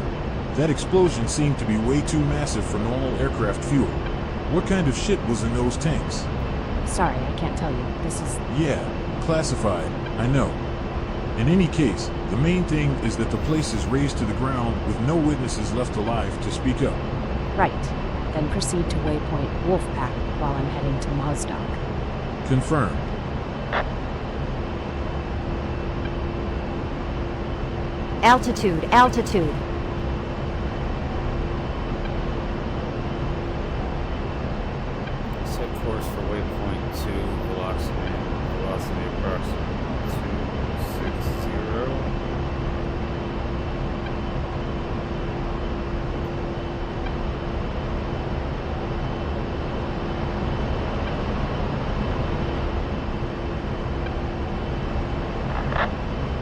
that explosion seemed to be way too massive for normal aircraft fuel. What kind of shit was in those tanks? Sorry, I can't tell you. This is... Yeah, classified, I know. In any case, the main thing is that the place is razed to the ground with no witnesses left alive to speak up. Right. Then proceed to waypoint Wolfpack while I'm heading to Mozdok. Confirmed. Altitude, altitude. Set course for waypoint 2, velocity approximately 260.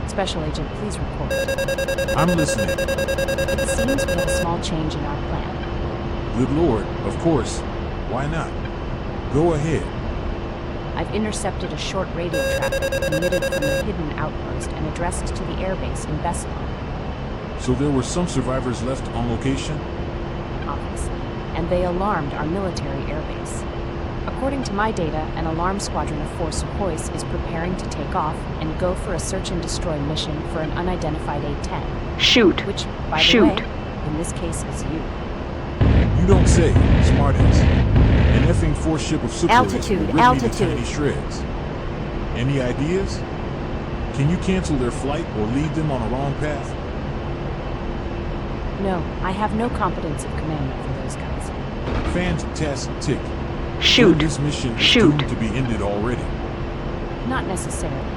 Special Agent, please report. I'm listening. It seems we have a small change in our plan. Good Lord, of course. Why not? Go ahead. I've intercepted a short radio traffic emitted from the hidden outpost and addressed to the airbase in Beslan. So there were some survivors left on location? Obviously. And they alarmed our military airbase. According to my data, an alarm squadron of 4 Sukhois is preparing to take off and go for a search and destroy mission for an unidentified A-10. Shoot. Which, by Shoot. the way, in this case is you. You don't say, smartass. An effing 4 ship of Sukhois Altitude, will rip me to altitude. tiny shreds. Any ideas? Can you cancel their flight or lead them on a wrong path? No, I have no competence of command for those guys. Fantastic. Shoot. This mission is Shoot. doomed to be ended already. Not necessarily.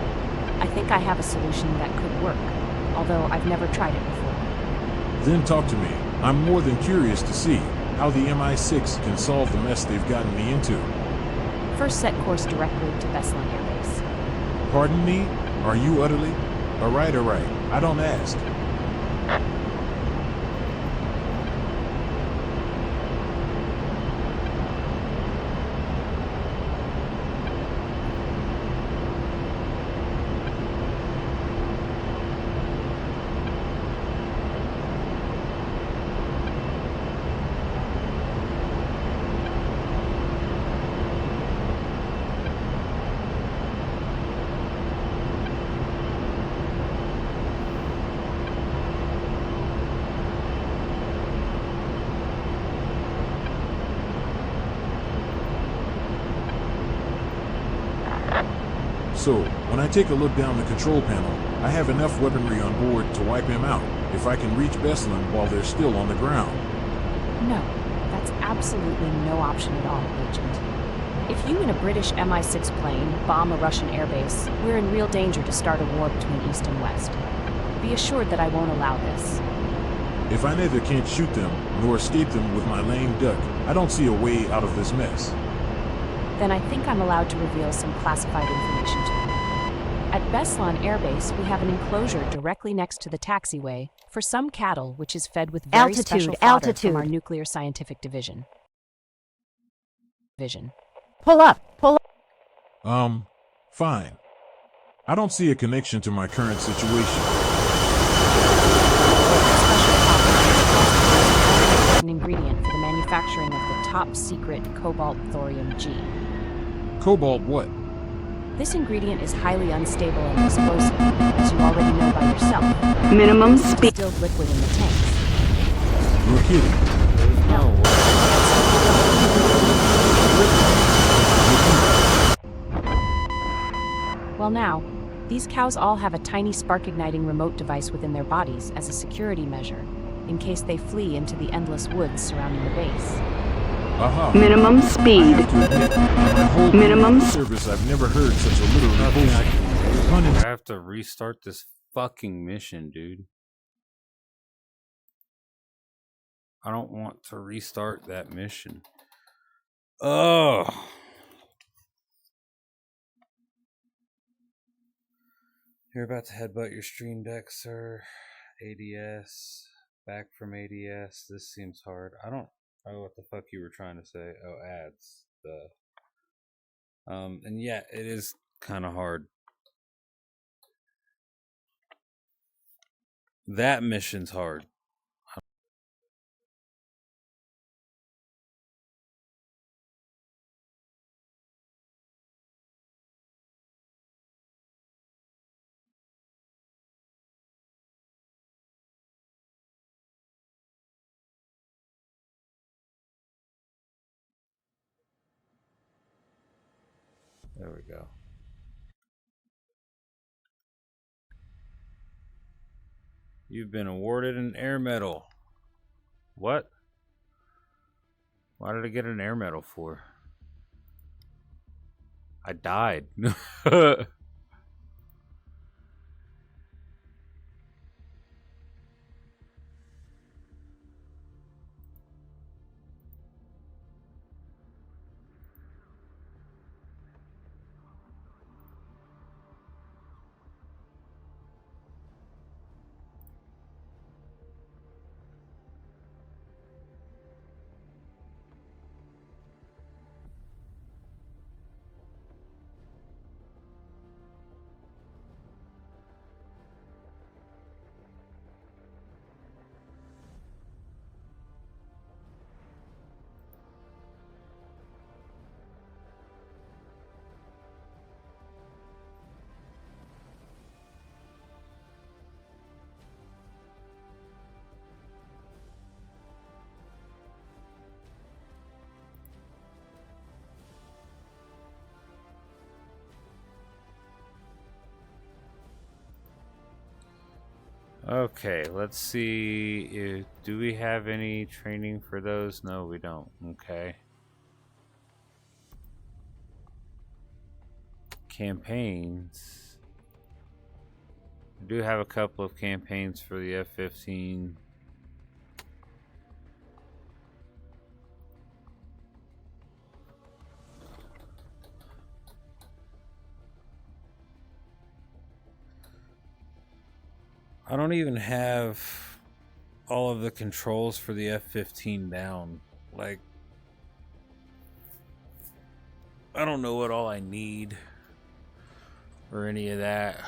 I think I have a solution that could work, although I've never tried it before. Then talk to me. I'm more than curious to see how the MI6 can solve the mess they've gotten me into. First set course directly to Beslan Air Base. Pardon me? Are you utterly? Alright. I don't ask. So, when I take a look down the control panel, I have enough weaponry on board to wipe him out if I can reach Beslan while they're still on the ground. No, that's absolutely no option at all, Agent. If you and a British Mi-6 plane bomb a Russian airbase, we're in real danger to start a war between East and West. Be assured that I won't allow this. If I neither can't shoot them nor escape them with my lame duck, I don't see a way out of this mess. Then I think I'm allowed to reveal some classified information to you. At Beslan Air Base, we have an enclosure directly next to the taxiway for some cattle which is fed with very special fodder from our nuclear scientific division. Pull up, pull up. Fine. I don't see a connection to my current situation. An ingredient for the manufacturing of the top secret cobalt thorium G. Cobalt what? This ingredient is highly unstable and explosive. As you already know by yourself. Minimum speed. Distilled liquid in the tanks. You're kidding. No. Well now, these cows all have a tiny spark-igniting remote device within their bodies as a security measure, in case they flee into the endless woods surrounding the base. Aha. Minimum speed. Minimum service. I've never heard such a little devotion. I have to restart this fucking mission, dude. I don't want to restart that mission. Oh. You're about to headbutt your stream deck, sir. ADS. Back from ADS. This seems hard. I don't know what the fuck you were trying to say. Oh, ads. And yeah, it is kind of hard. That mission's hard. There we go. You've been awarded an air medal. What? Why did I get an air medal for? I died. Okay, let's see. Do we have any training for those? No, we don't. Okay. Campaigns. I do have a couple of campaigns for the F-15. I don't even have all of the controls for the F-15 down. Like, I don't know what all I need or any of that.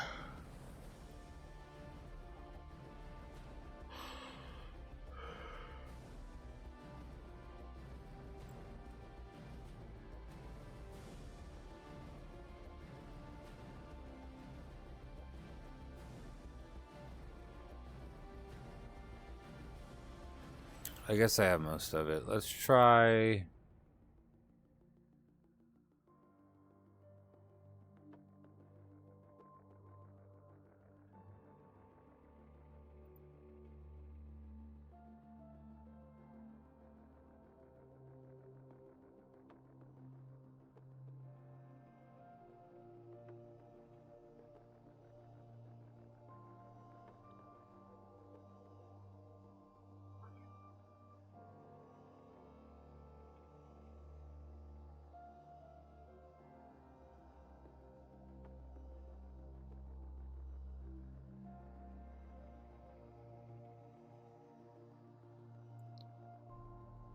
I guess I have most of it. Let's try.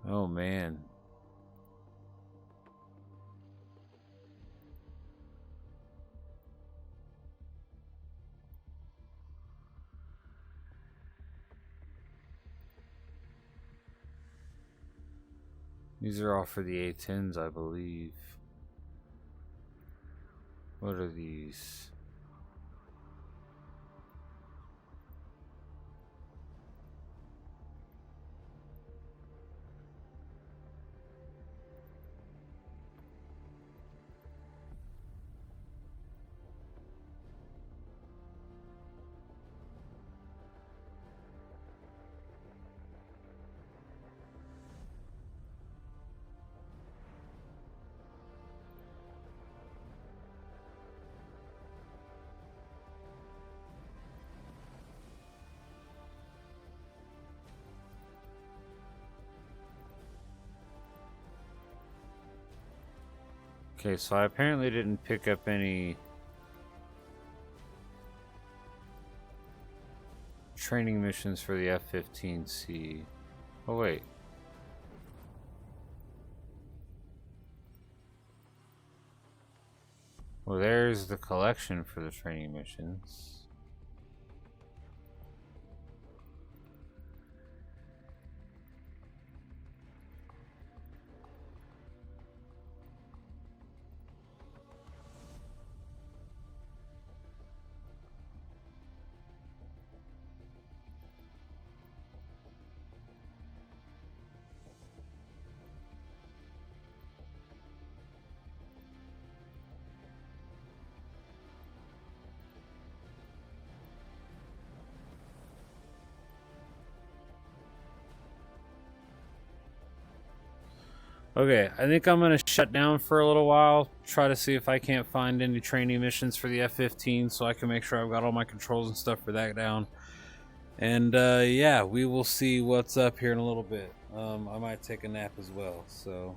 Oh man. These are all for the A-10s, I believe. What are these? Okay, so I apparently didn't pick up any training missions for the F-15C. Oh wait. Well, there's the collection for the training missions. Okay, I think I'm gonna shut down for a little while, try to see if I can't find any training missions for the F-15 so I can make sure I've got all my controls and stuff for that down. And yeah, we will see what's up here in a little bit. I might take a nap as well, so